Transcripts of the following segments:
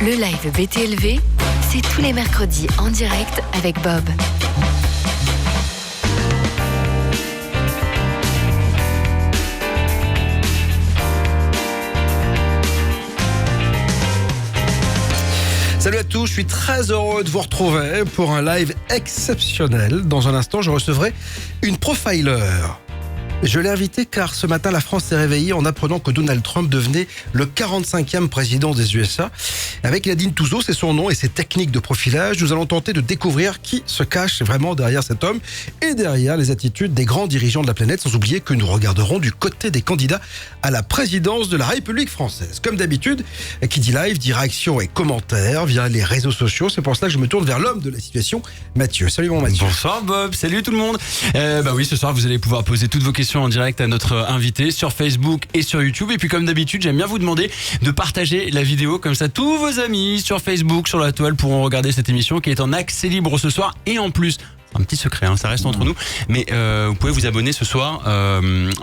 Le live BTLV, c'est tous les mercredis en direct avec Bob. Salut à tous, je suis très heureux de vous retrouver pour un live exceptionnel. Dans un instant, je recevrai une profiler. Je l'ai invité car ce matin, la France s'est réveillée en apprenant que Donald Trump devenait le 45e président des USA. Avec Nadine Touzeau, c'est son nom et ses techniques de profilage, nous allons tenter de découvrir qui se cache vraiment derrière cet homme et derrière les attitudes des grands dirigeants de la planète, sans oublier que nous regarderons du côté des candidats à la présidence de la République française. Comme d'habitude, qui dit live, dit réaction et commentaires via les réseaux sociaux. C'est pour cela que je me tourne vers l'homme de la situation, Mathieu. Salut mon Mathieu. Bonsoir Bob, salut tout le monde. Oui, ce soir vous allez pouvoir poser toutes vos questions en direct à notre invité sur Facebook et sur YouTube. Et puis comme d'habitude, j'aime bien vous demander de partager la vidéo, comme ça tous vos amis sur Facebook, sur la toile pourront regarder cette émission qui est en accès libre ce soir. Et en plus, un petit secret, ça reste entre nous, mais vous pouvez vous abonner ce soir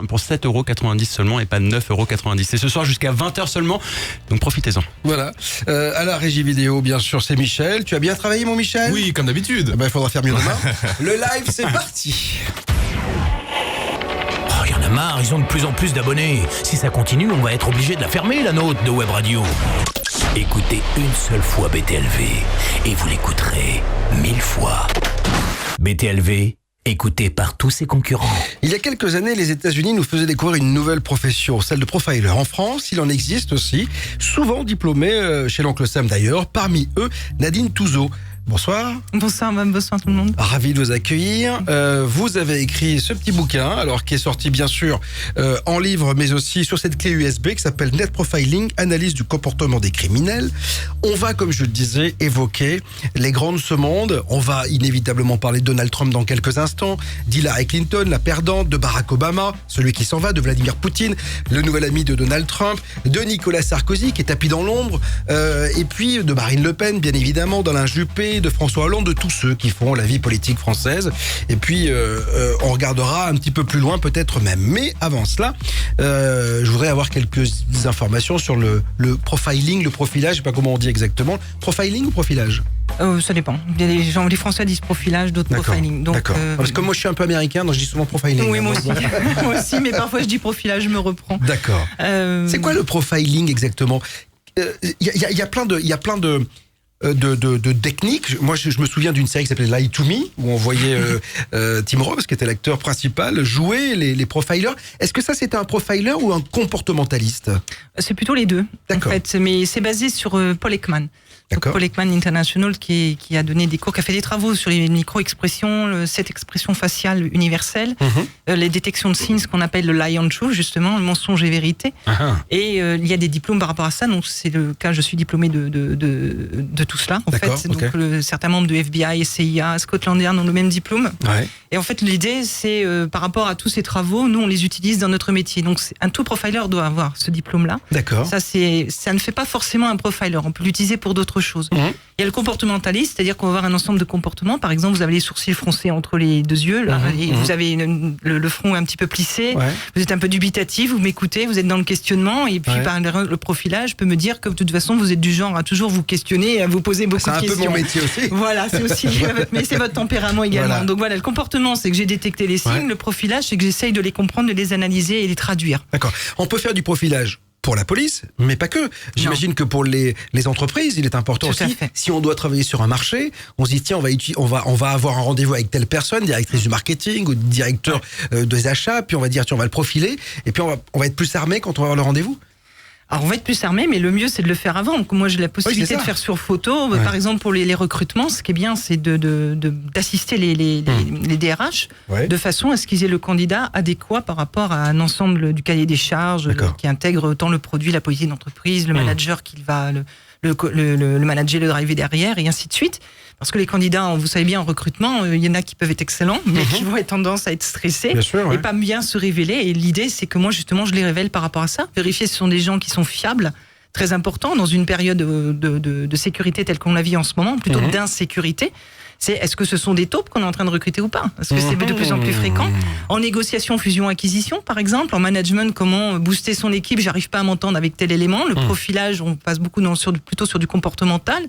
pour 7,90€ seulement et pas 9,90€. C'est ce soir jusqu'à 20h seulement, donc profitez-en. Voilà, à la régie vidéo bien sûr c'est Michel. Tu as bien travaillé mon Michel? Oui, comme d'habitude. Il faudra faire mieux demain. Le live c'est parti. Il y en a marre, ils ont de plus en plus d'abonnés. Si ça continue, on va être obligé de la fermer, la nôtre de Web Radio. Écoutez une seule fois BTLV et vous l'écouterez 1000 fois. BTLV, écouté par tous ses concurrents. Il y a quelques années, les États-Unis nous faisaient découvrir une nouvelle profession, celle de profiler. En France, il en existe aussi, souvent diplômés chez l'oncle Sam d'ailleurs, parmi eux Nadine Touzeau. Bonsoir. Bonsoir, bonsoir tout le monde. Ravi de vous accueillir. Vous avez écrit ce petit bouquin, alors qui est sorti bien sûr en livre, mais aussi sur cette clé USB qui s'appelle Net Profiling, analyse du comportement des criminels. On va, comme je le disais, évoquer les grands de ce monde. On va inévitablement parler de Donald Trump dans quelques instants, d'Hillary Clinton, la perdante, de Barack Obama, celui qui s'en va, de Vladimir Poutine, le nouvel ami de Donald Trump, de Nicolas Sarkozy qui est tapis dans l'ombre, et puis de Marine Le Pen, bien évidemment, d'Alain Juppé, de François Hollande, de tous ceux qui font la vie politique française. Et puis, on regardera un petit peu plus loin peut-être même. Mais avant cela, je voudrais avoir quelques informations sur le profiling, le profilage, je sais pas comment on dit exactement. Profiling ou profilage? Ça dépend. Les Français disent profilage, d'autres profiling. Donc, d'accord. Parce que moi je suis un peu américain, donc je dis souvent profiling. Oui, moi aussi. Moi aussi, mais parfois je dis profilage, je me reprends. D'accord. C'est quoi le profiling exactement? Il y a plein de techniques. Moi, je me souviens d'une série qui s'appelait Lie to Me, où on voyait Tim Robbins, qui était l'acteur principal, jouer les profilers. Est-ce que ça, c'était un profiler ou un comportementaliste? C'est plutôt les deux, d'accord, en fait. Mais c'est basé sur Paul Ekman. Donc, Paul Ekman International, qui a donné des cours, qui a fait des travaux sur les micro-expressions, cette expression faciale universelle, les détections de signes, ce qu'on appelle le lie and truth, justement, le mensonge et vérité. Et il y a des diplômes par rapport à ça. Donc, c'est le cas, je suis diplômé de tout cela, en fait. Donc, certains membres de FBI, CIA, Scotland Yard ont le même diplôme. Ouais. Et en fait, l'idée, c'est, par rapport à tous ces travaux, nous, on les utilise dans notre métier. Donc, un tout profiler doit avoir ce diplôme-là. D'accord. Ça ne fait pas forcément un profiler. On peut l'utiliser pour d'autres choses. Il y a le comportementaliste, c'est-à-dire qu'on va avoir un ensemble de comportements. Par exemple, vous avez les sourcils froncés entre les deux yeux, là, et vous avez le front un petit peu plissé, vous êtes un peu dubitatif, vous m'écoutez, vous êtes dans le questionnement, et puis par le profilage peut me dire que de toute façon, vous êtes du genre à toujours vous questionner et à vous poser beaucoup de questions. C'est un peu mon métier aussi. Voilà, c'est aussi mais c'est votre tempérament également. Voilà. Donc voilà, le comportement, c'est que j'ai détecté les signes, le profilage, c'est que j'essaye de les comprendre, de les analyser et les traduire. D'accord. On peut faire du profilage pour la police, mais pas que. J'imagine que pour les entreprises, il est important aussi. Si on doit travailler sur un marché, on se dit tiens, on va avoir un rendez-vous avec telle personne, directrice du marketing ou directeur des achats, puis on va dire tiens, on va le profiler, et puis on va être plus armé quand on va avoir le rendez-vous. Alors on va être plus armé, mais le mieux c'est de le faire avant. Donc, moi j'ai la possibilité de faire sur photo. Par exemple pour les recrutements, ce qui est bien c'est d'assister les DRH de façon à ce qu'ils aient le candidat adéquat par rapport à un ensemble du cahier des charges qui intègre autant le produit, la politique d'entreprise, le manager qu'il va le manager, le driver derrière et ainsi de suite. Parce que les candidats, vous savez bien, en recrutement, il y en a qui peuvent être excellents, mais qui vont être tendance à être stressés et pas bien se révéler. Et l'idée, c'est que moi, justement, je les révèle par rapport à ça. Vérifier si ce sont des gens qui sont fiables, très important, dans une période de sécurité telle qu'on la vit en ce moment, plutôt d'insécurité. c'est est-ce que ce sont des taupes qu'on est en train de recruter ou pas? Parce que c'est de plus en plus fréquent. En négociation, fusion-acquisition, par exemple. En management, comment booster son équipe? J'arrive pas à m'entendre avec tel élément. Le profilage, on passe beaucoup plutôt sur du comportemental.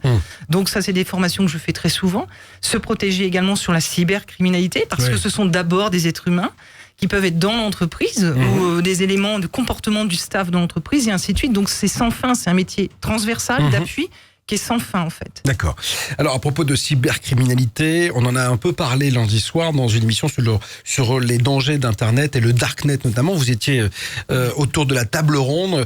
Donc ça, c'est des formations que je fais très souvent. Se protéger également sur la cybercriminalité, parce que ce sont d'abord des êtres humains qui peuvent être dans l'entreprise ou des éléments de comportement du staff dans l'entreprise et ainsi de suite. Donc c'est sans fin, c'est un métier transversal d'appui qui est sans fin en fait. D'accord. Alors à propos de cybercriminalité, on en a un peu parlé lundi soir dans une émission sur les dangers d'Internet et le Darknet notamment. Vous étiez autour de la table ronde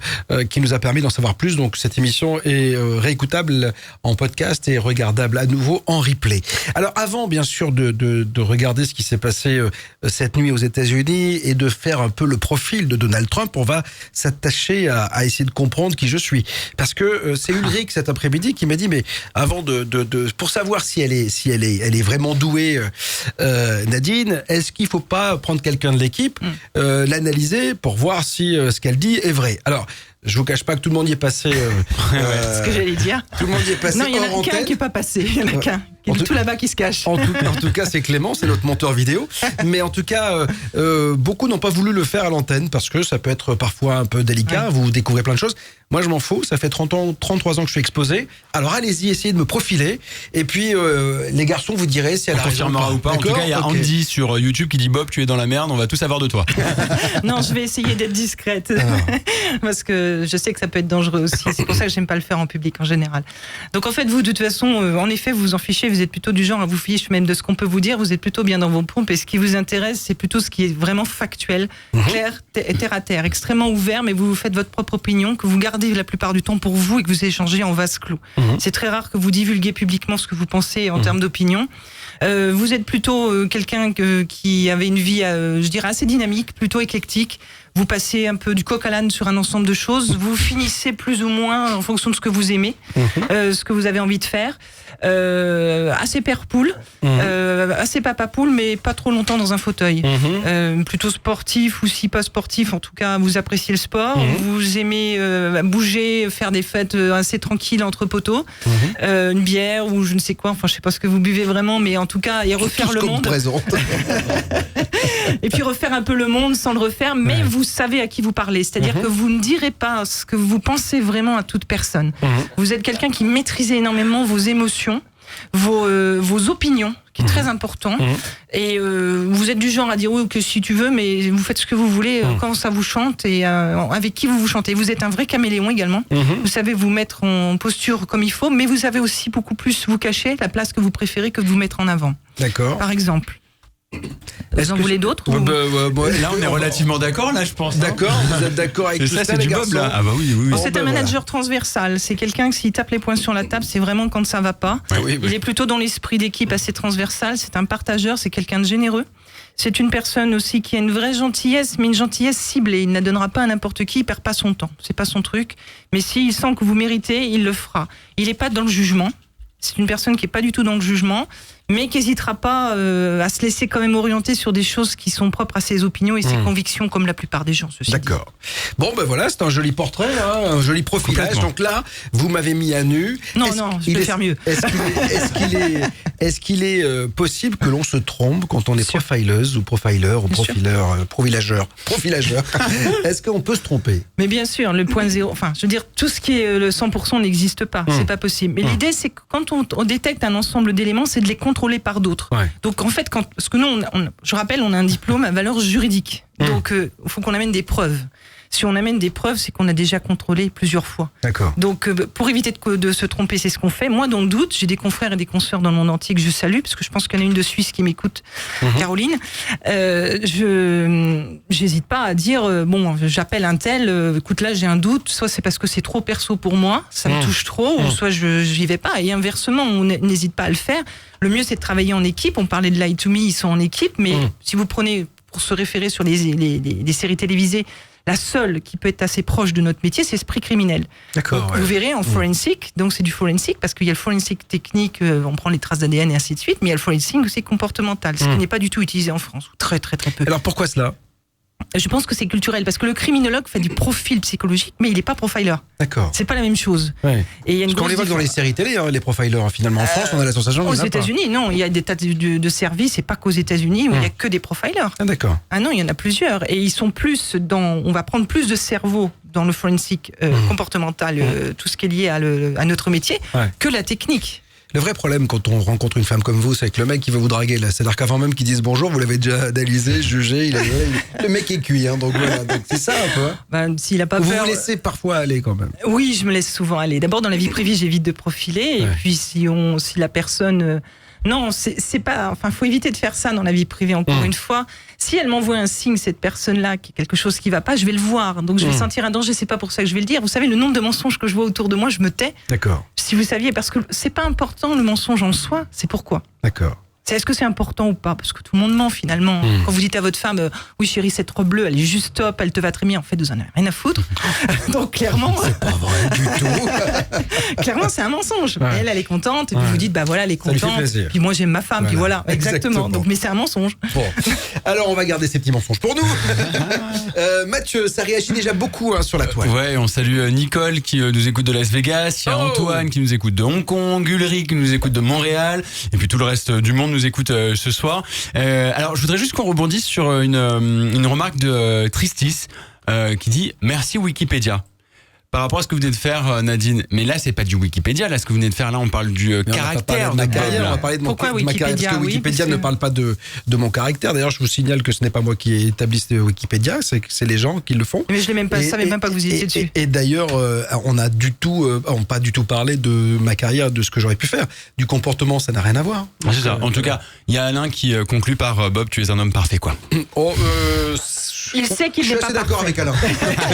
qui nous a permis d'en savoir plus. Donc cette émission est réécoutable en podcast et regardable à nouveau en replay. Alors avant bien sûr de regarder ce qui s'est passé cette nuit aux États-Unis et de faire un peu le profil de Donald Trump, on va s'attacher à essayer de comprendre qui je suis. Parce que c'est Ulrich cet après-midi qui m'a dit mais avant pour savoir si elle est vraiment douée, Nadine, est-ce qu'il faut pas prendre quelqu'un de l'équipe, l'analyser pour voir si ce qu'elle dit est vrai. Alors je vous cache pas que tout le monde y est passé. Ce que j'allais dire. Tout le monde y est passé. Non, il y en a qu'un qui est pas passé. Il y en a qu'un qui est tout là-bas qui se cache. En tout cas, c'est Clément, c'est notre monteur vidéo. Mais en tout cas, beaucoup n'ont pas voulu le faire à l'antenne parce que ça peut être parfois un peu délicat. Ouais. Vous découvrez plein de choses. Moi, je m'en fous. Ça fait 33 ans que je suis exposé. Alors, allez-y, essayez de me profiler. Et puis, les garçons, vous direz si elle a raison ou pas. En tout cas, il y a Andy sur YouTube qui dit Bob, tu es dans la merde. On va tout savoir de toi. Non, je vais essayer d'être discrète parce que je sais que ça peut être dangereux aussi. C'est pour ça que j'aime pas le faire en public en général. Donc, en fait, vous, de toute façon, en effet, vous vous en fichez. Vous êtes plutôt du genre à vous ficher même de ce qu'on peut vous dire. Vous êtes plutôt bien dans vos pompes. Et ce qui vous intéresse, c'est plutôt ce qui est vraiment factuel, clair, terre à terre, extrêmement ouvert. Mais vous faites votre propre opinion, que vous gardez la plupart du temps pour vous et que vous échangez en vase clos. C'est très rare que vous divulguez publiquement ce que vous pensez en termes d'opinion. Vous êtes plutôt quelqu'un qui avait une vie, je dirais, assez dynamique, plutôt éclectique. Vous passez un peu du coq à l'âne sur un ensemble de choses. Vous finissez plus ou moins en fonction de ce que vous aimez, ce que vous avez envie de faire. Assez père poule, assez papa poule, mais pas trop longtemps dans un fauteuil. Plutôt sportif ou si pas sportif, en tout cas, vous appréciez le sport. Vous aimez bouger, faire des fêtes assez tranquilles entre poteaux. Une bière ou je ne sais quoi. Enfin, je sais pas ce que vous buvez vraiment, mais en tout cas, et refaire le monde. Et puis refaire un peu le monde sans le refaire, mais vous savez à qui vous parlez. C'est-à-dire que vous ne direz pas ce que vous pensez vraiment à toute personne. Vous êtes quelqu'un qui maîtrise énormément vos émotions, vos opinions, qui est très important. Et vous êtes du genre à dire oui, que si tu veux, mais vous faites ce que vous voulez quand ça vous chante et avec qui vous chantez. Vous êtes un vrai caméléon également. Vous savez vous mettre en posture comme il faut, mais vous savez aussi beaucoup plus vous cacher la place que vous préférez que de vous mettre en avant. D'accord. Par exemple. Vous en voulez d'autres ou... Là, on est relativement d'accord, là, je pense. D'accord, vous êtes d'accord avec tout ça, c'est du Bob, là. Ah bah oui. C'est un manager transversal. C'est quelqu'un que s'il tape les poings sur la table, c'est vraiment quand ça va pas. Il est plutôt dans l'esprit d'équipe assez transversal. C'est un partageur, c'est quelqu'un de généreux. C'est une personne aussi qui a une vraie gentillesse, mais une gentillesse ciblée. Il ne la donnera pas à n'importe qui, il perd pas son temps. C'est pas son truc. Mais s'il sent que vous méritez, il le fera. Il n'est pas dans le jugement. C'est une personne qui est pas du tout dans le jugement, mais qui n'hésitera pas à se laisser quand même orienter sur des choses qui sont propres à ses opinions et ses convictions, comme la plupart des gens. D'accord. Bon, ben voilà, c'est un joli portrait, hein, un joli profilage. Donc là, vous m'avez mis à nu. Non, je peux faire mieux. Est-ce qu'il est possible que l'on se trompe quand on est profileuse ou profiler ou profilageur Est-ce qu'on peut se tromper? Mais bien sûr, le point zéro, enfin, je veux dire, tout ce qui est le 100% n'existe pas. C'est pas possible. Mais l'idée, c'est que quand on détecte un ensemble d'éléments, c'est de les contrôler par d'autres. Donc en fait, parce que nous, je rappelle, on a un diplôme à valeur juridique. Donc il faut qu'on amène des preuves. Si on amène des preuves, c'est qu'on a déjà contrôlé plusieurs fois. D'accord. Donc pour éviter de se tromper, c'est ce qu'on fait. Moi, dans le doute, j'ai des confrères et des consoeurs dans le monde entier que je salue, parce que je pense qu'il y en a une de Suisse qui m'écoute, Caroline. J'hésite pas à dire, bon, j'appelle un tel, écoute, là j'ai un doute, soit c'est parce que c'est trop perso pour moi, ça me touche trop, ou soit j'y vais pas. Et inversement, on n'hésite pas à le faire. Le mieux, c'est de travailler en équipe. On parlait de Lie to Me, ils sont en équipe, mais si vous prenez, pour se référer sur les séries télévisées, la seule qui peut être assez proche de notre métier, c'est Esprit criminel. D'accord. Donc, vous verrez en forensic, donc c'est du forensic parce qu'il y a le forensic technique, on prend les traces d'ADN et ainsi de suite, mais il y a le forensic aussi comportemental, ce qui n'est pas du tout utilisé en France, ou très très très peu. Alors pourquoi cela? Je pense que c'est culturel, parce que le criminologue fait du profil psychologique, mais il n'est pas profiler. D'accord. C'est pas la même chose. Ouais. Et il y a une Parce qu'on grosse les voit dans les séries télé, les profilers. Finalement, en France, on a la sensation Aux qu'il y en a pas. États-Unis, non, il y a des tas de services, et pas qu'aux États-Unis où il y a que des profilers. Ah, d'accord. Ah non, il y en a plusieurs, et ils sont plus on va prendre plus de cerveau dans le forensic comportemental, tout ce qui est lié à notre métier, que la technique. Le vrai problème quand on rencontre une femme comme vous, c'est avec le mec qui veut vous draguer là. C'est-à-dire qu'avant même qu'il dise bonjour, vous l'avez déjà analysé, jugé. Le mec est cuit, hein, donc voilà. Donc c'est ça un peu. Hein. Ben, s'il a pas Vous peur. vous laissez parfois aller quand même. Oui, je me laisse souvent aller. D'abord dans la vie privée, j'évite de profiler, et puis si la personne. Non, c'est pas. Enfin, faut éviter de faire ça dans la vie privée. Encore une fois, si elle m'envoie un signe, cette personne-là, qui est quelque chose qui va pas, je vais le voir. Donc je vais sentir un danger. C'est pas pour ça que je vais le dire. Vous savez, le nombre de mensonges que je vois autour de moi, je me tais. D'accord. Si vous saviez, parce que c'est pas important le mensonge en soi. C'est pourquoi. D'accord. Est-ce que c'est important ou pas? Parce que tout le monde ment finalement. Quand vous dites à votre femme, oui chérie, cette robe bleue, elle est juste top, elle te va très bien. En fait, vous en avez rien à foutre. Donc clairement, C'est pas vrai du tout. clairement, c'est un mensonge. Ouais. Elle est contente, et puis vous dites, bah voilà, elle est Ça lui fait contente. plaisir. Puis moi, j'aime ma femme, puis voilà, exactement. Donc, mais c'est un mensonge. Bon, alors on va garder ces petits mensonges pour nous. Mathieu, ça réagit déjà beaucoup sur la toile. Ouais, on salue Nicole qui nous écoute de Las Vegas, il y a Antoine qui nous écoute de Hong Kong, Ulrich qui nous écoute de Montréal, et puis tout le reste du monde nous écoute ce soir. Alors je voudrais juste qu'on rebondisse sur une remarque de Tristis qui dit « Merci Wikipédia ». Par rapport à ce que vous venez de faire, Nadine, mais là, c'est pas du Wikipédia. Là, ce que vous venez de faire, là, on parle du caractère de ma de Bob, carrière. là. On va parler de, Pourquoi de ma carrière, parce que Wikipédia? Wikipédia Oui, ne parce parle pas de mon caractère. D'ailleurs, je vous signale que ce n'est pas moi qui ai établi ce Wikipédia, c'est les gens qui le font. Mais je l'ai même pas, savais même pas que vous étiez dessus. Et d'ailleurs, on a pas du tout parlé de ma carrière, de ce que j'aurais pu faire. Du comportement, ça n'a rien à voir. C'est ça. En tout cas, il y a Alain qui conclut par Bob, tu es un homme parfait, quoi. Il sait qu'il n'est Je suis pas assez d'accord parfait. avec Alain.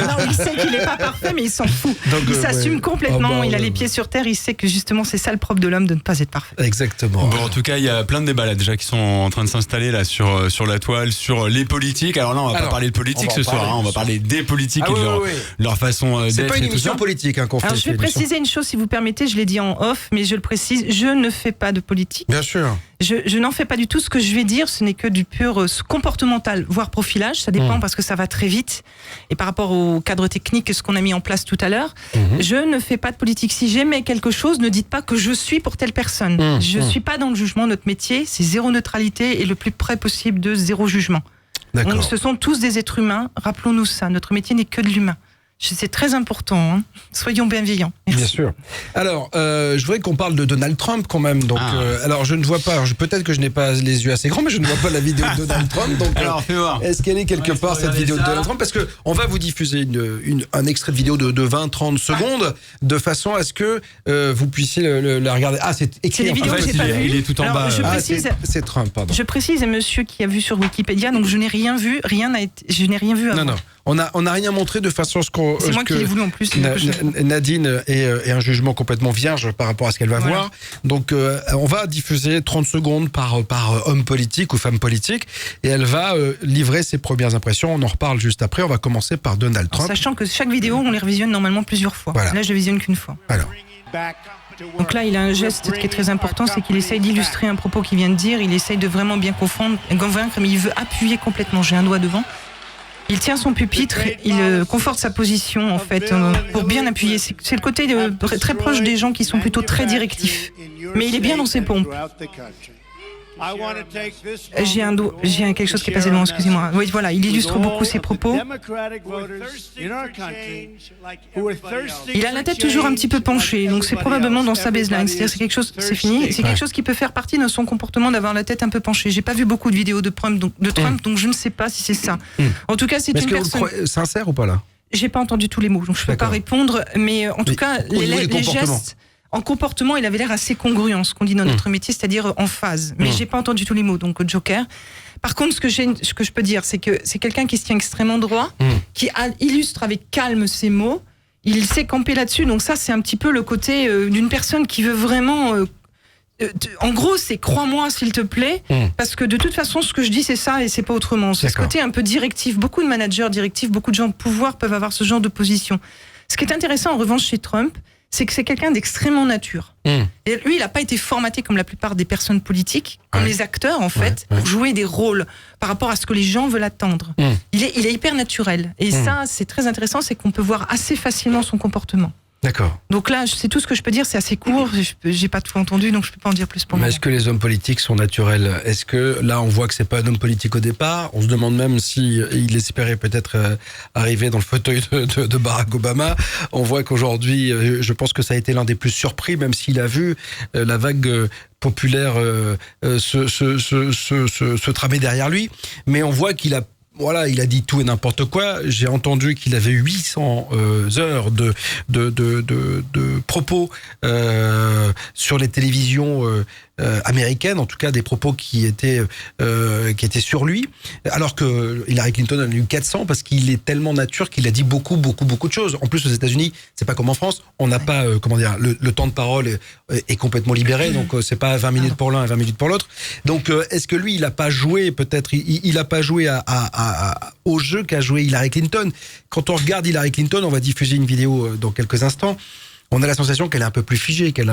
Non, il sait qu'il n'est pas parfait, mais il s'en fout. Donc, Il s'assume ouais. complètement. Ah bah, il a ouais, les pieds sur terre. Il sait que justement, c'est ça le propre de l'homme, de ne pas être parfait. Exactement. Bon, en tout cas, il y a plein de débats là déjà qui sont en train de s'installer là sur la toile, sur les politiques. Alors là, on va pas parler de politique ce soir, on va parler des politiques et de leur façon d'être. C'est pas une et tout émission ça. politique qu'on fait. Alors, je vais cette émission. préciser une chose, si vous permettez. Je l'ai dit en off, mais je le précise. Je ne fais pas de politique. Bien sûr. Je n'en fais pas du tout. Ce que je vais dire, ce n'est que du pur comportemental, voire profilage. Ça dépend parce que ça va très vite. Et par rapport au cadre technique, ce qu'on a mis en place tout à l'heure, je ne fais pas de politique. Si j'aimais quelque chose, ne dites pas que je suis pour telle personne. Je suis pas dans le jugement. Notre métier, c'est zéro neutralité et le plus près possible de zéro jugement. Donc, ce sont tous des êtres humains. Rappelons-nous ça. Notre métier n'est que de l'humain. C'est très important. Hein. Soyons bienveillants. Merci. Bien sûr. Alors, je voudrais qu'on parle de Donald Trump quand même. Donc, alors, je ne vois pas. Peut-être que je n'ai pas les yeux assez grands, mais je ne vois pas la vidéo de Donald Trump. Donc, Alors, fais voir. est-ce qu'elle est quelque part cette vidéo de Donald Trump? Parce que on va vous diffuser un extrait de vidéo de 20-30 secondes, de façon à ce que vous puissiez la regarder. Ah, c'est écrit. C'est les en vidéos fait. que j'ai pas vues. il est tout en Alors, bas. je Ah, précise. c'est Trump, pardon. Je précise à monsieur qui a vu sur Wikipédia, donc je n'ai rien vu, je n'ai rien vu avant. Non. On n'a rien montré de façon à ce qu'on. C'est moi qui l'ai voulu en plus. Nadine est un jugement complètement vierge par rapport à ce qu'elle va voir. Donc, on va diffuser 30 secondes par homme politique ou femme politique et elle va livrer ses premières impressions. On en reparle juste après. On va commencer par Donald Trump. Sachant que chaque vidéo, on les revisionne normalement plusieurs fois. Voilà. Là, je les visionne qu'une fois. Alors, Donc là, il a un geste qui est très important, c'est qu'il essaye d'illustrer un propos qu'il vient de dire. Il essaye de vraiment bien convaincre, mais il veut appuyer complètement. J'ai un doigt devant. Il tient son pupitre, il conforte sa position en fait pour bien appuyer. C'est le côté très proche des gens qui sont plutôt très directifs. Mais il est bien dans ses pompes. J'ai quelque chose qui est passé devant, excusez-moi. Oui, voilà, il illustre beaucoup ses propos. Il a la tête toujours un petit peu penchée, donc c'est probablement dans sa baseline. C'est-à-dire c'est quelque chose, c'est fini. C'est quelque chose qui peut faire partie de son comportement d'avoir la tête un peu penchée. J'ai pas vu beaucoup de vidéos de Trump, donc je ne sais pas si c'est ça. En tout cas, c'est une personne. est-ce que vous sincère ou pas là? J'ai pas entendu tous les mots, donc je peux pas répondre. Mais en tout cas, les gestes. En comportement, il avait l'air assez congruent, ce qu'on dit dans notre métier, c'est-à-dire en phase. Mais j'ai pas entendu tous les mots, donc Joker. Par contre, ce que je peux dire, c'est que c'est quelqu'un qui se tient extrêmement droit, qui illustre avec calme ses mots. Il sait camper là-dessus, donc ça, c'est un petit peu le côté d'une personne qui veut vraiment. En gros, c'est crois-moi s'il te plaît, parce que de toute façon, ce que je dis, c'est ça et c'est pas autrement. C'est ce côté un peu directif. Beaucoup de managers directifs, beaucoup de gens de pouvoir peuvent avoir ce genre de position. Ce qui est intéressant, en revanche, chez Trump, c'est que c'est quelqu'un d'extrêmement nature. Et lui, il n'a pas été formaté comme la plupart des personnes politiques, comme les acteurs en fait, pour jouer des rôles par rapport à ce que les gens veulent attendre. Il est hyper naturel. Et ça, c'est très intéressant, c'est qu'on peut voir assez facilement son comportement. D'accord. Donc là, c'est tout ce que je peux dire, c'est assez court, j'ai pas tout entendu, donc je peux pas en dire plus pour moi. Mais est-ce que les hommes politiques sont naturels? Est-ce que là, on voit que c'est pas un homme politique au départ? On se demande même si il espérait peut-être arriver dans le fauteuil de Barack Obama. On voit qu'aujourd'hui, je pense que ça a été l'un des plus surpris, même s'il a vu la vague populaire se tramer derrière lui. Mais on voit qu'il a il a dit tout et n'importe quoi. J'ai entendu qu'il avait 800 heures de propos sur les télévisions américaines, en tout cas des propos qui étaient sur lui, alors que Hillary Clinton en a eu 400 parce qu'il est tellement nature qu'il a dit beaucoup de choses. En plus, aux États-Unis, c'est pas comme en France, on n'a pas le temps de parole est complètement libéré, donc c'est pas 20 minutes pour l'un et 20 minutes pour l'autre. Donc est-ce que lui, il a pas joué peut-être, il a pas joué au jeu qu'a joué Hillary Clinton? Quand on regarde Hillary Clinton, on va diffuser une vidéo dans quelques instants. On a la sensation qu'elle est un peu plus figée, qu'elle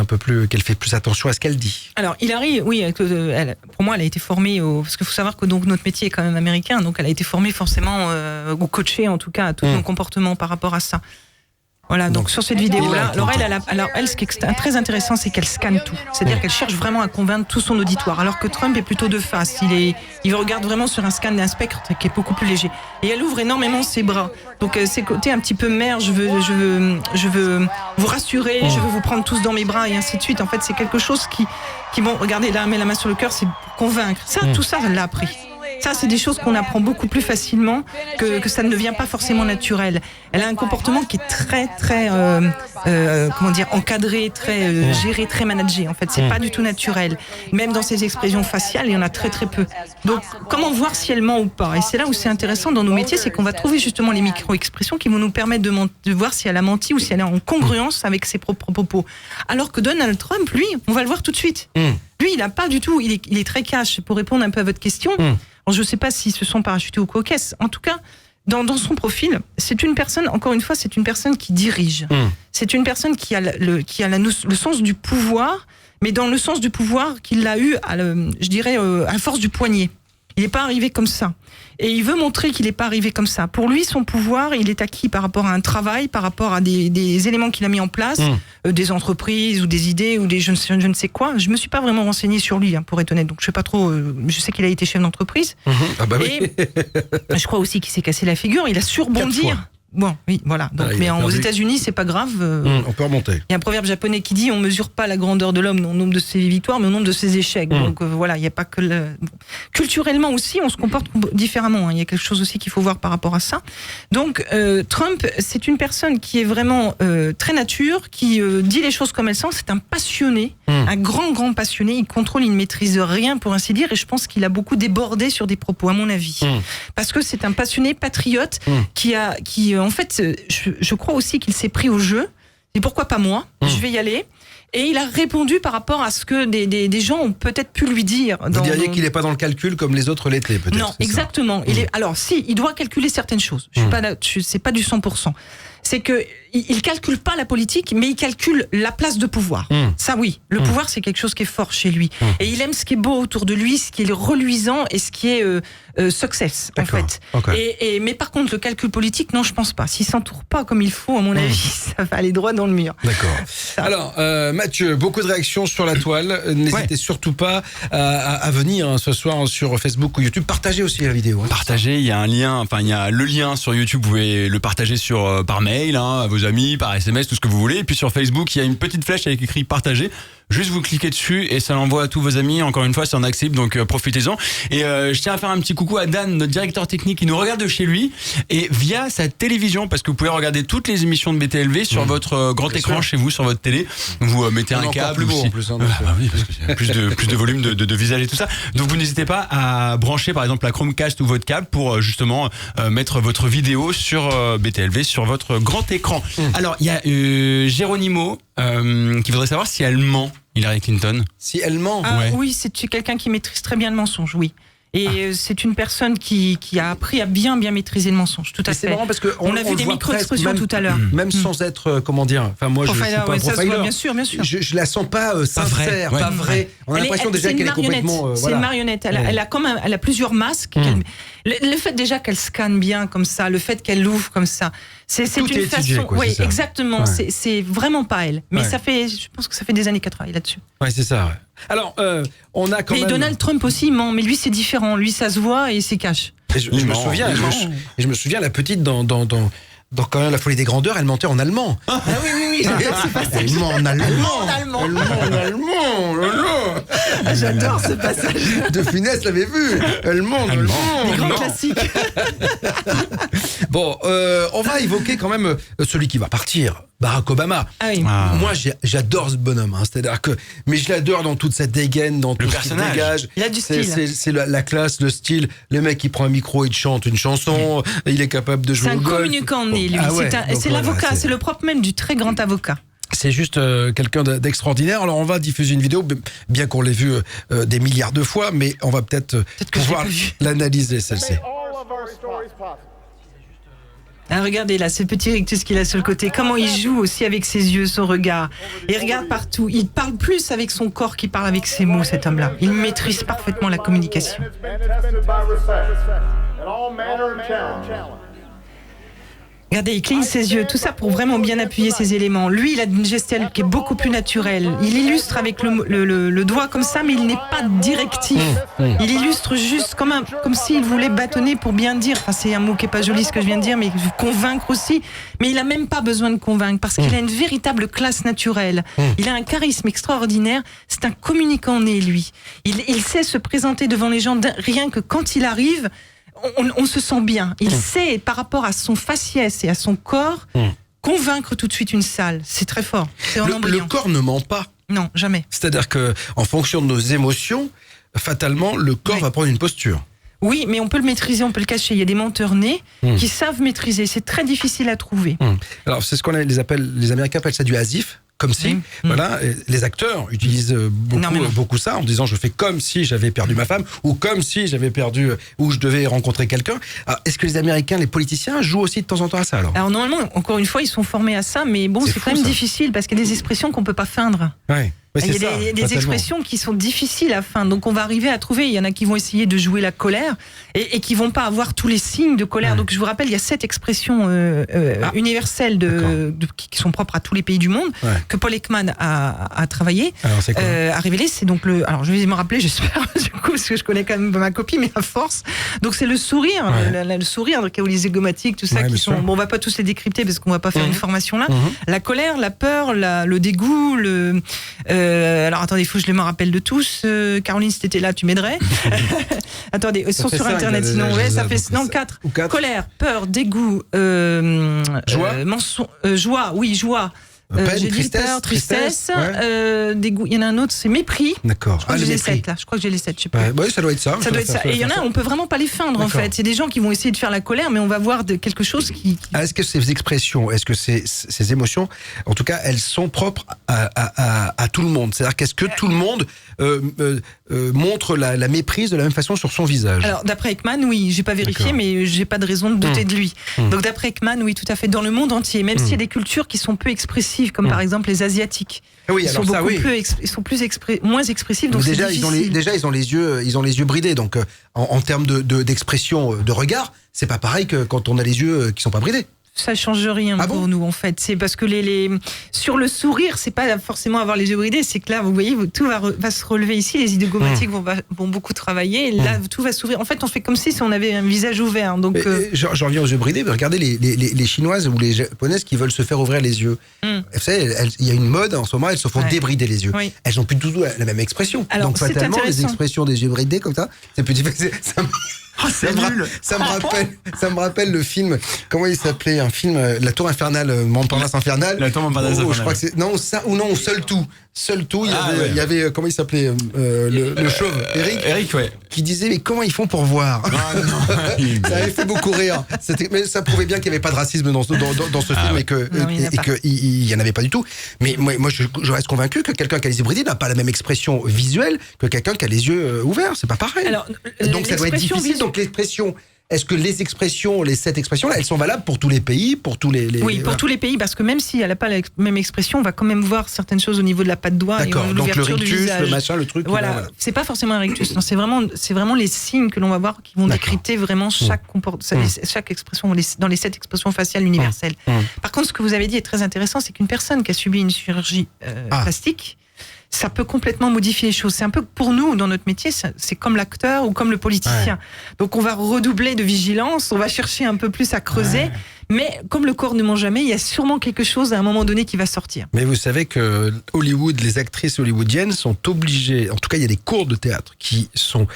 fait plus attention à ce qu'elle dit. Alors Hillary, oui, pour moi, elle a été formée parce qu'il faut savoir que donc notre métier est quand même américain, donc elle a été formée forcément ou coachée en tout cas à tout son comportement par rapport à ça. Voilà, donc sur cette vidéo-là, alors elle, ce qui est très intéressant, c'est qu'elle scanne tout. C'est-à-dire qu'elle cherche vraiment à convaincre tout son auditoire, alors que Trump est plutôt de face. Il regarde vraiment sur un scan d'un spectre qui est beaucoup plus léger. Et elle ouvre énormément ses bras. Donc ses côtés un petit peu mère, je veux vous rassurer, je veux vous prendre tous dans mes bras et ainsi de suite. En fait, c'est quelque chose qui bon, regardez, là, elle met la main sur le cœur, c'est pour convaincre. Ça, tout ça, elle l'a appris. Ça, c'est des choses qu'on apprend beaucoup plus facilement que ça ne devient pas forcément naturel. Elle a un comportement qui est très encadré, très géré, très managé. En fait, c'est pas du tout naturel. Même dans ses expressions faciales, il y en a très peu. Donc, comment voir si elle ment ou pas? Et c'est là où c'est intéressant dans nos métiers, c'est qu'on va trouver justement les micro-expressions qui vont nous permettre de voir si elle a menti ou si elle est en congruence avec ses propres propos. Alors que Donald Trump, lui, on va le voir tout de suite. Lui, il a pas du tout, il est très cash. Pour répondre un peu à votre question, alors je ne sais pas s'ils se sont parachutés ou coquesses. En tout cas, dans son profil, c'est une personne, encore une fois, c'est une personne qui dirige. C'est une personne qui a le sens du pouvoir, mais dans le sens du pouvoir qu'il a eu, je dirais, à force du poignet. Il n'est pas arrivé comme ça. Et il veut montrer qu'il n'est pas arrivé comme ça. Pour lui, son pouvoir, il est acquis par rapport à un travail, par rapport à des éléments qu'il a mis en place, des entreprises ou des idées ou des je ne sais quoi. Je me suis pas vraiment renseigné sur lui, pour être honnête. Donc je sais pas trop. Je sais qu'il a été chef d'entreprise. Ah bah et je crois aussi qu'il s'est cassé la figure. Il a su rebondir. Bon, oui, voilà. Donc, mais aux États-Unis, c'est pas grave. On peut remonter. Il y a un proverbe japonais qui dit on mesure pas la grandeur de l'homme au nombre de ses victoires, mais au nombre de ses échecs. Donc voilà, il n'y a pas que culturellement aussi, on se comporte différemment. Il y a quelque chose aussi qu'il faut voir par rapport à ça. Donc Trump, c'est une personne qui est vraiment très nature, qui dit les choses comme elles sont. C'est un passionné, un grand passionné. Il contrôle, il ne maîtrise rien pour ainsi dire. Et je pense qu'il a beaucoup débordé sur des propos, à mon avis, parce que c'est un passionné patriote qui en fait, je crois aussi qu'il s'est pris au jeu. Et pourquoi pas moi? Je vais y aller. Et il a répondu par rapport à ce que des gens ont peut-être pu lui dire. Vous diriez qu'il n'est pas dans le calcul comme les autres l'étaient, peut-être? Non, exactement. Alors, si, il doit calculer certaines choses. C'est pas du 100%. C'est que il calcule pas la politique, mais il calcule la place de pouvoir. Ça, oui. Le pouvoir, c'est quelque chose qui est fort chez lui. Et il aime ce qui est beau autour de lui, ce qui est reluisant et ce qui est success, en fait. Okay. Mais par contre, le calcul politique, non, je pense pas. S'il s'entoure pas comme il faut, à mon avis, ça va aller droit dans le mur. D'accord. Alors, Mathieu, beaucoup de réactions sur la toile. N'hésitez surtout pas à venir ce soir sur Facebook ou YouTube. Partagez aussi la vidéo. Partagez, il y a un lien, il y a le lien sur YouTube, vous pouvez le partager par mail, à vos amis, par SMS, tout ce que vous voulez. Et puis sur Facebook, il y a une petite flèche avec écrit partager. Juste vous cliquez dessus et ça l'envoie à tous vos amis. Encore une fois, c'est en accessible, donc profitez-en. Et je tiens à faire un petit coucou à Dan, notre directeur technique, qui nous regarde de chez lui et via sa télévision, parce que vous pouvez regarder toutes les émissions de BTLV sur votre grand écran chez vous, sur votre télé. Vous mettez un câble. Plus beau en plus. Oui, parce qu'il y a plus de volume de visage et tout ça. Donc vous n'hésitez pas à brancher par exemple la Chromecast ou votre câble pour justement mettre votre vidéo sur BTLV sur votre grand écran. Alors il y a Géronimo qui voudrait savoir si elle ment, Hillary Clinton. Si elle ment? Oui, c'est quelqu'un qui maîtrise très bien le mensonge, oui. Et c'est une personne qui a appris à bien maîtriser le mensonge, tout à fait. C'est marrant parce que on a vu des micro-expressions tout à l'heure. Même sans être, comment dire, enfin moi je suis pas un profiler. Bien sûr. Je la sens pas sincère, pas vraie. On a l'impression déjà qu'elle est complètement. C'est une marionnette. Elle a plusieurs masques. Le fait déjà qu'elle scanne bien comme ça, le fait qu'elle ouvre comme ça, c'est une façon. Oui, exactement. C'est vraiment pas elle. Mais je pense que ça fait des années qu'elle travaille là-dessus. Ouais, c'est ça. Alors, on a quand même. Et Donald Trump aussi ment, mais lui c'est différent. Lui ça se voit et c'est cash. Je me souviens, la petite dans quand même La Folie des Grandeurs, elle mentait en allemand. Ah oui. Elle ment en allemand. Elle ment en allemand. J'adore ce passage. De Funès l'avait vu. Elle ment en allemand. Les grands classiques. Bon, on va évoquer quand même celui qui va partir. Barack Obama. Ah oui. Moi, j'adore ce bonhomme. C'est-à-dire que, mais je l'adore dans toute cette dégaine, dans tout ce qu'il dégage. Il a du style. C'est la classe, le style. Le mec qui prend un micro, il chante une chanson. Il est capable de jouer au golf. C'est un communicant né, lui. C'est l'avocat. C'est le propre même du très grand avocat. C'est juste quelqu'un d'extraordinaire. Alors on va diffuser une vidéo, bien qu'on l'ait vue des milliards de fois, mais on va peut-être pouvoir l'analyser celle-ci. Ah, regardez là, ce petit rictus qu'il a sur le côté, comment il joue aussi avec ses yeux, son regard. Il regarde partout. Il parle plus avec son corps qu'il parle avec ses mots, cet homme-là. Il maîtrise parfaitement la communication. Regardez, il cligne ses yeux, tout ça pour vraiment bien appuyer ses éléments. Lui, il a une gestuelle qui est beaucoup plus naturelle. Il illustre avec le doigt comme ça, mais il n'est pas directif. Il illustre juste comme s'il voulait bâtonner pour bien dire. Enfin, c'est un mot qui est pas joli ce que je viens de dire, mais convaincre aussi. Mais il a même pas besoin de convaincre parce qu'il a une véritable classe naturelle. Il a un charisme extraordinaire. C'est un communicant né, lui. Il sait se présenter devant les gens rien que quand il arrive. On se sent bien. Il sait, par rapport à son faciès et à son corps, convaincre tout de suite une salle. C'est très fort. C'est en embryon. Le corps ne ment pas. Non, jamais. C'est-à-dire que, en fonction de nos émotions, fatalement, le corps va prendre une posture. Oui, mais on peut le maîtriser, on peut le cacher. Il y a des menteurs nés qui savent maîtriser. C'est très difficile à trouver. Alors, c'est ce qu'on les Américains appellent ça du as-if. Comme si, voilà, les acteurs utilisent beaucoup ça en disant je fais comme si j'avais perdu ma femme ou comme si j'avais perdu ou je devais rencontrer quelqu'un. Est-ce que les Américains, les politiciens jouent aussi de temps en temps à ça alors normalement, encore une fois, ils sont formés à ça, mais bon, c'est quand même difficile parce qu'il y a des expressions qu'on peut pas feindre. Ouais. Il y a des expressions qui sont difficiles à feindre, donc on va arriver à trouver. Il y en a qui vont essayer de jouer la colère et qui vont pas avoir tous les signes de colère. Donc je vous rappelle, il y a 7 expressions universelles qui sont propres à tous les pays du monde que Paul Ekman a travaillé, a révélé. C'est donc alors je vais me rappeler, j'espère du coup parce que je connais quand même ma copie, mais à force. Donc c'est le sourire, le sourire, les zygomatiques, tout ça qui sont. Bon, on va pas tous les décrypter parce qu'on va pas faire une formation là. La colère, la peur, le dégoût, alors attendez, il faut que je me rappelle de tous. Caroline, si t'étais là, tu m'aiderais. Attendez, ils sont sur internet, sinon ça fait 4. Colère, peur, dégoût, joie, joie. J'ai dit peur, tristesse, dégoût. Il y en a un autre, c'est mépris. D'accord. Je crois que j'ai les 7 là. Je crois que j'ai les 7, je sais pas. Oui, ça doit être ça. Et il y en a, on peut vraiment pas les feindre en fait. C'est des gens qui vont essayer de faire la colère, mais on va voir quelque chose qui. Est-ce que ces expressions, est-ce que ces émotions, en tout cas, elles sont propres à tout le monde? C'est-à-dire qu'est-ce que tout le monde montre la méprise de la même façon sur son visage? Alors d'après Ekman, oui, j'ai pas vérifié, mais j'ai pas de raison de douter de lui. Donc d'après Ekman, oui, tout à fait, dans le monde entier, même s'il y a des cultures qui sont peu expressives, comme par exemple les Asiatiques. Oui, ils sont moins expressifs, donc déjà ils ont les yeux bridés, donc en termes d'expression de regard, c'est pas pareil que quand on a les yeux qui sont pas bridés. Ça change rien pour nous en fait. C'est parce que sur le sourire, c'est pas forcément avoir les yeux bridés, c'est que là, vous voyez, tout va se relever ici. Les idéogramatiques vont beaucoup travailler. Et là, tout va s'ouvrir. En fait, on fait comme si on avait un visage ouvert. Donc, j'en reviens aux yeux bridés. Mais regardez les Chinoises ou les Japonaises qui veulent se faire ouvrir les yeux. Vous savez, il y a une mode en ce moment. Elles se font débrider les yeux. Oui. Elles n'ont plus du tout la même expression. Alors, donc fatalement, les expressions des yeux bridés comme ça, c'est plus difficile. Oh, c'est nul. Ça me rappelle le film. Comment il s'appelait? Un film, La Tour Infernale, Montparnasse Infernale. La Tour Montparnasse Infernale. Je crois que c'est Seul Tout. Seul Tout. Il y avait comment il s'appelait le chauve, Eric, ouais. Qui disait mais comment ils font pour voir? Ça avait fait beaucoup rire. Mais ça prouvait bien qu'il n'y avait pas de racisme dans ce film et que il y en avait pas du tout. Mais moi je reste convaincu que quelqu'un qui a les yeux bridés n'a pas la même expression visuelle que quelqu'un qui a les yeux ouverts. C'est pas pareil. Alors, donc ça doit être difficile. Donc l'expression. Est-ce que les 7 expressions, elles sont valables pour tous les pays, pour tous les... Oui, pour tous les pays, parce que même si elle n'a pas la même expression, on va quand même voir certaines choses au niveau de la patte doigt. D'accord, et donc le rictus, du visage. Le machin, le truc. Voilà, c'est pas forcément un rictus, non, c'est vraiment les signes que l'on va voir qui vont décrypter vraiment chaque expression, dans les 7 expressions faciales universelles. Par contre, ce que vous avez dit est très intéressant, c'est qu'une personne qui a subi une chirurgie plastique, ça peut complètement modifier les choses. C'est un peu pour nous, dans notre métier, c'est comme l'acteur ou comme le politicien. Ouais. Donc on va redoubler de vigilance, on va chercher un peu plus à creuser. Ouais. Mais comme le corps ne ment jamais, il y a sûrement quelque chose à un moment donné qui va sortir. Mais vous savez que Hollywood, les actrices hollywoodiennes sont obligées, en tout cas il y a des cours de théâtre qui sont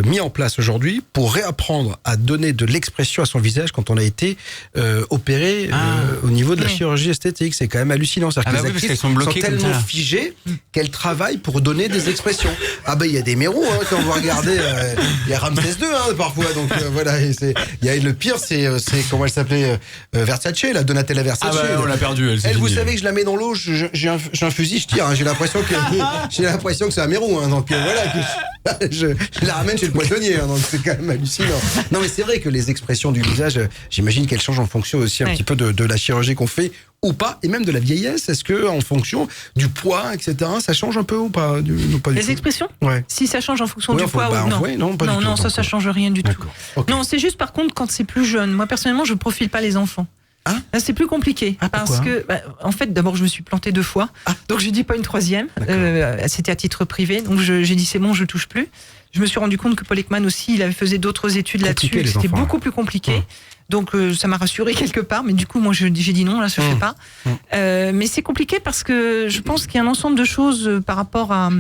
mis en place aujourd'hui pour réapprendre à donner de l'expression à son visage quand on a été opéré au niveau de la chirurgie esthétique. C'est quand même hallucinant. C'est-à-dire que les actrices sont tellement figées qu'elles travaillent pour donner des expressions. Ah ben il y a des mérous quand vous regardez, il y a Ramsès II parfois. Donc voilà, le pire c'est comment elle s'appelait Versace, la Donatella Versace. Ah bah, on l'a perdue. Elle vous savez que je la mets dans l'eau, j'ai un fusil, je tire. J'ai l'impression que c'est un mérou. Donc voilà, je la ramène chez le poissonnier. Donc c'est quand même hallucinant. Non mais c'est vrai que les expressions du visage, j'imagine qu'elles changent en fonction aussi un petit peu de la chirurgie qu'on fait ou pas, et même de la vieillesse. Est-ce que en fonction du poids, etc., ça change un peu ou pas? Non, pas les expressions? Ouais. Si ça change en fonction du poids ou non? Non, ça change rien du tout. Okay. Non, c'est juste par contre quand c'est plus jeune. Moi personnellement, je profile pas les enfants. Là, c'est plus compliqué parce que, en fait, d'abord, je me suis plantée 2 fois, donc je dis pas une 3e. C'était à titre privé, donc j'ai dit c'est bon, je touche plus. Je me suis rendu compte que Paul Ekman aussi, il avait fait d'autres études là-dessus, et c'était beaucoup plus compliqué. Donc ça m'a rassurée quelque part, mais du coup moi j'ai dit non, là je fais pas. Mais c'est compliqué parce que je pense qu'il y a un ensemble de choses par rapport à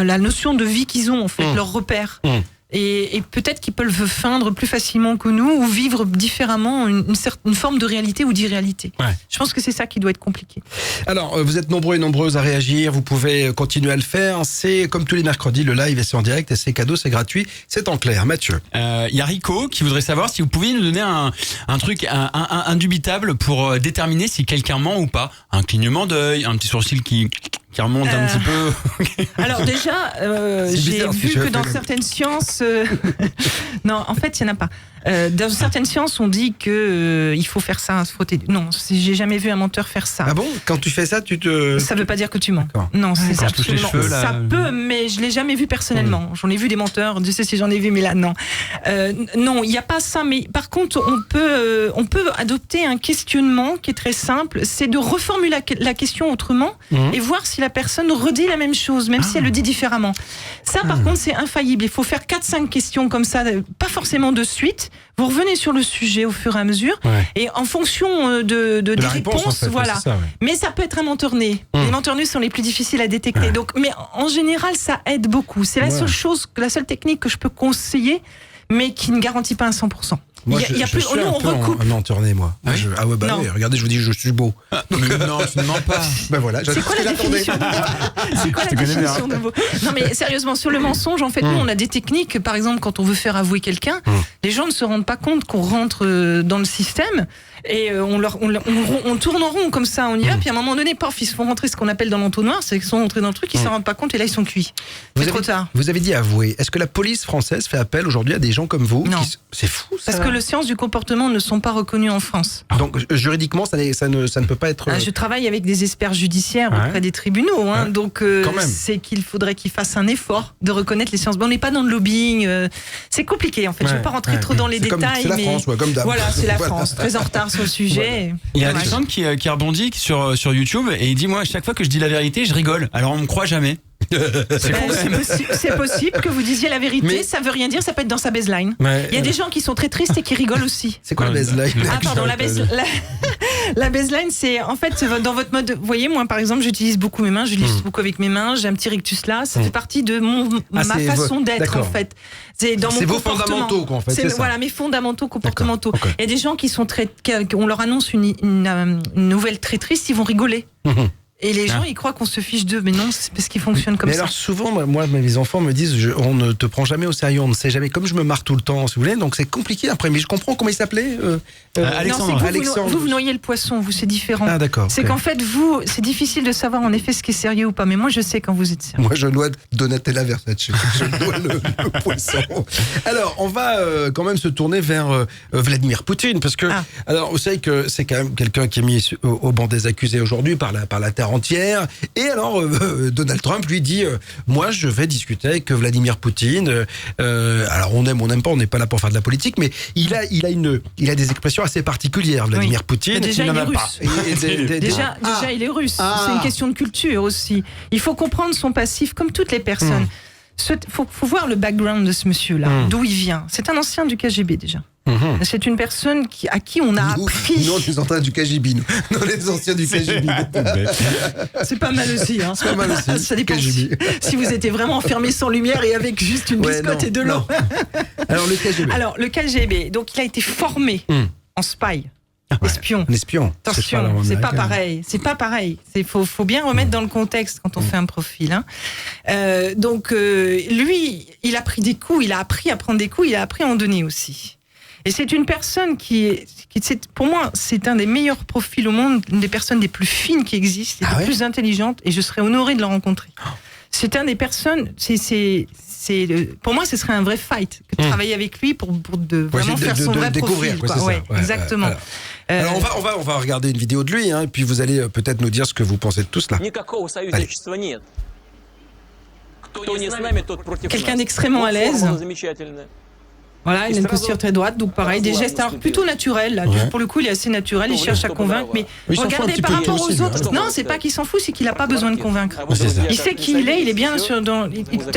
la notion de vie qu'ils ont, en fait, leurs repères. Et peut-être qu'ils peuvent feindre plus facilement que nous ou vivre différemment une forme de réalité ou d'irréalité. Ouais. Je pense que c'est ça qui doit être compliqué. Alors, vous êtes nombreux et nombreuses à réagir, vous pouvez continuer à le faire. C'est comme tous les mercredis, le live et c'est en direct et c'est cadeau, c'est gratuit, c'est en clair. Mathieu. Y a Rico qui voudrait savoir si vous pouviez nous donner un truc indubitable pour déterminer si quelqu'un ment ou pas. Un clignement d'œil, un petit sourcil qui remonte un petit peu. Alors déjà, j'ai vu que dans certaines sciences... non, en fait, il n'y en a pas. Dans certaines sciences, on dit que il faut faire ça, se frotter. Non, j'ai jamais vu un menteur faire ça. Ah bon? Quand tu fais ça, tu te... Ça veut pas dire que tu mens. Non, c'est absolument... Cheveux, là... Ça peut, mais je l'ai jamais vu personnellement. J'en ai vu des menteurs, je sais si j'en ai vu, mais là, non. Non, il n'y a pas ça, mais par contre, on peut adopter un questionnement qui est très simple, c'est de reformuler la question autrement et voir si la personne redit la même chose, même si elle le dit différemment. Ça, par contre, c'est infaillible. Il faut faire 4-5 questions comme ça, pas forcément de suite. Vous revenez sur le sujet au fur et à mesure, et en fonction des réponses, en fait, voilà. Ça, mais ça peut être un menteur né. Les menteurs nés sont les plus difficiles à détecter. Donc, mais en général, ça aide beaucoup. C'est la seule technique que je peux conseiller, mais qui ne garantit pas un 100%. Moi, je suis un menteur né, moi. Regardez, je vous dis, je suis beau. Mais non, tu ne mens pas. Ben voilà, c'est quoi la définition de beau? Non, mais sérieusement, sur le mensonge, en fait, nous, on a des techniques. Par exemple, quand on veut faire avouer quelqu'un, les gens ne se rendent pas compte qu'on rentre dans le système et on tourne en rond comme ça, on y va, puis à un moment donné, paf, ils se font rentrer ce qu'on appelle dans l'entonnoir, c'est qu'ils sont rentrés dans le truc, ils ne se rendent pas compte et là, ils sont cuits. C'est trop tard. Vous avez dit avouer. Est-ce que la police française fait appel aujourd'hui à des gens comme vous? Non. C'est fou, ça. Parce que les sciences du comportement ne sont pas reconnues en France. Donc, juridiquement, ça ne peut pas être... Je travaille avec des experts judiciaires auprès des tribunaux, donc c'est qu'il faudrait qu'ils fassent un effort de reconnaître les sciences. On n'est pas dans le lobbying, c'est compliqué en fait, je ne vais pas rentrer trop dans les détails. C'est la France, comme d'hab. Voilà, c'est la France, très en retard sur le sujet. Il y a Alexandre qui rebondit sur YouTube et il dit, moi, à chaque fois que je dis la vérité, je rigole, alors on me croit jamais. C'est possible que vous disiez la vérité, Mais- ça veut rien dire, ça peut être dans sa baseline. Ouais. Il y a des gens qui sont très tristes et qui rigolent aussi. C'est quoi la baseline? Ah pardon, la baseline, c'est en fait dans votre mode. Vous voyez, moi par exemple, j'utilise beaucoup mes mains, je lis beaucoup avec mes mains, j'ai un petit rictus là, ça fait partie de ma c'est façon d'être d'accord. en fait. C'est dans mon C'est vos comportement. fondamentaux, quoi, en fait, c'est ça. Voilà, mes fondamentaux comportementaux. D'accord, ok. Il y a des gens qui sont on leur annonce une nouvelle très triste, ils vont rigoler. Et les gens, ils croient qu'on se fiche d'eux, mais non, c'est parce qu'ils fonctionnent comme Mais ça. alors souvent, moi, mes enfants me disent, on ne te prend jamais au sérieux, on ne sait jamais. Comme je me marre tout le temps, si vous voulez, donc c'est compliqué après. Mais je comprends comment il s'appelait. Alexandre. Non, c'est que Alexandre. vous noyez le poisson, vous, c'est différent. Ah d'accord. C'est ok. qu'en fait, vous, c'est difficile de savoir en effet ce qui est sérieux ou pas. Mais moi, je sais quand vous êtes sérieux. Moi, je dois Donatella Versace. Je dois le poisson. Alors, on va quand même se tourner vers Vladimir Poutine, parce que, alors, vous savez que c'est quand même quelqu'un qui est mis au banc des accusés aujourd'hui par la terre entière. Et alors, Donald Trump lui dit, moi, je vais discuter avec Vladimir Poutine. Alors, on aime, on n'aime pas, on n'est pas là pour faire de la politique, mais il a des expressions assez particulières, Vladimir Poutine. Mais déjà, Il il n'en est a pas. russe. Déjà, il est russe. C'est une question de culture aussi. Il faut comprendre son passif, comme toutes les personnes. Faut voir le background de ce monsieur-là, d'où il vient. C'est un ancien du KGB déjà. C'est une personne à qui on a appris. Nous, on est anciens du KGB, nous. Nous, les anciens du KGB. C'est pas mal aussi. Hein. C'est pas mal aussi. Ça dépend si vous étiez vraiment enfermé sans lumière et avec juste une biscotte et de l'eau. Alors, le KGB. Alors, le KGB, donc il a été formé en spy. Espion. Un espion. Attention, c'est pas pareil. C'est pas pareil. Faut bien remettre dans le contexte quand on fait un profil. Hein. Donc lui, il a pris des coups, il a appris à prendre des coups, il a appris à en donner aussi. Et c'est une personne pour moi, c'est un des meilleurs profils au monde, une des personnes les plus fines qui existent, les plus intelligentes, et je serais honorée de le rencontrer. C'est un des personnes, pour moi, ce serait un vrai fight que de travailler avec lui pour vraiment faire son vrai profil. Quoi, ouais, exactement. Alors on va regarder une vidéo de lui, hein, et puis vous allez peut-être nous dire ce que vous pensez de tout cela. Quelqu'un d'extrêmement à l'aise. Voilà, il a une posture très droite, donc pareil, des gestes alors plutôt naturels. Là. Pour le coup, il est assez naturel, il cherche à convaincre, mais regardez par rapport aux autres. Non, c'est pas qu'il s'en fout, c'est qu'il n'a pas besoin de convaincre. Il sait qui il est bien sûr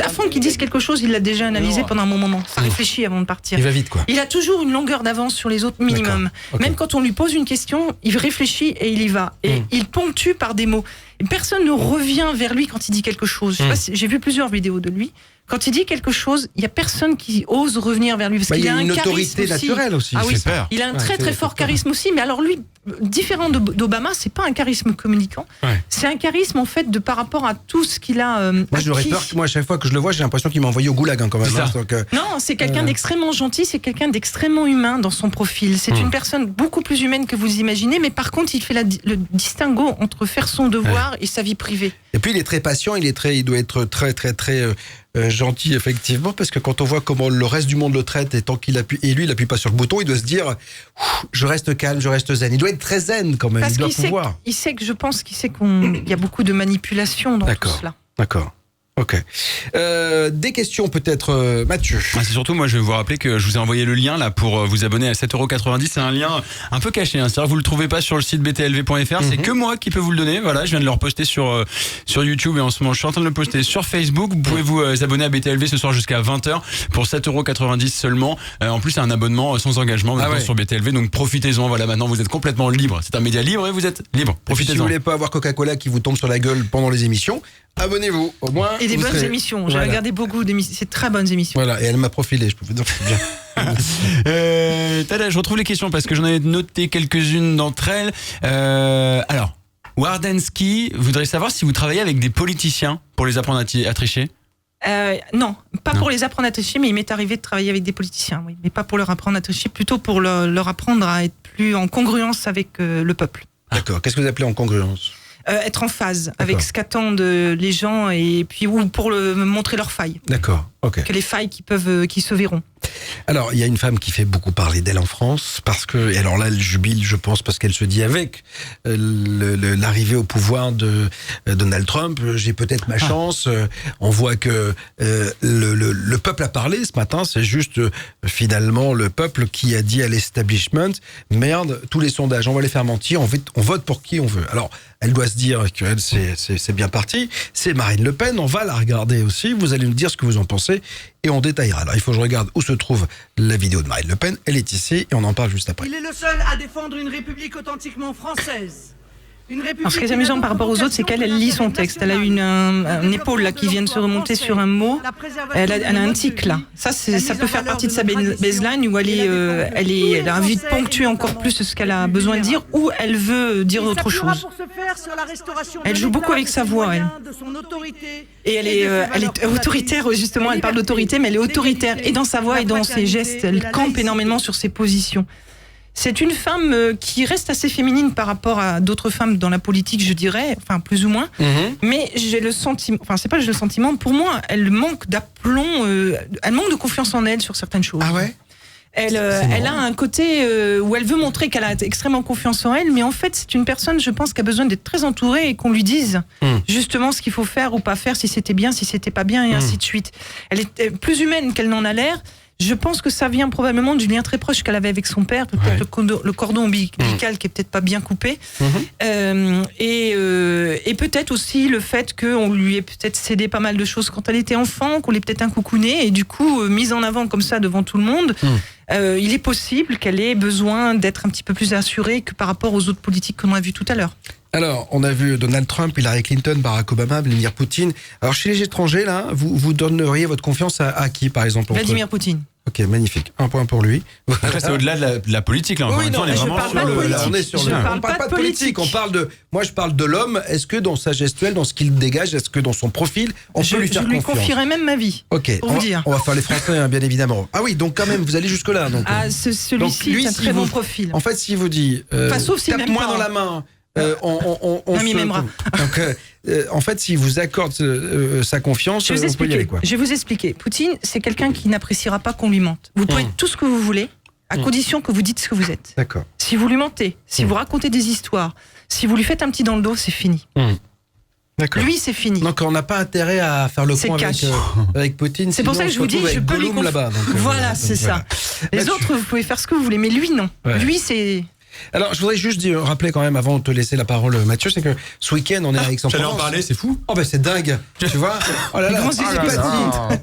avant qu'il dise quelque chose, il l'a déjà analysé pendant un bon moment. Ça réfléchit avant de partir. Il va vite, quoi. Il a toujours une longueur d'avance sur les autres minimum. Okay. Même quand on lui pose une question, il réfléchit et il y va. Et il ponctue par des mots. Personne ne revient vers lui quand il dit quelque chose. Je sais pas si, j'ai vu plusieurs vidéos de lui. Quand il dit quelque chose, il y a personne qui ose revenir vers lui parce qu'il a une un autorité charisme naturelle aussi. Ah oui, peur. il a un très fort charisme aussi. Mais alors lui, différent d'Obama, c'est pas un charisme communicant. C'est un charisme en fait de par rapport à tout ce qu'il a. Moi, j'aurais peur que à chaque fois que je le vois, j'ai l'impression qu'il m'a envoyé au goulag quand même. Donc, non, c'est quelqu'un d'extrêmement gentil, c'est quelqu'un d'extrêmement humain dans son profil. C'est une personne beaucoup plus humaine que vous imaginez, mais par contre, il fait le distinguo entre faire son devoir et sa vie privée. Et puis il est très patient, il doit être très gentil effectivement, parce que quand on voit comment le reste du monde le traite et tant qu'il appuie, et lui il appuie pas sur le bouton, il doit se dire je reste calme, je reste zen. Il doit être très zen quand même. Parce il doit qu'il pouvoir. Je pense qu'il sait qu'il y a beaucoup de manipulation dans tout cela. D'accord. Ok. Des questions peut-être, Mathieu. C'est surtout, moi je vais vous rappeler que je vous ai envoyé le lien là pour vous abonner à 7,90€. C'est un lien un peu caché, hein. C'est-à-dire que vous le trouvez pas sur le site btlv.fr. C'est que moi qui peux vous le donner. Voilà, je viens de le reposter sur YouTube et en ce moment je suis en train de le poster sur Facebook. Vous pouvez vous abonner à BTLV ce soir jusqu'à 20h pour 7,90€ seulement. En plus c'est un abonnement sans engagement sur BTLV, donc profitez-en. Voilà, maintenant vous êtes complètement libre. C'est un média libre et vous êtes libre. Profitez-en. Si vous voulez pas avoir Coca-Cola qui vous tombe sur la gueule pendant les émissions, abonnez-vous au moins. Et des bonnes émissions. J'ai regardé beaucoup d'émissions. C'est très bonnes émissions. Voilà, et elle m'a profilé, je peux vous dire que c'est bien. Je retrouve les questions parce que j'en ai noté quelques-unes d'entre elles. Alors, Wardensky voudrait savoir si vous travaillez avec des politiciens pour les apprendre à tricher. Non, pas pour les apprendre à tricher, mais il m'est arrivé de travailler avec des politiciens, oui. Mais pas pour leur apprendre à tricher, plutôt pour leur apprendre à être plus en congruence avec le peuple. D'accord, qu'est-ce que vous appelez en congruence ? Être en phase avec ce qu'attendent les gens et puis ou pour montrer leurs failles. D'accord, ok. Que les failles qui se verront. Alors, il y a une femme qui fait beaucoup parler d'elle en France parce que, et alors là, elle jubile, je pense, parce qu'elle se dit avec l'arrivée au pouvoir de Donald Trump, j'ai peut-être ma chance. On voit que le peuple a parlé ce matin. C'est juste finalement le peuple qui a dit à l'establishment, merde, tous les sondages, on va les faire mentir, on vote pour qui on veut. Alors, Elle doit se dire qu'elle, c'est bien parti. C'est Marine Le Pen. On va la regarder aussi. Vous allez nous dire ce que vous en pensez et on détaillera. Alors, il faut que je regarde où se trouve la vidéo de Marine Le Pen. Elle est ici et on en parle juste après. Il est le seul à défendre une république authentiquement française. Alors, ce qui est amusant par rapport aux autres, c'est qu'elle lit son texte. Elle a une épaule là qui vient de se remonter sur un mot. Elle a un tic là. Ça peut faire partie de sa baseline où elle a envie de ponctuer encore plus ce qu'elle a besoin de dire ou elle veut dire autre chose. Elle joue beaucoup avec sa voix, elle. Et elle est autoritaire, justement. Elle parle d'autorité, mais elle est autoritaire et dans sa voix et dans ses gestes. Elle campe énormément sur ses positions. C'est une femme qui reste assez féminine par rapport à d'autres femmes dans la politique, je dirais, enfin plus ou moins. Mais j'ai le sentiment, enfin c'est pas que j'ai le sentiment, pour moi, elle manque d'aplomb, elle manque de confiance en elle sur certaines choses. Ah ouais? Elle a un côté où elle veut montrer qu'elle a extrêmement confiance en elle, mais en fait c'est une personne, je pense, qui a besoin d'être très entourée et qu'on lui dise justement ce qu'il faut faire ou pas faire, si c'était bien, si c'était pas bien, et ainsi de suite. Elle est plus humaine qu'elle n'en a l'air. Je pense que ça vient probablement du lien très proche qu'elle avait avec son père, peut-être le cordon ombilical qui est peut-être pas bien coupé, et peut-être aussi le fait qu'on lui ait peut-être cédé pas mal de choses quand elle était enfant, qu'on l'ait peut-être incoucounée, et du coup mise en avant comme ça devant tout le monde. Il est possible qu'elle ait besoin d'être un petit peu plus assurée que par rapport aux autres politiques qu'on a vues tout à l'heure. Alors, on a vu Donald Trump, Hillary Clinton, Barack Obama, Vladimir Poutine. Alors, chez les étrangers, là, vous donneriez votre confiance à qui, par exemple? Vladimir Poutine. Ok, magnifique. Un point pour lui. Après, c'est au-delà de la politique, là. Encore une fois, on est vraiment sur le... On parle pas de politique. Moi, je parle de l'homme. Est-ce que dans sa gestuelle, dans ce qu'il dégage, est-ce que dans son profil, on peut lui faire confiance? Je lui confierais même ma vie. Ok, pour vous dire. On va faire les Français, hein, bien évidemment. Ah oui, donc quand même, vous allez jusque-là. Donc, celui-ci, c'est un très bon profil. En fait, s'il vous dit, tape-moi dans la main. Il m'aimera. Donc, en fait, s'il vous accorde sa confiance, on peut y aller, quoi. Je vais vous expliquer. Poutine, c'est quelqu'un qui n'appréciera pas qu'on lui mente. Vous pouvez être tout ce que vous voulez, à condition que vous dites ce que vous êtes. D'accord. Si vous lui mentez, si vous racontez des histoires, si vous lui faites un petit dans le dos, c'est fini. D'accord. Lui, c'est fini. Donc, on n'a pas intérêt à faire le point avec Poutine. C'est pour ça que je vous dis, je peux lui confier. Voilà, c'est ça. Les autres, vous pouvez faire ce que vous voulez, mais lui, non. Lui, c'est... Alors, je voudrais juste rappeler quand même, avant de te laisser la parole, Mathieu, c'est que ce week-end, on est avec Aix-en-Provence. J'allais en parler, c'est fou. Oh, ben c'est dingue, tu vois. Oh là là,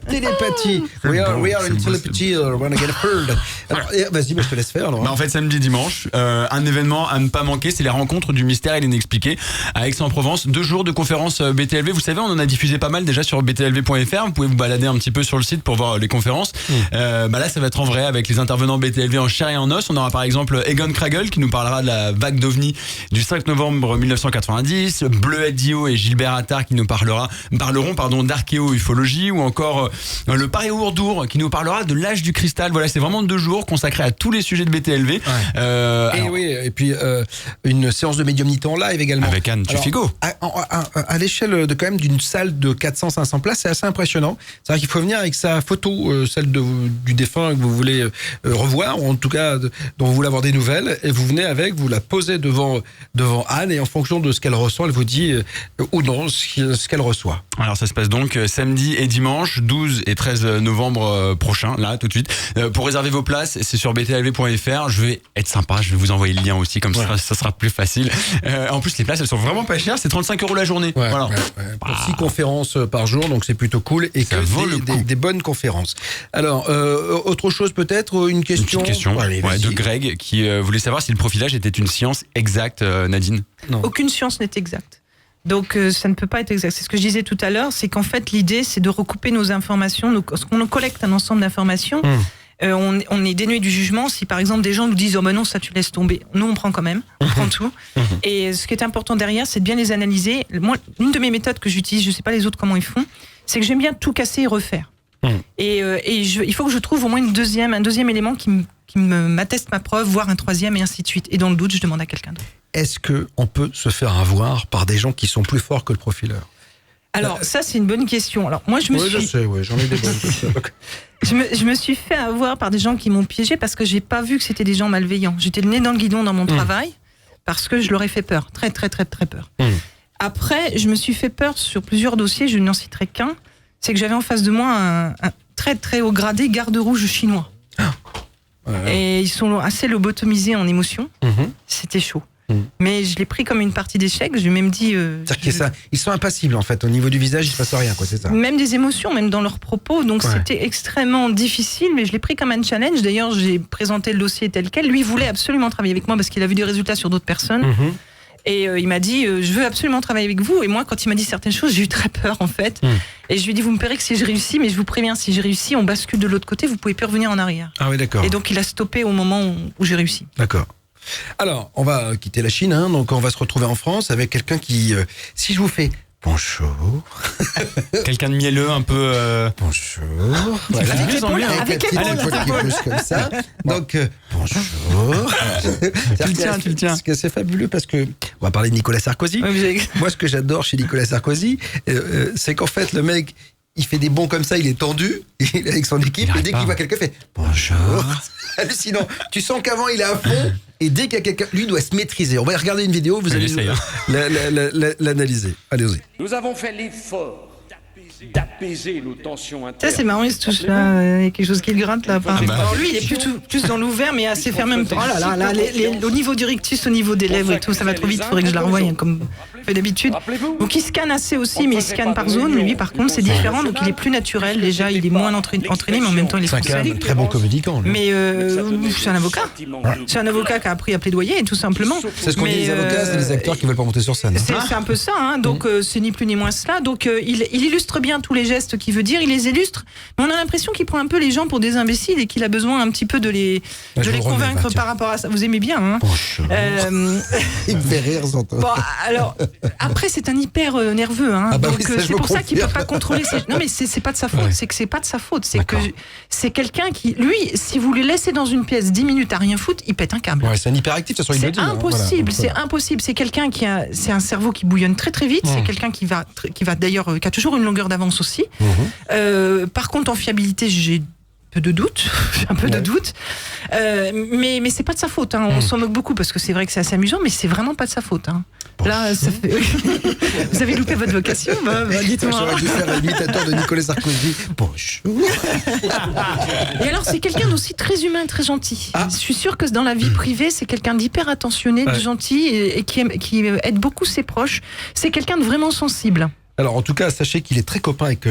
télépathie. We are in telepathy, we're gonna get heard. Alors, vas-y, je te laisse faire. Alors. En fait, samedi, dimanche, un événement à ne pas manquer, c'est les rencontres du mystère et l'inexpliqué à Aix-en-Provence. 2 jours de conférences BTLV. Vous savez, on en a diffusé pas mal déjà sur btlv.fr. Vous pouvez vous balader un petit peu sur le site pour voir les conférences. Là, ça va être en vrai avec les intervenants BTLV en chair et en os. On aura par exemple Egon Kragel qui nous parlera de la vague d'OVNI du 5 novembre 1990, Bleuette Dio et Gilbert Attard qui nous parleront d'archéo-ufologie, ou encore le Paris Ourdour qui nous parlera de l'âge du cristal. Voilà, c'est vraiment 2 jours consacrés à tous les sujets de BTLV. Et puis une séance de médiumnité en live également. Avec Anne Tuffigo. À l'échelle de quand même d'une salle de 400-500 places, c'est assez impressionnant. C'est-à-dire qu'il faut venir avec sa photo, celle du défunt que vous voulez revoir, ou en tout cas dont vous voulez avoir des nouvelles, et vous venez avec, vous la posez devant Anne, et en fonction de ce qu'elle ressent, elle vous dit ou non ce qu'elle reçoit. Alors ça se passe donc samedi et dimanche 12 et 13 novembre prochain, là tout de suite. Pour réserver vos places, c'est sur btlv.fr. Je vais être sympa, je vais vous envoyer le lien aussi, comme ça sera plus facile. En plus les places, elles sont vraiment pas chères, c'est 35 € la journée. Voilà. Pour 6 conférences par jour, donc c'est plutôt cool, et ça vaut des bonnes conférences. Alors autre chose peut-être, une question. Une petite question de Greg qui voulait savoir si le profilage était une science exacte, Nadine. Non. Aucune science n'est exacte. Donc ça ne peut pas être exact. C'est ce que je disais tout à l'heure, c'est qu'en fait l'idée c'est de recouper nos informations, on collecte un ensemble d'informations, on est dénué du jugement. Si par exemple des gens nous disent oh ben non ça tu laisses tomber, nous on prend quand même, on prend tout. Et ce qui est important derrière c'est de bien les analyser. Moi, une de mes méthodes que j'utilise, je sais pas les autres comment ils font, c'est que j'aime bien tout casser et refaire. Il faut que je trouve au moins un deuxième élément qui m'atteste ma preuve, voire un troisième, et ainsi de suite. Et dans le doute, je demande à quelqu'un d'autre. Est-ce qu'on peut se faire avoir par des gens qui sont plus forts que le profileur? Alors, ça, c'est une bonne question. Alors, moi, je sais, j'en ai des bonnes. je me suis fait avoir par des gens qui m'ont piégé parce que j'ai pas vu que c'était des gens malveillants. J'étais le nez dans le guidon dans mon travail parce que je leur ai fait peur. Très, très, très, très peur. Après, je me suis fait peur sur plusieurs dossiers, je n'en citerai qu'un. C'est que j'avais en face de moi un très, très haut gradé garde-rouge chinois. Et ils sont assez lobotomisés en émotion. C'était chaud. Mais je l'ai pris comme une partie d'échec. Je lui ai même dit. C'est-à-dire qu'ils sont impassibles en fait. Au niveau du visage, il se passe rien, quoi. C'est ça. Même des émotions, même dans leurs propos. Donc c'était extrêmement difficile, mais je l'ai pris comme un challenge. D'ailleurs, j'ai présenté le dossier tel quel. Lui voulait absolument travailler avec moi parce qu'il a vu des résultats sur d'autres personnes. Et il m'a dit, je veux absolument travailler avec vous. Et moi, quand il m'a dit certaines choses, j'ai eu très peur, en fait. Et je lui ai dit, vous me paierez que si je réussis, mais je vous préviens, si je réussis, on bascule de l'autre côté, vous pouvez plus revenir en arrière. Ah oui, d'accord. Et donc, il a stoppé au moment où j'ai réussi. D'accord. Alors, on va quitter la Chine, hein, donc on va se retrouver en France avec quelqu'un qui, si je vous fais bonjour. Quelqu'un de mielleux, un peu. Bonjour. Voilà. Avec l'épaule qui pousse comme ça. Donc, bonjour. Tu le tiens. Parce que c'est fabuleux parce que, on va parler de Nicolas Sarkozy. Moi, ce que j'adore chez Nicolas Sarkozy, c'est qu'en fait, le mec, il fait des bonds comme ça, il est tendu, il est avec son équipe, et dès qu'il voit quelqu'un, il fait bonjour. Hallucinant. Tu sens qu'avant, il est à fond, et dès qu'il y a quelqu'un, lui doit se maîtriser. On va regarder une vidéo, vous allez l'analyser. Allez-y. Nous avons fait l'effort d'apaiser nos tensions Ça, internes. c'est marrant, il se touche là. Il y a quelque chose qui le gratte là. Alors lui, il est plus dans l'ouvert, mais assez fermé en même temps. Oh là là, au niveau du rictus, au niveau des lèvres et tout, ça va trop vite, il faudrait que je la revoie, comme fait d'habitude. Donc il scanne assez aussi, mais il scanne par zone. Lui, par contre, c'est différent, donc il est plus naturel. Déjà, il est moins entraîné, mais en même temps, il est C'est un très bon communicant. Lui. Mais c'est un avocat. C'est un avocat qui a appris à plaidoyer, tout simplement. C'est ce qu'on dit les avocats, c'est les acteurs qui veulent pas monter sur scène. C'est un peu ça, hein. Donc c'est ni plus ni moins cela. Donc il illustre bien tous les gestes qu'il veut dire, il les illustre, mais on a l'impression qu'il prend un peu les gens pour des imbéciles et qu'il a besoin un petit peu de les convaincre par rapport à ça. Vous aimez bien, hein? Il me fait rire, j'entends. Bon, alors, après, c'est un hyper nerveux, hein. Ah bah donc oui, ça, c'est pour ça qu'il peut pas contrôler ses... Non, mais c'est pas de sa faute, c'est que c'est pas de sa faute. C'est que c'est quelqu'un qui, lui, si vous le laissez dans une pièce 10 minutes à rien foutre, il pète un câble. Ouais, c'est un hyperactif, ça soit il le dit. Impossible, c'est impossible. C'est quelqu'un c'est un cerveau qui bouillonne très très vite. C'est quelqu'un qui va d'ailleurs, qui a toujours une longueur d'avance aussi. Par contre, en fiabilité, j'ai peu de doute, un peu de doute, mais c'est pas de sa faute, hein. On s'en moque beaucoup parce que c'est vrai que c'est assez amusant, mais c'est vraiment pas de sa faute, hein. Là, ça fait... Vous avez loupé votre vocation, dites-moi. J'aurais dû faire l'imitateur de Nicolas Sarkozy. Bonjour. Et alors, c'est quelqu'un d'aussi très humain, très gentil. Je suis sûre que dans la vie privée, c'est quelqu'un d'hyper attentionné, de gentil et qui aide beaucoup ses proches. C'est quelqu'un de vraiment sensible. Alors en tout cas, sachez qu'il est très copain avec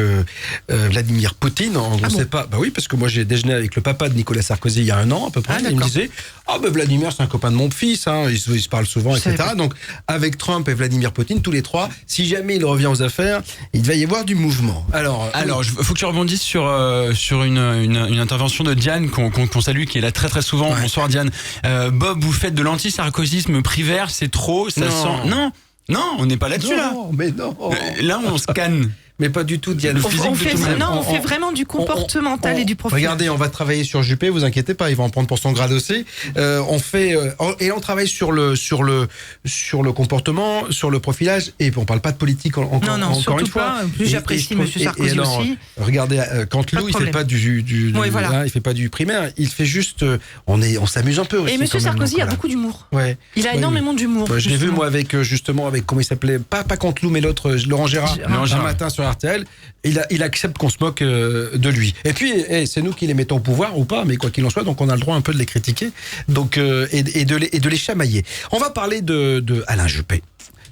Vladimir Poutine. On ne sait pas. Bah oui, parce que moi j'ai déjeuné avec le papa de Nicolas Sarkozy il y a 1 an à peu près. Il me disait Vladimir c'est un copain de mon fils, hein, ils se parlent souvent, etc. Donc avec Trump et Vladimir Poutine, tous les trois, si jamais il revient aux affaires, il va y avoir du mouvement. Alors faut que tu rebondisses sur une intervention de Diane qu'on salue, qui est là très très souvent. Ouais. Bonsoir Diane. Bob, vous faites de l'anti-sarkozysme privaire, c'est trop, ça sent. Non, on n'est pas là-dessus, là. Mais non. Là, on scanne. Mais pas du tout, Diane. On fait vraiment du comportemental et du profil. Regardez, on va travailler sur Juppé, vous inquiétez pas, il va en prendre pour son grade aussi. On travaille sur le comportement, sur le profilage, et on parle pas de politique encore une fois. Surtout pas. Plus j'apprécie M. Sarkozy aussi. Regardez, quand Lou, il fait pas il fait pas du primaire, il fait juste, on s'amuse un peu aussi. Et M. Sarkozy a beaucoup d'humour. Ouais. Il a énormément d'humour. Je l'ai vu moi avec comment il s'appelait, pas Canteloup, mais l'autre, Laurent Gérard, un matin sur RTL, il accepte qu'on se moque de lui. Et puis, c'est nous qui les mettons au pouvoir ou pas, mais quoi qu'il en soit, donc on a le droit un peu de les critiquer, donc et de les chamailler. On va parler de Alain Juppé.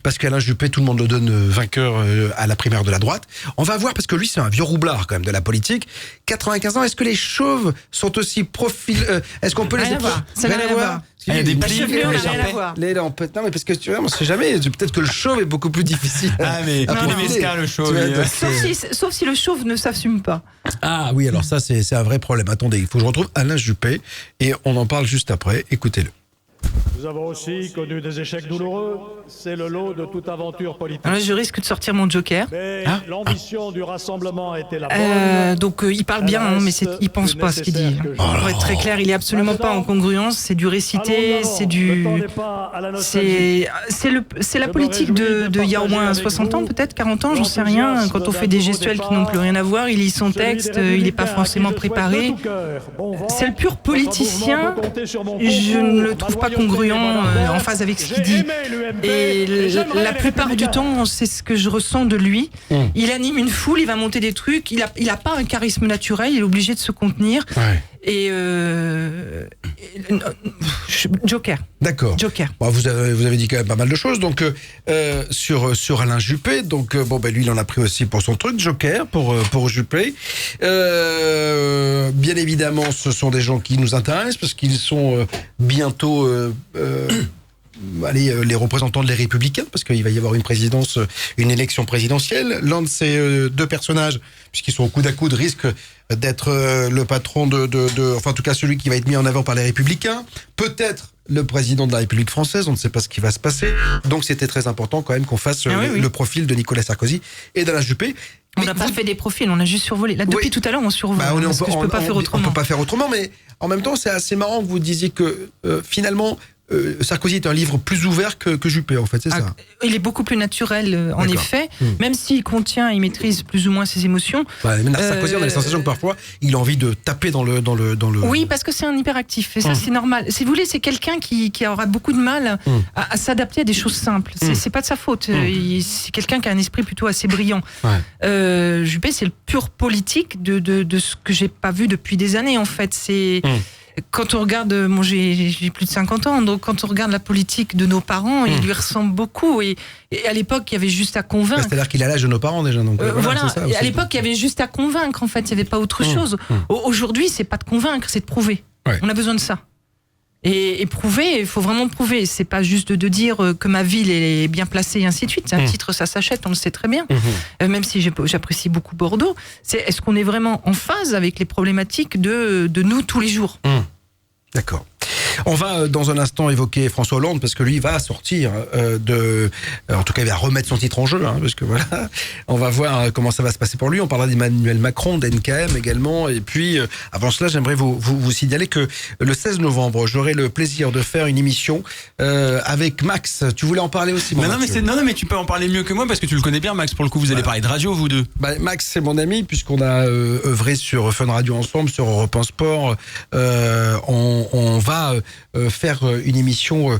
Parce qu'Alain Juppé, tout le monde le donne vainqueur à la primaire de la droite. On va voir, parce que lui, c'est un vieux roublard quand même de la politique. 95 ans, est-ce que les chauves sont aussi est-ce qu'on peut les voir? Ça n'a rien à voir. Il y a des plis, non, mais parce que tu vois, on sait jamais. Peut-être que le chauve est beaucoup plus difficile. Ah, mais le chauve. Sauf si le chauve ne s'assume pas. Ah oui, alors ça, c'est un vrai problème. Attendez, il faut que je retrouve Alain Juppé et on en parle juste après. Écoutez-le. Nous avons aussi connu des échecs douloureux. C'est le lot de toute aventure politique. Alors là, je risque de sortir mon joker. Mais l'ambition du rassemblement était la bonne. Donc il parle bien, hein, mais il pense pas ce qu'il dit. Pour être très clair, il est absolument pas en congruence. C'est du récité, c'est la politique de il y a au moins 60 ans, peut-être 40 ans, j'en sais rien. Quand on fait des gestuels qui n'ont plus rien à voir, il lit son texte, il n'est pas forcément préparé. C'est le pur politicien. Je ne le trouve pas congruent en phase avec ce qu'il dit. Et la plupart du temps, c'est ce que je ressens de lui. Il anime une foule, il va monter des trucs, il a pas un charisme naturel, il est obligé de se contenir. Joker. D'accord. Joker. Bon, vous avez dit quand même pas mal de choses. Donc sur Alain Juppé, donc lui il en a pris aussi pour son truc, Joker pour Juppé. Bien évidemment, ce sont des gens qui nous intéressent parce qu'ils sont bientôt les représentants de les Républicains, parce qu'il va y avoir une élection présidentielle. L'un de ces deux personnages, puisqu'ils sont au coude à coude, risque d'être le patron enfin en tout cas celui qui va être mis en avant par les Républicains. Peut-être le président de la République française, on ne sait pas ce qui va se passer. Donc c'était très important quand même qu'on fasse le profil de Nicolas Sarkozy et d'Alain Juppé. On n'a pas fait des profils, on a juste survolé. Là, depuis tout à l'heure, on survole. Parce que je peux pas faire autrement. On peut pas faire autrement, mais en même temps, c'est assez marrant que vous disiez que finalement, Sarkozy est un livre plus ouvert que Juppé, en fait, c'est ça. Il est beaucoup plus naturel, en effet. Même s'il il maîtrise plus ou moins ses émotions. Sarkozy, on a la sensation que parfois, il a envie de taper dans le. Oui, parce que c'est un hyperactif, et ça, c'est normal. Si vous voulez, c'est quelqu'un qui aura beaucoup de mal à s'adapter à des choses simples. C'est pas de sa faute. C'est quelqu'un qui a un esprit plutôt assez brillant. Juppé, c'est le pur politique de ce que j'ai pas vu depuis des années, en fait. C'est. Quand on regarde, j'ai plus de 50 ans, donc quand on regarde la politique de nos parents, il lui ressemble beaucoup. Et à l'époque, il y avait juste à convaincre. C'est-à-dire qu'il a l'âge de nos parents déjà. Donc, voilà. Ça, à l'époque, il y avait juste à convaincre. En fait, il n'y avait pas autre chose. Aujourd'hui, c'est pas de convaincre, c'est de prouver. On a besoin de ça. Et prouver, il faut vraiment prouver. C'est pas juste de dire que ma ville est bien placée et ainsi de suite. Un titre, ça s'achète, on le sait très bien. Même si j'apprécie beaucoup Bordeaux. Est-ce qu'on est vraiment en phase avec les problématiques de nous tous les jours? D'accord. On va dans un instant évoquer François Hollande parce que lui va sortir en tout cas il va remettre son titre en jeu, parce que voilà, on va voir comment ça va se passer pour lui. On parlera d'Emmanuel Macron, d'NKM également, et puis avant cela j'aimerais vous signaler que le 16 novembre j'aurai le plaisir de faire une émission avec Max. Tu voulais en parler aussi? Non mais tu peux en parler mieux que moi parce que tu le connais bien, Max. Pour le coup, vous allez parler de radio, vous deux. Max, c'est mon ami puisqu'on a œuvré sur Fun Radio ensemble, sur Europe 1 Sport. On va faire une émission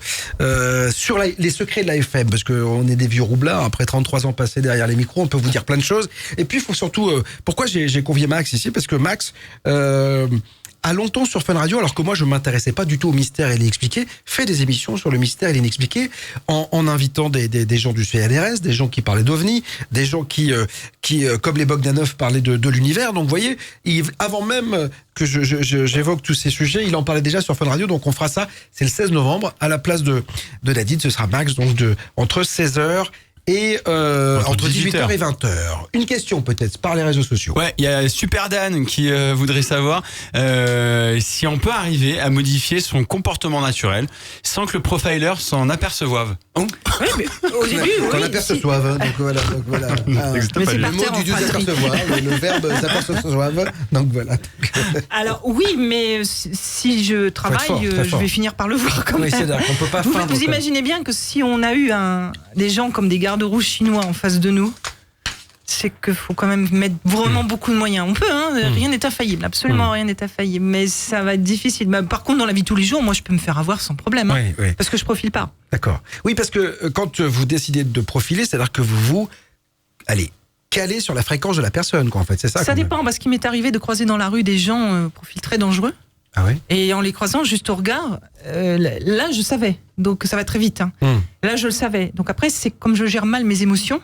sur les secrets de la FM, parce qu'on est des vieux roublards, après 33 ans passés derrière les micros, on peut vous dire plein de choses. Et puis il faut surtout, pourquoi j'ai convié Max ici, parce que Max a longtemps sur Fun Radio, alors que moi je m'intéressais pas du tout au mystère et l'inexpliqué, fait des émissions sur le mystère et l'inexpliqué en invitant des gens du CNRS, des gens qui parlaient d'OVNI, des gens qui comme les Bogdanov, parlaient de l'univers. Donc vous voyez, avant même que j'évoque tous ces sujets, il en parlait déjà sur Fun Radio. Donc on fera ça, c'est le 16 novembre, à la place de Nadine, ce sera Max, donc entre 16h et entre 18h et 20h. Une question peut-être par les réseaux sociaux. Ouais, il y a Super Dan qui voudrait savoir si on peut arriver à modifier son comportement naturel sans que le profiler s'en aperçoive. Oui, mais au début, qu'on aperçoive. Donc voilà. Mais c'est le mot du s'apercevoir, le verbe s'apercevoir. Donc voilà. Alors oui, mais si je travaille, je vais finir par le voir quand même. Oui, c'est-à-dire qu'on peut pas feindre. Vous imaginez bien que si on a eu des gens comme des garde-rouges chinois en face de nous, c'est qu'il faut quand même mettre vraiment beaucoup de moyens. On peut, rien n'est infaillible, absolument rien n'est infaillible, mais ça va être difficile. Par contre, dans la vie de tous les jours, moi, je peux me faire avoir sans problème, parce que je profile pas. D'accord. Oui, parce que quand vous décidez de profiler, c'est-à-dire que vous calez sur la fréquence de la personne, quoi, en fait, c'est ça. Ça dépend, parce qu'il m'est arrivé de croiser dans la rue des gens profils très dangereux. Ah ouais. Et en les croisant juste au regard, là, je savais. Donc, ça va très vite. Là, je le savais. Donc après, c'est comme je gère mal mes émotions.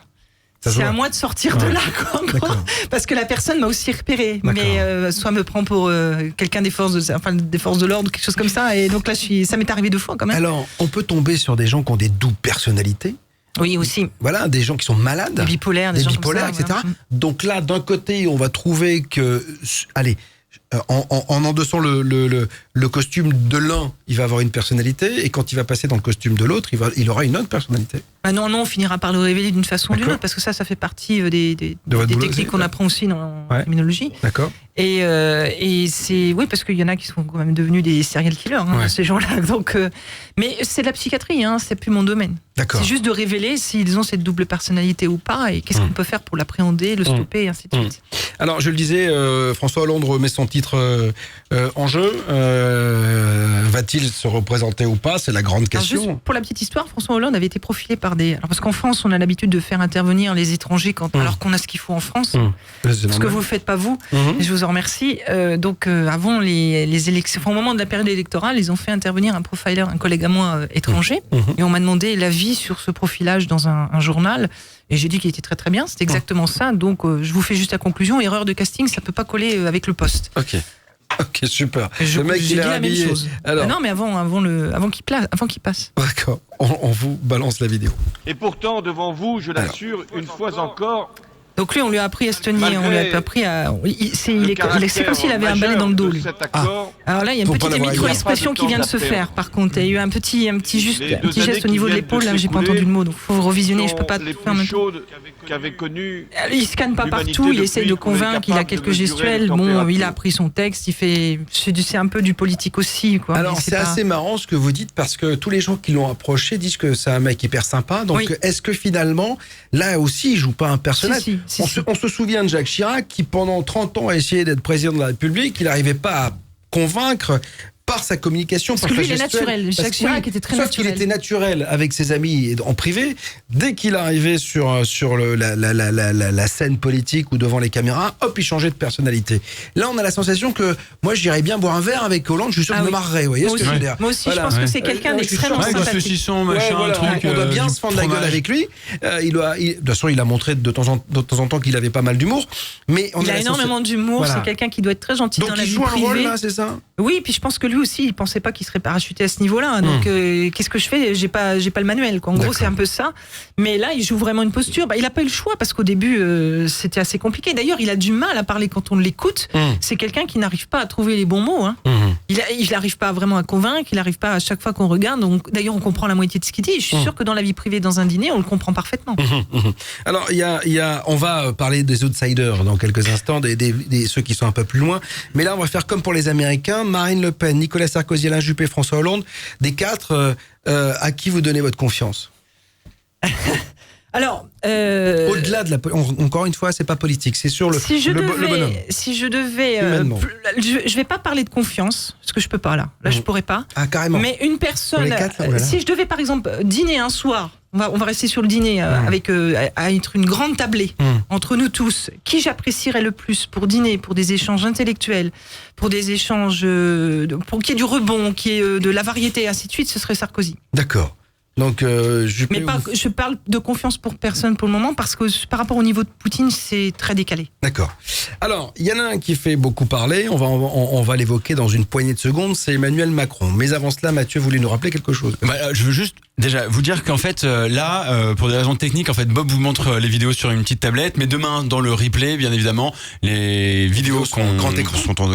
C'est à moi de sortir de là, quoi, en gros, parce que la personne m'a aussi repéré, mais soit me prend pour quelqu'un des forces de l'ordre, quelque chose comme ça, et donc là, ça m'est arrivé 2 fois quand même. Alors, on peut tomber sur des gens qui ont des doubles personnalités. Oui, aussi. Voilà, des gens qui sont malades, des bipolaires, des gens bipolaires, comme ça, etc. Voilà. Donc là, d'un côté, on va trouver que, en endossant le costume de l'un, il va avoir une personnalité, et quand il va passer dans le costume de l'autre, il aura une autre personnalité. Non, on finira par le révéler d'une façon ou d'une autre, parce que ça fait partie des techniques qu'on apprend aussi dans la criminologie. D'accord. Et c'est parce qu'il y en a qui sont quand même devenus des serial killers, ces gens-là. Donc, mais c'est de la psychiatrie, c'est plus mon domaine. D'accord. C'est juste de révéler s'ils ont cette double personnalité ou pas, et qu'est-ce qu'on peut faire pour l'appréhender, le stopper, et ainsi de suite. Alors, je le disais, François Hollande remet son titre en jeu. Va-t-il se représenter ou pas? C'est la grande question. Alors, juste pour la petite histoire, François Hollande avait été profilé par des... Alors, parce qu'en France, on a l'habitude de faire intervenir les étrangers alors qu'on a ce qu'il faut en France. Ce que vous ne faites pas vous. Et je vous en remercie. Donc, avant les élections, au moment de la période électorale, ils ont fait intervenir un profiler, un collègue à moi étranger. Et on m'a demandé l'avis sur ce profilage dans un journal. Et j'ai dit qu'il était très très bien. C'est exactement ça. Donc, je vous fais juste la conclusion. Erreur de casting, ça peut pas coller avec le poste. Ok, super. Le mec, il est la même chose. Alors... Non, mais avant qu'il passe. D'accord. On vous balance la vidéo. Et pourtant, devant vous, je l'assure, une fois encore... Donc lui, on lui a appris à se tenir, on lui a appris à... C'est comme s'il avait un balai dans le dos, lui. Alors là, il y a une petite micro-expression qui vient de se faire, par contre. Il y a eu un petit geste au niveau de l'épaule, là, j'ai pas entendu le mot, donc faut revisionner, je peux pas tout faire en même temps. Il scanne pas partout, il essaie de convaincre, il a quelques gestuels, bon, il a appris son texte, c'est un peu du politique aussi, quoi. Alors, c'est assez marrant ce que vous dites, parce que tous les gens qui l'ont approché disent que c'est un mec hyper sympa, donc est-ce que finalement, là aussi, il joue pas un personnage? On se souvient de Jacques Chirac qui pendant 30 ans a essayé d'être président de la République, il n'arrivait pas à convaincre par sa communication. Parce que lui, il est naturel. Jacques Chirac était très naturel. Sauf qu'il était naturel avec ses amis en privé. Dès qu'il arrivait sur la scène politique ou devant les caméras, hop, il changeait de personnalité. Là, on a la sensation que moi, j'irais bien boire un verre avec Hollande, je suis sûr que je me marrerais. Vous voyez ce que je veux dire? Moi aussi, je pense que c'est quelqu'un d'extrêmement sympathique. Saucisson, machin, truc. On doit bien se fendre la gueule avec lui. De toute façon, il a montré de temps en temps qu'il avait pas mal d'humour. Mais il a énormément d'humour. C'est quelqu'un qui doit être très gentil dans la vie privée. Donc il joue un rôle là, c'est ça? Oui, puis je pense que lui aussi, il pensait pas qu'il serait parachuté à ce niveau-là. Donc, qu'est-ce que je fais? J'ai pas le manuel, quoi. En gros, c'est un peu ça. Mais là, il joue vraiment une posture. Il a pas eu le choix parce qu'au début, c'était assez compliqué. D'ailleurs, il a du mal à parler quand on l'écoute. C'est quelqu'un qui n'arrive pas à trouver les bons mots. Il n'arrive pas vraiment à convaincre. Il n'arrive pas à chaque fois qu'on regarde. D'ailleurs, on comprend la moitié de ce qu'il dit. Je suis sûr que dans la vie privée, dans un dîner, on le comprend parfaitement. Alors, on va parler des outsiders dans quelques instants, ceux qui sont un peu plus loin. Mais là, on va faire comme pour les Américains. Marine Le Pen, Nicolas Sarkozy, Alain Juppé, François Hollande, des quatre, à qui vous donnez votre confiance? Alors, au-delà de encore une fois, c'est pas politique, c'est sur le bonhomme. Si je devais, je vais pas parler de confiance, parce que je peux pas là. Là, je pourrais pas. Ah, carrément. Mais une personne, si je devais par exemple dîner un soir, on va rester sur le dîner avec à être une grande tablée entre nous tous. Qui j'apprécierais le plus pour dîner, pour des échanges intellectuels, pour des échanges, pour qu'il y ait du rebond, qu'il y ait de la variété, ainsi de suite, ce serait Sarkozy. D'accord. Donc, je parle de confiance pour personne pour le moment parce que par rapport au niveau de Poutine, c'est très décalé. D'accord. Alors, il y en a un qui fait beaucoup parler, on va l'évoquer dans une poignée de secondes, c'est Emmanuel Macron. Mais avant cela, Mathieu voulait nous rappeler quelque chose. Je veux juste déjà vous dire qu'en fait, pour des raisons techniques, en fait, Bob vous montre les vidéos sur une petite tablette, mais demain, dans le replay, bien évidemment, les vidéos sont en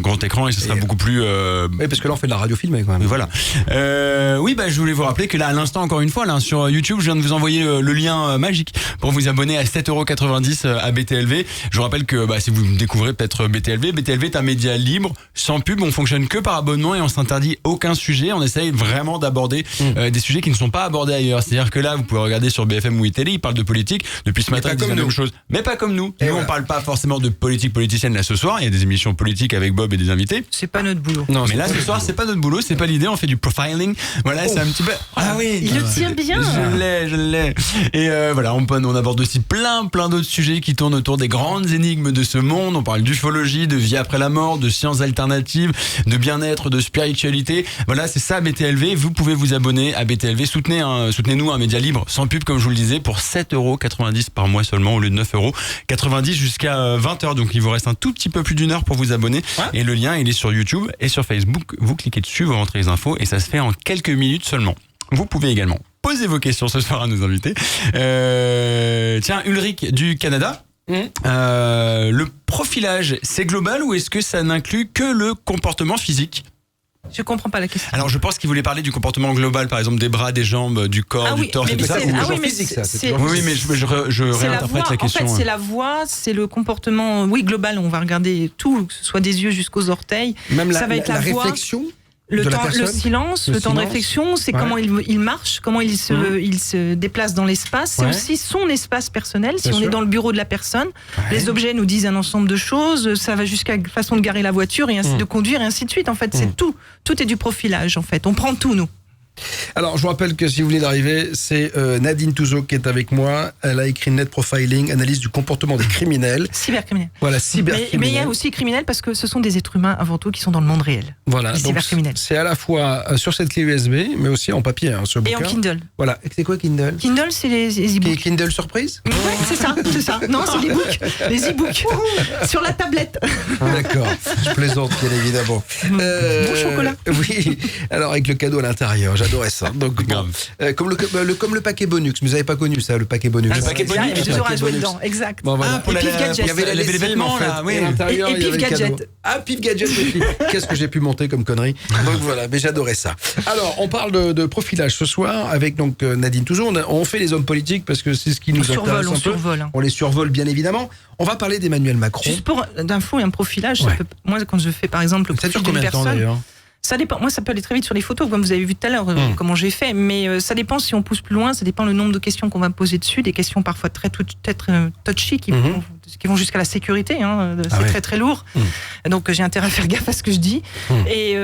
grand écran et ce sera beaucoup plus... Oui, parce que là, on fait de la radio filmée quand même. Voilà. Je voulais vous rappeler que là, à l'instant, encore une fois, là, sur YouTube, je viens de vous envoyer le lien magique pour vous abonner à 7,90€ à BTLV. Je vous rappelle que si vous découvrez peut-être BTLV est un média libre, sans pub, on fonctionne que par abonnement et on s'interdit aucun sujet. On essaye vraiment d'aborder des sujets qui ne sont pas abordés ailleurs. C'est-à-dire que là, vous pouvez regarder sur BFM ou iTélé, ils parlent de politique. Depuis ce matin, ils disent la même chose. Mais pas comme nous. Nous, on parle pas forcément de politique politicienne là ce soir. Il y a des émissions politiques avec Bob et des invités. C'est pas notre boulot. Non, mais là, ce soir, c'est pas notre boulot, c'est pas l'idée. On fait du profiling. Voilà, c'est un petit peu... Ah oui. Il le tient bien. Je l'ai. Et on aborde aussi plein d'autres sujets qui tournent autour des grandes énigmes de ce monde. On parle d'ufologie, de vie après la mort, de sciences alternatives, de bien-être, de spiritualité. Voilà, c'est ça BTLV. Vous pouvez vous abonner à BTLV. Soutenez-nous, un média libre, sans pub, comme je vous le disais, pour 7,90€ par mois seulement, au lieu de 9,90€ jusqu'à 20h. Donc il vous reste un tout petit peu plus d'une heure pour vous abonner. Ouais. Et le lien, il est sur YouTube et sur Facebook. Vous cliquez dessus, vous rentrez les infos et ça se fait en quelques minutes seulement. Vous pouvez également poser vos questions ce soir à nos invités. Tiens, Ulrich du Canada. Le profilage, c'est global ou est-ce que ça n'inclut que le comportement physique ? Je comprends pas la question. Alors je pense qu'il voulait parler du comportement global, par exemple des bras, des jambes, du corps, du torse et tout ça. Oui, mais je réinterprète la question. En fait, c'est la voix, c'est le comportement, global. On va regarder tout, que ce soit des yeux jusqu'aux orteils. Même ça va être la voix. Réflexion. Le de la temps, personne. le silence, Le le temps de silence. réflexion, c'est Ouais. comment il marche, comment il se déplace dans l'espace. C'est Ouais. aussi son espace personnel. Si Bien on sûr. est dans le bureau de la personne, les objets nous disent un ensemble de choses. Ça va jusqu'à la façon de garer la voiture et ainsi de conduire et ainsi de suite. En fait, c'est tout. Tout est du profilage. En fait, on prend tout nous. Alors, je vous rappelle que si vous venez d'arriver, c'est Nadine Touzeau qui est avec moi. Elle a écrit Net Profiling, analyse du comportement des criminels. Cybercriminels. Voilà, Mais cybercriminels. il y a aussi criminels parce que ce sont des êtres humains avant tout qui sont dans le monde réel. Voilà, les donc cybercriminels. c'est à la fois sur cette clé USB, mais aussi en papier, hein, ce Et bouquin. en Kindle. Voilà, et c'est quoi Kindle? Kindle, c'est les e-books. Kindle Surprise? Ouais, c'est ça. Non, c'est les e-books. Les e-books. Sur la tablette. D'accord, je plaisante bien évidemment. Bon chocolat. Oui, alors avec le cadeau à l'intérieur, j'adorais ça. Donc bon, Grave. comme le paquet Bonux, mais vous n'avez pas connu ça, le paquet Bonux. Le paquet Il y avait bonus. toujours à paquet jouer bonus. dedans. Exact. Bon, voilà. pour Et la- Pif la- Gadget. Il y avait les lessive, vêtements, en fait. là, oui. Et à l'intérieur, Et il y avait Pif le cadeau. Gadget. Ah, Pif Gadget aussi. Qu'est-ce que j'ai pu monter comme connerie. Donc voilà, mais j'adorais ça. Alors, on parle de profilage ce soir avec donc Nadine Touzeau. On fait les hommes politiques parce que c'est ce qui nous intéresse un peu. survole. Hein. On les survole bien évidemment. On va parler d'Emmanuel Macron. Juste pour d'infos et un profilage, Ouais. ça peut- moi quand je fais par exemple le Ça dure profil d'une combien de temps personne, d'ailleurs? ça dépend. Moi, ça peut aller très vite sur les photos, comme vous avez vu tout à l'heure, comment j'ai fait. Mais ça dépend si on pousse plus loin, ça dépend le nombre de questions qu'on va me poser dessus, des questions parfois très touchy qui vont jusqu'à la sécurité. Hein, c'est ouais. très très lourd. Donc j'ai intérêt à faire gaffe à ce que je dis. Et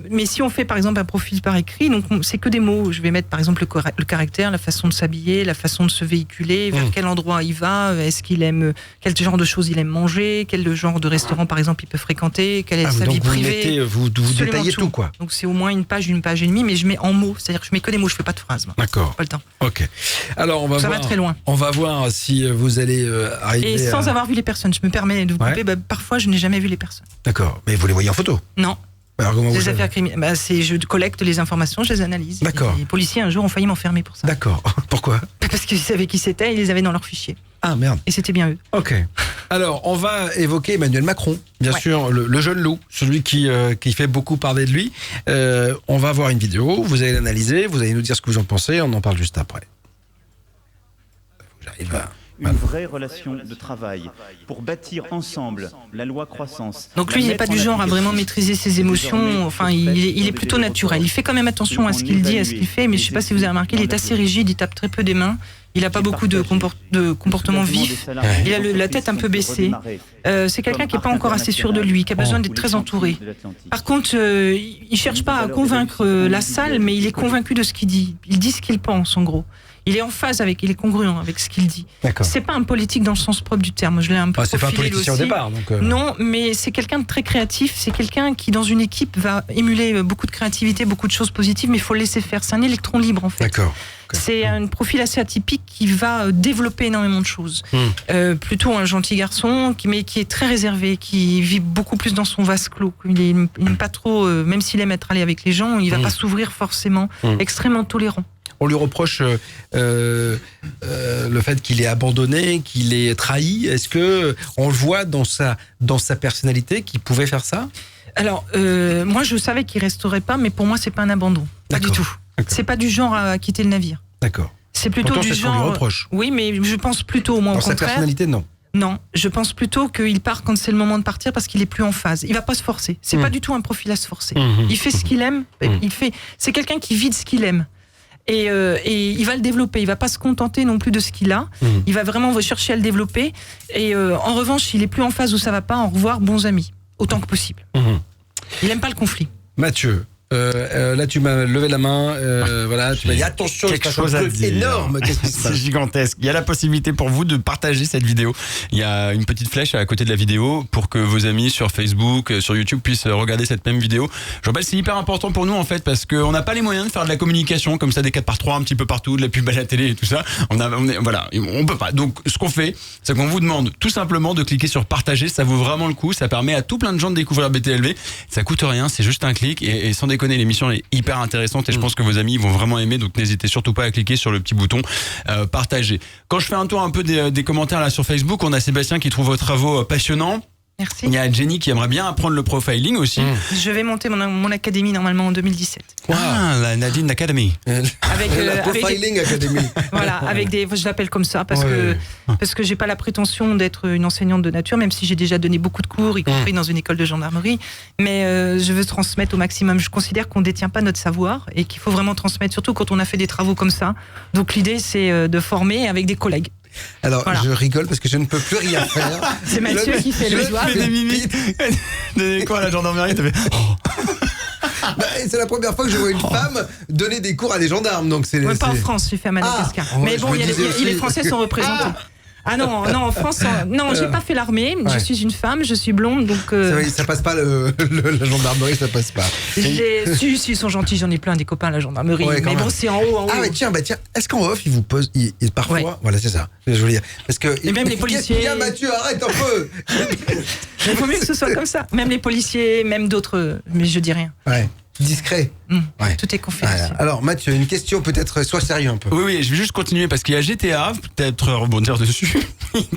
mais si on fait par exemple un profil par écrit, donc c'est que des mots. Je vais mettre par exemple le caractère, la façon de s'habiller, la façon de se véhiculer, vers quel endroit il va, est-ce qu'il aime, quel genre de choses il aime manger, quel genre de restaurant par exemple il peut fréquenter, quelle est sa donc vie vous privée. mettez, vous Absolument détaillez tout quoi. Donc c'est au moins une page et demie, mais je mets en mots, c'est-à-dire que je mets que des mots, je fais pas de phrases. Moi. D'accord. Pas le temps. Ok. Alors on va Ça voir. va très loin. On va voir si vous allez arriver. Et sans à... avoir vu les personnes, je me permets de vous couper, Ouais. parfois je n'ai jamais vu les personnes. D'accord. Mais vous les voyez en photo. Non. Alors comment vous Les savez affaires criminelles, je collecte les informations, je les analyse. D'accord. Les policiers un jour ont failli m'enfermer pour ça. D'accord. Pourquoi? Parce qu'ils savaient qui c'était, ils les avaient dans leur fichier. Ah merde. Et c'était bien eux. Ok. Alors, on va évoquer Emmanuel Macron, bien Ouais. sûr, le jeune loup, celui qui fait beaucoup parler de lui. On va voir une vidéo, vous allez l'analyser, vous allez nous dire ce que vous en pensez, on en parle juste après. J'arrive à... Une vraie relation de travail pour bâtir ensemble la loi croissance. Donc lui, il n'est pas du genre à vraiment maîtriser ses émotions. Enfin, il est plutôt naturel. Il fait quand même attention à ce qu'il dit, à ce qu'il fait. Mais je ne sais pas si vous avez remarqué, il est assez rigide, il tape très peu des mains. Il n'a pas beaucoup de comportement vif. Il a la tête un peu baissée. C'est quelqu'un qui n'est pas encore assez sûr de lui, qui a besoin d'être très entouré. Par contre, il ne cherche pas à convaincre la salle, mais il est convaincu de ce qu'il dit. Il dit ce qu'il pense, en gros. Il est en phase avec, il est congruent avec ce qu'il dit. D'accord. C'est pas un politique dans le sens propre du terme. Je l'ai un peu C'est pas un profilé politicien au aussi. départ, donc... Non, mais c'est quelqu'un de très créatif. C'est quelqu'un qui, dans une équipe, va émuler beaucoup de créativité, beaucoup de choses positives, mais il faut le laisser faire. C'est un électron libre, en fait. D'accord. C'est un profil assez atypique qui va développer énormément de choses. Plutôt un gentil garçon, mais qui est très réservé, qui vit beaucoup plus dans son vase clos. Il n'aime pas trop, même s'il aime être allé avec les gens, il va pas s'ouvrir forcément. Extrêmement tolérant. On lui reproche le fait qu'il est abandonné, qu'il est trahi. Est-ce que on le voit dans sa personnalité qu'il pouvait faire ça? Alors, moi, je savais qu'il resterait pas, mais pour moi, c'est pas un abandon. Pas du D'accord. tout. C'est pas du genre à quitter le navire. D'accord. C'est plutôt Pourtant, du c'est ce qu'on lui genre. reproche. Oui, mais je pense plutôt, au moins Dans au sa contraire. personnalité, non. Non, je pense plutôt qu'il part quand c'est le moment de partir parce qu'il est plus en phase. Il va pas se forcer. C'est pas du tout un profil à se forcer. Il fait ce qu'il aime. C'est quelqu'un qui vit de ce qu'il aime. Et il va le développer. Il va pas se contenter non plus de ce qu'il a. Il va vraiment chercher à le développer. Et en revanche, il est plus en phase où ça va pas. Au revoir, bons amis, autant que possible. Il aime pas le conflit. Mathieu, là tu m'as levé la main, voilà, tu m'as dit attention, quelque il se passe chose un à truc dire. énorme. Qu'est-ce qui se C'est passe? gigantesque. Il y a la possibilité pour vous de partager cette vidéo. Il y a une petite flèche à côté de la vidéo pour que vos amis sur Facebook, sur YouTube puissent regarder cette même vidéo. Je rappelle, c'est hyper important pour nous en fait parce qu'on n'a pas les moyens de faire de la communication comme ça des 4x3 un petit peu partout, de la pub à la télé et tout ça. Voilà, on peut pas. Donc ce qu'on fait, c'est qu'on vous demande tout simplement de cliquer sur partager. Ça vaut vraiment le coup. Ça permet à tout plein de gens de découvrir BTLV. Ça coûte rien, c'est juste un clic et sans déconner, l'émission est hyper intéressante et je pense que vos amis vont vraiment aimer, donc n'hésitez surtout pas à cliquer sur le petit bouton partager. Quand je fais un tour un peu des commentaires là sur Facebook, on a Sébastien qui trouve vos travaux passionnants. Merci. Il y a Jenny qui aimerait bien apprendre le profiling aussi. Je vais monter mon académie normalement en 2017. Ah, la Nadine Academy. Avec, La Profiling Academy. Voilà, avec je l'appelle comme ça parce que j'ai pas la prétention d'être une enseignante de nature, même si j'ai déjà donné beaucoup de cours, y compris dans une école de gendarmerie. Mais je veux transmettre au maximum. Je considère qu'on détient pas notre savoir et qu'il faut vraiment transmettre, surtout quand on a fait des travaux comme ça. Donc l'idée, c'est de former avec des collègues. Alors, je rigole parce que je ne peux plus rien faire. C'est Mathieu qui fait le doigt. des mimiques. Donner quoi à la gendarmerie? C'est la première fois que je vois une femme donner des cours à des gendarmes. Donc pas en France, j'ai fait à Madagascar. Mais bon, les Français sont représentés. Ah non, en France, non, j'ai pas fait l'armée. Je suis une femme, je suis blonde, donc. Ça passe pas la gendarmerie, ça passe pas. Si, ils sont gentils, j'en ai plein des copains à la gendarmerie. Mais bon, c'est en haut. Ah, mais tiens, est-ce qu'en off, ils vous posent, parfois, voilà, c'est ça, je veux dire. Parce que. Et même les policiers. Bien, Mathieu, arrête un peu. Il faut mieux que ce soit comme ça. Même les policiers, même d'autres, mais je dis rien. Ouais. Discret. Tout est confidentiel. Alors Mathieu, une question peut-être, sois sérieux un peu. Oui, je vais juste continuer parce qu'il y a GTA, peut-être rebondir dessus,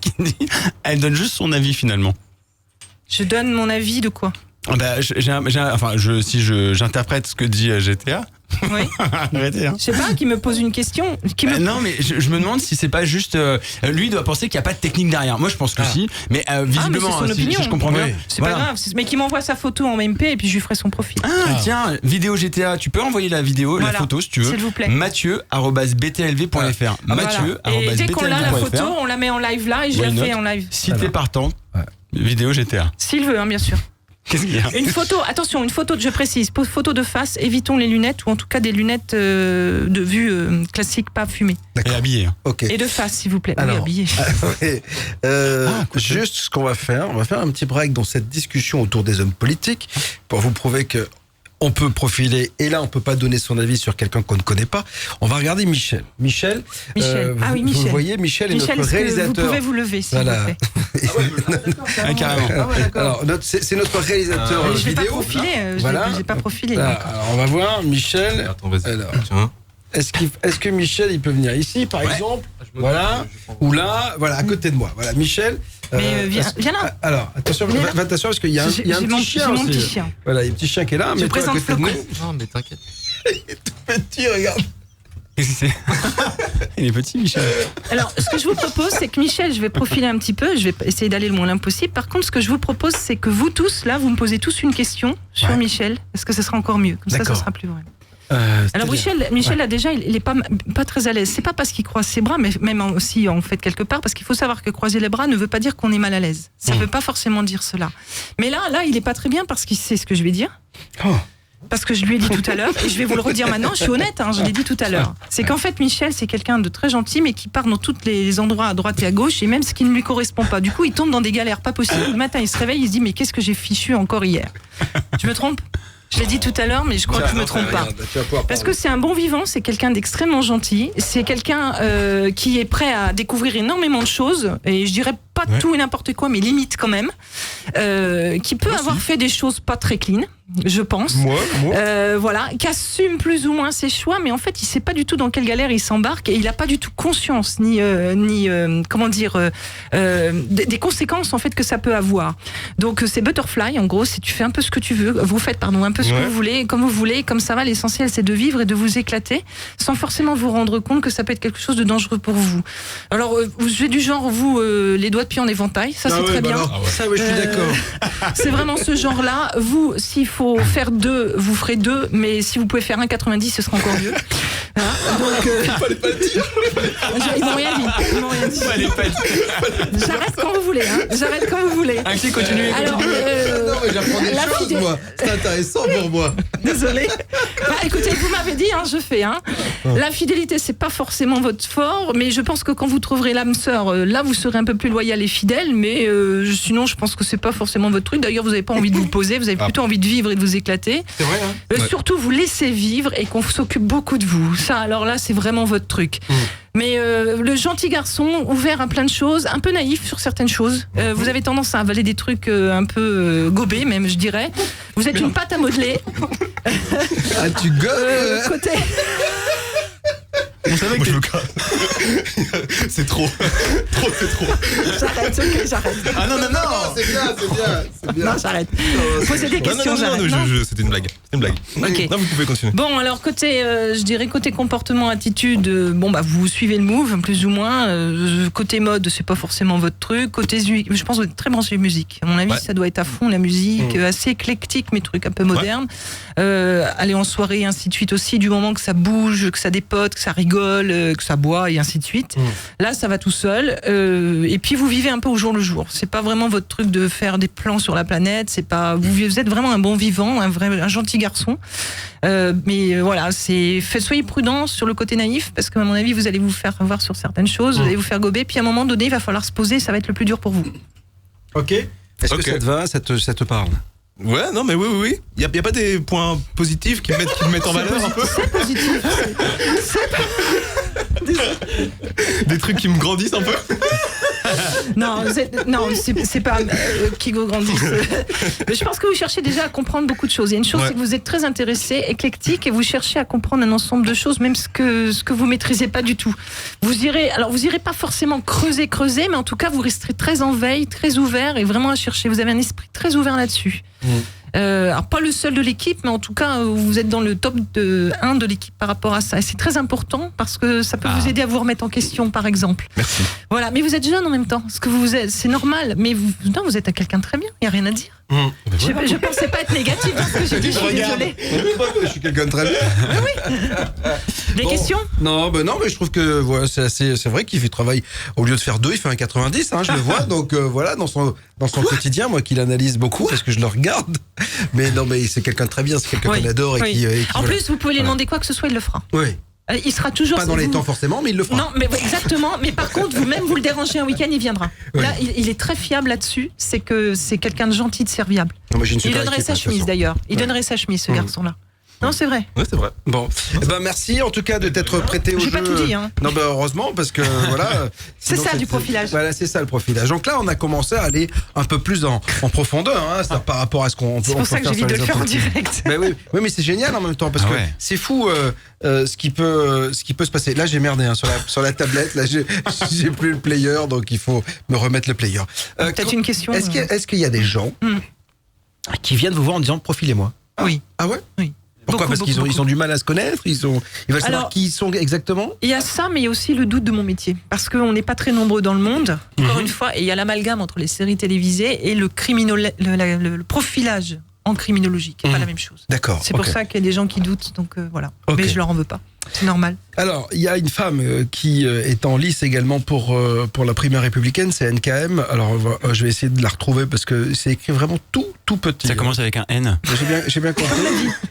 qui dit, elle donne juste son avis finalement. Je donne mon avis de quoi? Si j'interprète ce que dit GTA. Oui. Arrêtez, hein. Je sais pas, qui me pose une question. Non, mais je me demande si c'est pas juste. Lui il doit penser qu'il n'y a pas de technique derrière. Moi, je pense que si. Mais visiblement, mais c'est son opinion. si je comprends bien. C'est pas grave. Mais qu'il m'envoie sa photo en MP et puis je lui ferai son profil. Tiens, vidéo GTA. Tu peux envoyer la vidéo, la photo, si tu veux. S'il vous plaît. Mathieu@btlv.fr. Et dès qu'on a la photo, on la met en live là et je la fais en live. Si t'es partant, vidéo GTA. S'il veut, bien sûr. Qu'est-ce qu'il y a? Une photo, attention, je précise, photo de face, évitons les lunettes ou en tout cas des lunettes de vue classique, pas fumées. Et habillé. Ok. Et de face, s'il vous plaît. Alors, oui, habillé. Juste ce qu'on va faire, on va faire un petit break dans cette discussion autour des hommes politiques pour vous prouver que on peut profiler, et là on peut pas donner son avis sur quelqu'un qu'on ne connaît pas. On va regarder Michel. Michel. Michel. Vous voyez, Michel est notre réalisateur. Vous pouvez vous lever, s'il vous plaît. Carrément. Alors, c'est notre réalisateur je vais vidéo. Pas profiler, j'ai pas profilé. Alors, on va voir, Michel. Attends, vas-y. Alors, tiens. est-ce que Michel, il peut venir ici, par exemple? Voilà. Ou là, voilà, à côté de moi. Voilà, Michel. Mais viens là. Alors, attention, va t'asseoir parce qu'il y a un petit chien aussi. Mon petit chien. Voilà, il y a un petit chien qui est là. Je présente Flocon. Non, mais t'inquiète. Il est tout petit, regarde. Qu'est-ce que c'est? Il est petit, Michel. Alors, ce que je vous propose, c'est que Michel, je vais profiler un petit peu, je vais essayer d'aller le moins loin possible. Par contre, ce que je vous propose, c'est que vous tous, là, vous me posez tous une question sur Michel, parce que ce sera encore mieux. Comme ça sera plus vrai. Alors Michel là déjà il est pas très à l'aise. C'est pas parce qu'il croise ses bras, mais même aussi en fait quelque part, parce qu'il faut savoir que croiser les bras ne veut pas dire qu'on est mal à l'aise. Ça veut pas forcément dire cela. Mais là il est pas très bien parce qu'il sait ce que je vais dire. Parce que je lui ai dit tout à l'heure, et je vais vous le redire maintenant, je suis honnête, je l'ai dit tout à l'heure. C'est qu'en fait, Michel, c'est quelqu'un de très gentil, mais qui part dans tous les endroits à droite et à gauche, et même ce qui ne lui correspond pas. Du coup, il tombe dans des galères pas possibles. Le matin, il se réveille, il se dit, mais qu'est-ce que j'ai fichu encore hier? Je me trompe? Je l'ai dit tout à l'heure, mais je crois que je me trompe pas. Parce que c'est un bon vivant, c'est quelqu'un d'extrêmement gentil, c'est quelqu'un qui est prêt à découvrir énormément de choses, et je dirais pas tout et n'importe quoi, mais limite quand même, qui peut avoir fait des choses pas très clean, je pense. Voilà, qui assume plus ou moins ses choix, mais en fait, il sait pas du tout dans quelle galère il s'embarque, et il a pas du tout conscience comment dire des conséquences en fait que ça peut avoir. Donc c'est butterfly, en gros, si tu fais un peu ce que tu veux, vous faites un peu ce que vous voulez, comme vous voulez, comme ça va. L'essentiel, c'est de vivre et de vous éclater, sans forcément vous rendre compte que ça peut être quelque chose de dangereux pour vous. Alors, vous êtes du genre les doigts de pied en éventail, ça c'est très bien. Ça, je suis d'accord. C'est vraiment ce genre-là. Vous, s'il faut faire 2, vous ferez 2, mais si vous pouvez faire 1,90, ce sera encore mieux. Donc, fallait pas le dire. Ils m'ont rien dit. J'arrête quand vous voulez. J'arrête quand vous voulez. Qui continue. Alors, non, mais j'apprends des choses, moi. C'est intéressant pour moi. Désolée. Écoutez, vous m'avez dit, je fais. La fidélité, c'est pas forcément votre fort, mais je pense que quand vous trouverez l'âme sœur, là, vous serez un peu plus loyal et fidèle, mais sinon, je pense que c'est pas forcément votre truc. D'ailleurs, vous n'avez pas envie de vous poser, vous avez plutôt envie de vivre et de vous éclater. C'est vrai, Surtout, vous laissez vivre et qu'on s'occupe beaucoup de vous. Ça, alors là, c'est vraiment votre truc. Mais le gentil garçon, ouvert à plein de choses, un peu naïf sur certaines choses. Vous avez tendance à avaler des trucs un peu gobés, même, je dirais. Vous êtes une pâte à modeler. Tu gobes côté... On savait Moi, que je veux pas. C'est trop. C'est trop. J'arrête, ok, j'arrête. Ah non, c'est bien. Non, j'arrête. Posez des questions, j'arrête. Non, c'était une blague. C'est une blague. Ok. Non, vous pouvez continuer. Bon, alors côté, je dirais côté comportement, attitude, vous suivez le move, plus ou moins. Côté mode, c'est pas forcément votre truc. Côté, je pense que vous êtes très branché musique. À mon avis, ça doit être à fond la musique, assez éclectique, mais trucs un peu modernes. Aller en soirée, ainsi de suite aussi, du moment que ça bouge, que ça dépote, que ça rigole, que ça boit, et ainsi de suite. Là, ça va tout seul. Et puis, vous vivez un peu au jour le jour. C'est pas vraiment votre truc de faire des plans sur la planète. C'est pas, vous êtes vraiment un bon vivant, un gentil garçon. Mais voilà, soyez prudents sur le côté naïf, parce qu'à mon avis, vous allez vous faire avoir sur certaines choses, vous allez vous faire gober, puis à un moment donné, il va falloir se poser, ça va être le plus dur pour vous. Ok. Est-ce que ça te va, ça te parle? Ouais, non, mais oui. Il y a pas des points positifs qui me mettent en valeur un peu? C'est positif. Des trucs qui me grandissent un peu? Non, c'est pas qui vous grandissent. Mais je pense que vous cherchez déjà à comprendre beaucoup de choses. Il y a une chose, c'est que vous êtes très intéressé, éclectique, et vous cherchez à comprendre un ensemble de choses, même ce que vous maîtrisez pas du tout. Vous irez pas forcément creuser, mais en tout cas, vous resterez très en veille, très ouvert, et vraiment à chercher. Vous avez un esprit très ouvert là-dessus. Alors pas le seul de l'équipe, mais en tout cas vous êtes dans le top 1 de l'équipe par rapport à ça, et c'est très important parce que ça peut vous aider à vous remettre en question, par exemple. Merci. Voilà, mais vous êtes jeune en même temps, ce que vous êtes, c'est normal, mais vous êtes quelqu'un de très bien, il n'y a rien à dire. Je pensais pas être négatif dans ce que j'ai dit, je suis désolée. Je suis quelqu'un de très bien. Oui. Des questions? Non, mais je trouve que c'est vrai qu'il travaille, au lieu de faire 2, il fait un 90, je le vois, donc voilà, dans son quotidien, moi qui l'analyse beaucoup, parce que je le regarde. Mais non, mais c'est quelqu'un de très bien, c'est quelqu'un qu'on adore et qui en plus, vous pouvez lui demander quoi que ce soit, il le fera. Oui. Il sera toujours... Pas dans les temps forcément, mais il le fera. Non, mais exactement. Mais par contre, vous le dérangez un week-end, il viendra. Oui. Là, il est très fiable là-dessus. C'est que c'est quelqu'un de gentil, de serviable. Non, moi, je ne suis Il pas donnerait équipe, sa de toute chemise façon. d'ailleurs. Il donnerait sa chemise, ce garçon-là. Non, c'est vrai. Ouais, c'est vrai. Bon, merci en tout cas de t'être prêté au jeu. J'ai pas tout dit, hein. Non, heureusement, parce que voilà. C'est sinon, ça, du profilage. Voilà, c'est ça le profilage. Donc là, on a commencé à aller un peu plus en profondeur, ça, par rapport à ce qu'on peut C'est pour ça que j'ai envie de le faire en politiques. direct. Oui, mais c'est génial en même temps, parce que c'est fou ce qui peut se passer. Là, j'ai merdé sur la tablette. Là, j'ai plus le player, donc il faut me remettre le player. Peut-être une question. Est-ce qu'il y a des gens qui viennent vous voir en disant profilez-moi? Oui. Ah ouais? Oui. Pourquoi? Parce qu'ils ont du mal à se connaître, ils veulent savoir Alors, qui ils sont exactement. Il y a ça, mais il y a aussi le doute de mon métier. Parce qu'on n'est pas très nombreux dans le monde, encore une fois, et il y a l'amalgame entre les séries télévisées et le profilage en criminologie, qui n'est pas la même chose. D'accord. C'est pour ça qu'il y a des gens qui doutent, donc voilà. Okay. Mais je leur en veux pas. C'est normal. Alors, il y a une femme qui est en lice également pour la primaire républicaine, c'est NKM. Alors, je vais essayer de la retrouver parce que c'est écrit vraiment tout petit. Ça commence avec un N. J'ai bien compris.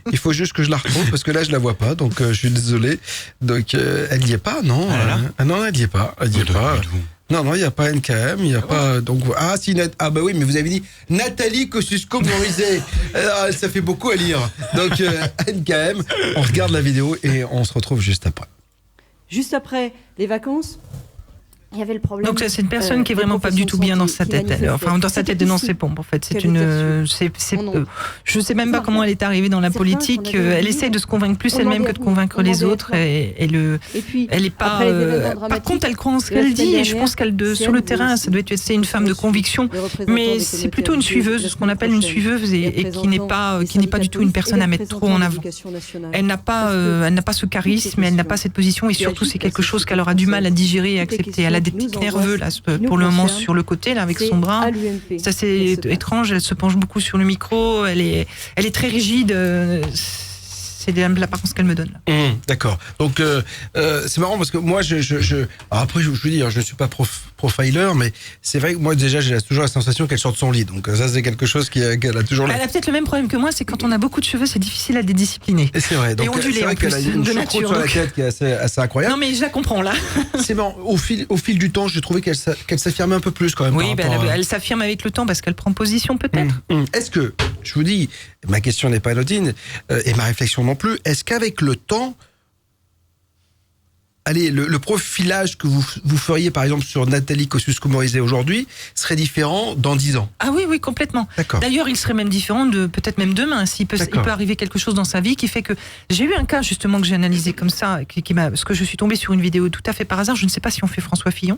Il faut juste que je la retrouve parce que là, je la vois pas, donc je suis désolé. Donc, elle n'y est pas, non? Non, elle n'y est pas. Elle y est pas. Non, il n'y a pas NKM, il n'y a pas. Donc, bah oui, mais vous avez dit Nathalie Kosciusko-Morizet. Ça fait beaucoup à lire. Donc, NKM, on regarde la vidéo et on se retrouve juste après. Juste après les vacances, il y avait le problème. Donc c'est une personne qui est vraiment pas du tout bien dans sa tête, dans sa tête de dans ses pompes en fait. C'est je sais même pas comment elle est arrivée dans la politique. Elle essaye de se convaincre plus elle-même que de convaincre les autres. Elle est pas. Par contre, elle croit en ce qu'elle dit et je pense qu'elle sur le terrain, ça doit être c'est une femme de conviction, mais c'est plutôt une suiveuse, ce qu'on appelle une suiveuse et qui n'est pas du tout une personne à mettre trop en avant. Elle n'a pas ce charisme, elle n'a pas cette position et surtout c'est quelque chose qu'elle aura du mal à digérer et accepter. Elle a des pics nerveux là pour le moment sur le côté là avec son bras. Ça c'est étrange. Elle se penche beaucoup sur le micro. Elle est très rigide. C'est l'apparence qu'elle me donne. D'accord. Donc c'est marrant parce que moi alors après je vous dis je ne suis pas profiler, mais c'est vrai que moi déjà j'ai toujours la sensation qu'elle sort de son lit. Donc ça c'est quelque chose qu'elle a toujours. Elle a peut-être le même problème que moi, c'est quand on a beaucoup de cheveux, c'est difficile à dédiscipliner. Et c'est vrai. Donc c'est vrai qu'elle a une choucroute sur la tête qui est assez incroyable. Non mais je la comprends là. C'est marrant. Au fil du temps, j'ai trouvé qu'elle s'affirmait un peu plus quand même. Oui, elle s'affirme avec le temps parce qu'elle prend position peut-être. Est-ce que je vous dis, ma question n'est pas anodine et ma réflexion non plus. Est-ce qu'avec le temps allez, le profilage que vous feriez par exemple sur Nathalie Kosciusko-Morizet aujourd'hui serait différent dans 10 ans. Ah oui, complètement. D'accord. D'ailleurs, il serait même différent peut-être même demain. Il peut arriver quelque chose dans sa vie qui fait que... J'ai eu un cas justement que j'ai analysé comme ça, parce que je suis tombée sur une vidéo tout à fait par hasard. Je ne sais pas si on fait François Fillon.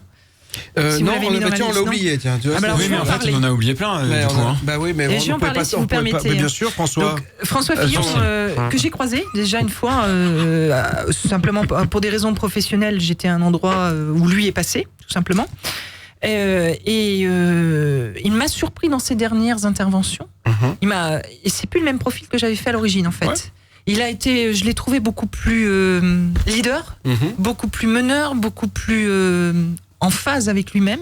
Si non, on l'a oublié. Tiens, tu vois, oui, mais en fait, on en a oublié plein. Du coup, bah oui, mais je vais en parler si vous permettez. Bien sûr, François. Donc, François Fillon, que j'ai croisé déjà une fois, simplement pour des raisons professionnelles. J'étais à un endroit où lui est passé, tout simplement. Il m'a surpris dans ses dernières interventions. Et c'est plus le même profil que j'avais fait à l'origine, en fait. Ouais. Je l'ai trouvé beaucoup plus leader, beaucoup plus meneur, beaucoup plus en phase avec lui-même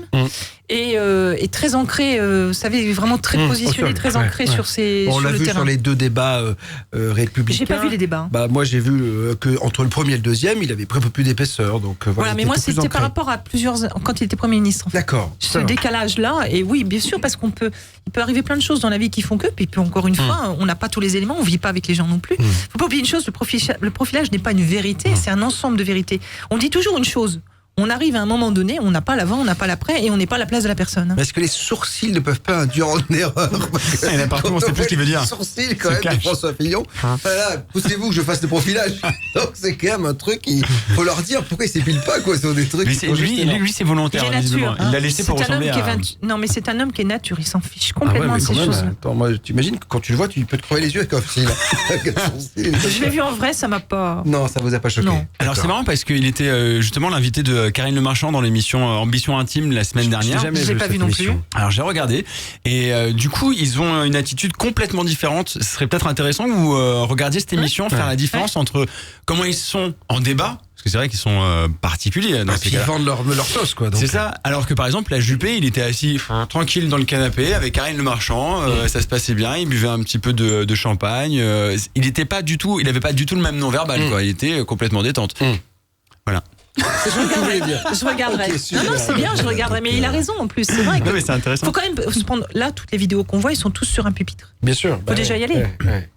et très ancré, vous savez, vraiment très positionné, très ancré sur ses on sur l'a le vu terrain. sur les 2 débats républicains. J'ai pas vu les débats. Bah moi j'ai vu que entre le premier et le deuxième, il avait pris un peu plus d'épaisseur, donc voilà. Mais moi c'était par rapport à quand il était Premier ministre. En fait. D'accord. Ce décalage-là, et oui, bien sûr, parce il peut arriver plein de choses dans la vie qui font que, puis encore une fois, on n'a pas tous les éléments, on vit pas avec les gens non plus. Faut pas oublier une chose, le profilage n'est pas une vérité, c'est un ensemble de vérités. On dit toujours une chose. On arrive à un moment donné, on n'a pas l'avant, on n'a pas l'après, et on n'est pas à la place de la personne. Parce que les sourcils ne peuvent pas induire en erreur. Il y en a partout, on sait plus ce qu'il veut dire. Les sourcils, quand même, de François Fillon. Voilà, poussez-vous que je fasse le profilage. Donc c'est quand même un truc, il faut leur dire pourquoi ils s'épilent pas, quoi, sur des trucs. Mais lui, c'est volontaire. Il est nature. Il l'a laissé pour ressembler à... Non, mais c'est un homme qui est nature, il s'en fiche complètement de ces choses. Attends, moi, t'imagines que quand tu le vois, tu peux te crever les yeux avec un sourcil. Je l'ai vu en vrai, ça m'a pas... Non, ça vous a pas choqué. Non. Alors c'est marrant parce qu'il était justement l'invité de Karine Le Marchand dans l'émission Ambition Intime la semaine dernière. Je l'ai pas vu non plus. Alors j'ai regardé et du coup ils ont une attitude complètement différente. Ce serait peut-être intéressant que vous regardiez cette émission, faire la différence entre comment ils sont en débat. Parce que c'est vrai qu'ils sont particuliers dans ces cas-là. Ils vendent leur sauce, quoi. C'est ça. Alors que par exemple, la Juppé, il était assis tranquille dans le canapé avec Karine Le Marchand. Ça se passait bien. Il buvait un petit peu de champagne. Il avait pas du tout le même nom verbal, quoi. Il était complètement détente. Voilà. C'est ce que tu voulais dire. Je regarderai. Non, c'est bien, je regarderai. Mais il a raison en plus. C'est vrai. Non, mais c'est intéressant. Faut quand même se prendre. Là, toutes les vidéos qu'on voit, ils sont tous sur un pupitre. Bien sûr. Faut déjà y aller.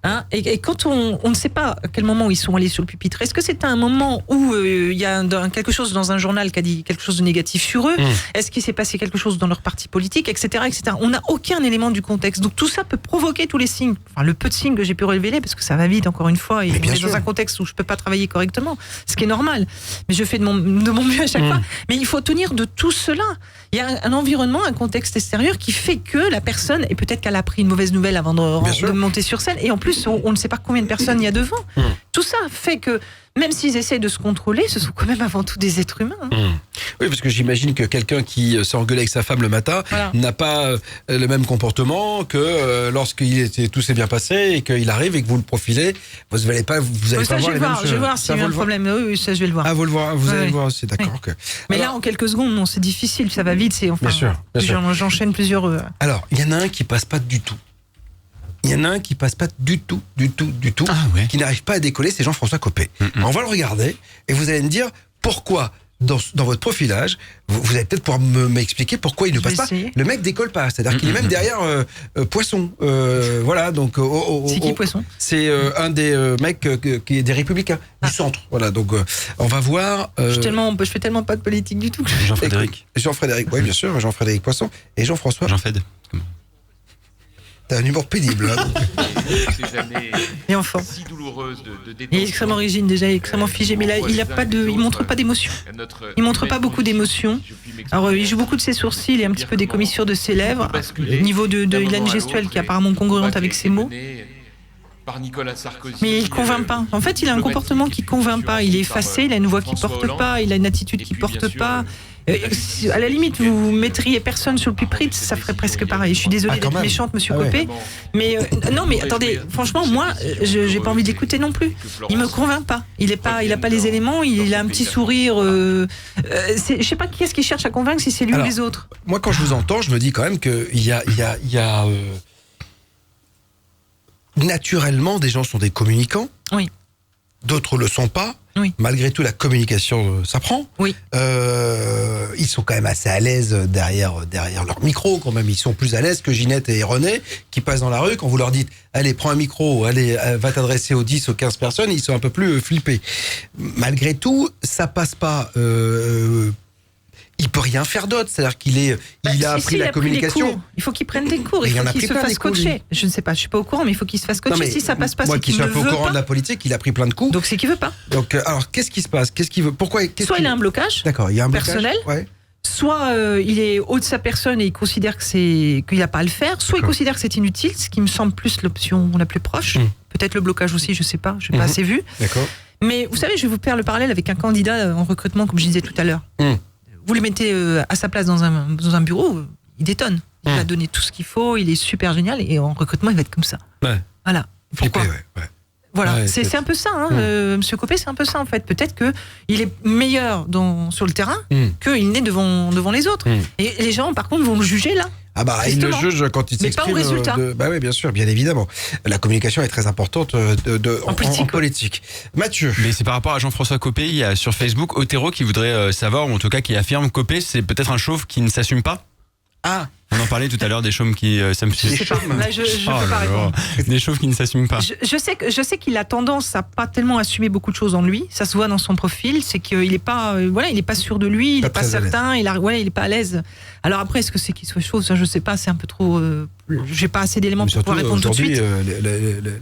Hein, et quand on ne sait pas à quel moment ils sont allés sur le pupitre, est-ce que c'est un moment où il y a quelque chose dans un journal qui a dit quelque chose de négatif sur eux? Est-ce qu'il s'est passé quelque chose dans leur parti politique, etc., etc. On n'a aucun élément du contexte. Donc tout ça peut provoquer tous les signes. Enfin, le peu de signes que j'ai pu relever, parce que ça va vite encore une fois. Et on est dans un contexte où je peux pas travailler correctement, ce qui est normal. Mais je fais de mon mieux à chaque fois. Mais il faut tenir de tout cela. Il y a un environnement, un contexte extérieur qui fait que la personne, et peut-être qu'elle a pris une mauvaise nouvelle avant de monter sur scène, et en plus, on ne sait pas combien de personnes il y a devant. Tout ça fait que, même s'ils essayent de se contrôler, ce sont quand même avant tout des êtres humains. Oui, parce que j'imagine que quelqu'un qui s'engueule avec sa femme le matin n'a pas le même comportement que tout s'est bien passé et qu'il arrive et que vous le profilez, vous allez pas voir les mêmes choses. Je vais voir s'il y a un problème. Oui, ça je vais le voir. Ah, vous allez le voir aussi, d'accord. Oui. Mais là, en quelques secondes, non, c'est difficile, ça va vite. Bien sûr. J'enchaîne plusieurs. Alors, il y en a un qui passe pas du tout. Il y en a un qui passe pas du tout, qui n'arrive pas à décoller, c'est Jean-François Copé. On va le regarder et vous allez me dire pourquoi dans votre profilage, vous allez peut-être pouvoir m'expliquer pourquoi il ne passe pas. Le mec décolle pas, c'est-à-dire qu'il est même derrière Poisson. Voilà, donc. C'est qui Poisson? C'est un des mecs qui est des Républicains du centre. Voilà, donc on va voir. Je fais tellement pas de politique du tout. Jean-Frédéric, oui, bien sûr, Jean-Frédéric Poisson et Jean-François. Jean-Fred. T'as un humour pénible. Et enfin, si douloureuse de il est extrêmement rigide déjà, il est extrêement figé, mais là, il montre pas d'émotion. Il montre pas beaucoup d'émotion. Alors, il joue beaucoup de ses sourcils et un petit peu des commissures de ses lèvres. Niveau il a une gestuelle qui est apparemment congruente avec ses mots. Mais il convainc pas. En fait, il a un comportement qui convainc pas. Il est effacé, il a une voix qui porte pas, il a une attitude qui porte pas. À la limite, vous mettriez personne sur le pupitre, ça ferait presque pareil. Je suis désolée d'être méchante, monsieur Copé. Mais non, mais attendez, franchement, moi, j'ai pas envie d'écouter non plus. Il me convainc pas. Il a pas les éléments. Il a un petit sourire. Je sais pas qui est-ce qui cherche à convaincre, si c'est lui ou les autres. Moi, quand je vous entends, je me dis quand même qu'il y a naturellement, des gens sont des communicants. Oui. D'autres le sont pas. Oui. Malgré tout, la communication s'apprend. Oui. Ils sont quand même assez à l'aise derrière leur micro, quand même. Ils sont plus à l'aise que Ginette et René, qui passent dans la rue. Quand vous leur dites, allez, prends un micro, allez, va t'adresser aux 10, aux 15 personnes, ils sont un peu plus flippés. Malgré tout, ça passe pas... il peut rien faire d'autre, c'est-à-dire il a appris la communication. Il faut qu'il prenne des cours, il en faut a qu'il pris se plein fasse des cours, coacher. lui. Je ne sais pas, je suis pas au courant, mais il faut qu'il se fasse coacher. Non, mais si ça passe pas, moi c'est qui qu'il suis ne un peu au veut courant pas. de la politique, il a pris plein de coups. Donc c'est qu'il veut pas. Donc alors qu'est-ce qui se passe? Qu'est-ce qu'il veut? Pourquoi? Soit il a un blocage. D'accord, il y a un personnel. blocage. Ouais. Soit il est haut de sa personne et il considère qu'il n'a pas à le faire. Soit il considère que c'est inutile, ce qui me semble plus l'option la plus proche. Peut-être le blocage aussi, je sais pas, je n'ai pas assez vu. D'accord. Mais vous savez, je vais vous faire le parallèle avec un candidat en recrutement, comme je disais tout à l'heure. Vous le mettez à sa place dans un bureau, il détonne. Il va donner tout ce qu'il faut, il est super génial, et en recrutement, il va être comme ça. Ouais. Voilà. Pourquoi? Voilà, Ouais, c'est un peu ça, Monsieur Copé, c'est un peu ça en fait. Peut-être qu'il est meilleur sur le terrain qu'il n'est devant les autres. Et les gens, par contre, vont le juger là. Ah bah, il le juge quand il s'exprime. Mais pas au résultat. Bah oui, bien sûr, bien évidemment. La communication est très importante en politique. Mathieu. Mais c'est par rapport à Jean-François Copé, il y a sur Facebook Otero qui voudrait savoir, ou en tout cas qui affirme Copé, c'est peut-être un chauve qui ne s'assume pas. Ah. On en parlait tout à l'heure des chauves qui s'assument. Je sais pas. Là, je peux pas répondre. Des chauves qui ne s'assument pas. Je sais qu'il a tendance à pas tellement assumer beaucoup de choses en lui. Ça se voit dans son profil, c'est qu'il est pas, il est pas sûr de lui, il est pas certain, il est pas à l'aise. Alors après, est-ce que c'est qu'il soit chauve? Ça, je sais pas. C'est un peu trop. J'ai pas assez d'éléments pour pouvoir répondre tout de suite.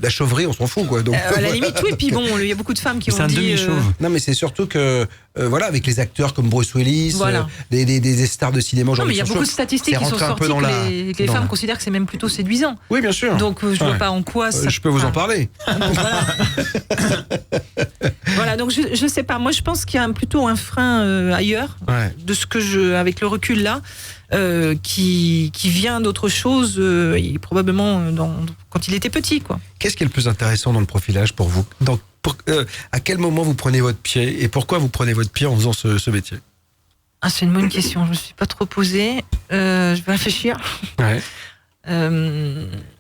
La chauverie, on s'en fout, quoi. Donc. À la limite, oui. Puis bon, il y a beaucoup de femmes qui ont dit. C'est un demi-chauve. Non, mais c'est surtout que, avec les acteurs comme Bruce Willis, des stars de cinéma. Non, mais il y a beaucoup de statistiques qui sont sorties que les femmes considèrent que c'est même plutôt séduisant. Oui, bien sûr. Donc je vois pas en quoi ça. Je peux vous en parler. Voilà, donc je sais pas. Moi, je pense qu'il y a plutôt un frein ailleurs, de ce que avec le recul là, qui vient d'autre chose, probablement quand il était petit, quoi. Qu'est-ce qui est le plus intéressant dans le profilage pour vous? À quel moment vous prenez votre pied et pourquoi vous prenez votre pied en faisant ce métier? Ah, c'est une bonne question. Je me suis pas trop posée. Je vais réfléchir. Ouais.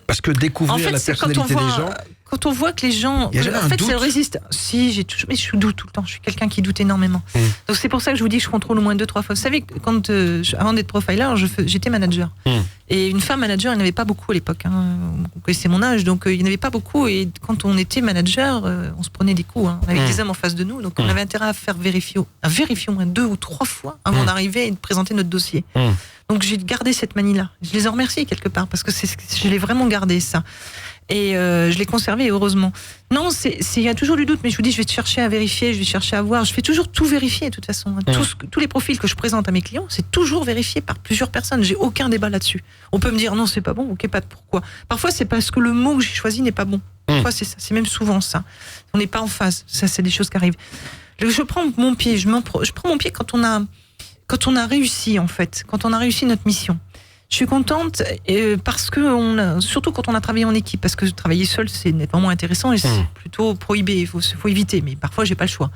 Parce que découvrir la personnalité des gens. Quand on voit que les gens, en fait, ça résiste. Si, mais je doute tout le temps. Je suis quelqu'un qui doute énormément. Donc c'est pour ça que je vous dis que je contrôle au moins 2-3 fois. Vous savez, avant d'être profiler, j'étais manager. Et une femme manager, il n'y en avait pas beaucoup à l'époque. Vous connaissez mon âge, donc il n'y en avait pas beaucoup. Et quand on était manager, on se prenait des coups. On avait des hommes en face de nous, donc on avait intérêt à vérifier au moins 2 ou 3 fois avant d'arriver et de présenter notre dossier. Donc j'ai gardé cette manie-là. Je les en remercie quelque part parce que je l'ai vraiment gardé ça. Et je l'ai conservé, heureusement. Non, il y a toujours du doute, mais je vous dis, je vais chercher à vérifier, je vais chercher à voir. Je fais toujours tout vérifier, de toute façon. Tous les profils que je présente à mes clients, c'est toujours vérifié par plusieurs personnes. J'ai aucun débat là-dessus. On peut me dire, non, c'est pas bon, ok, pas de pourquoi. Parfois, c'est parce que le mot que j'ai choisi n'est pas bon. Parfois, c'est ça. C'est même souvent ça. On n'est pas en phase. Ça, c'est des choses qui arrivent. Je prends mon pied. Je prends mon pied quand on a réussi, en fait. Quand on a réussi notre mission. Je suis contente parce que surtout quand on a travaillé en équipe, parce que travailler seul c'est nettement moins intéressant et c'est plutôt prohibé, il faut éviter, mais parfois j'ai pas le choix.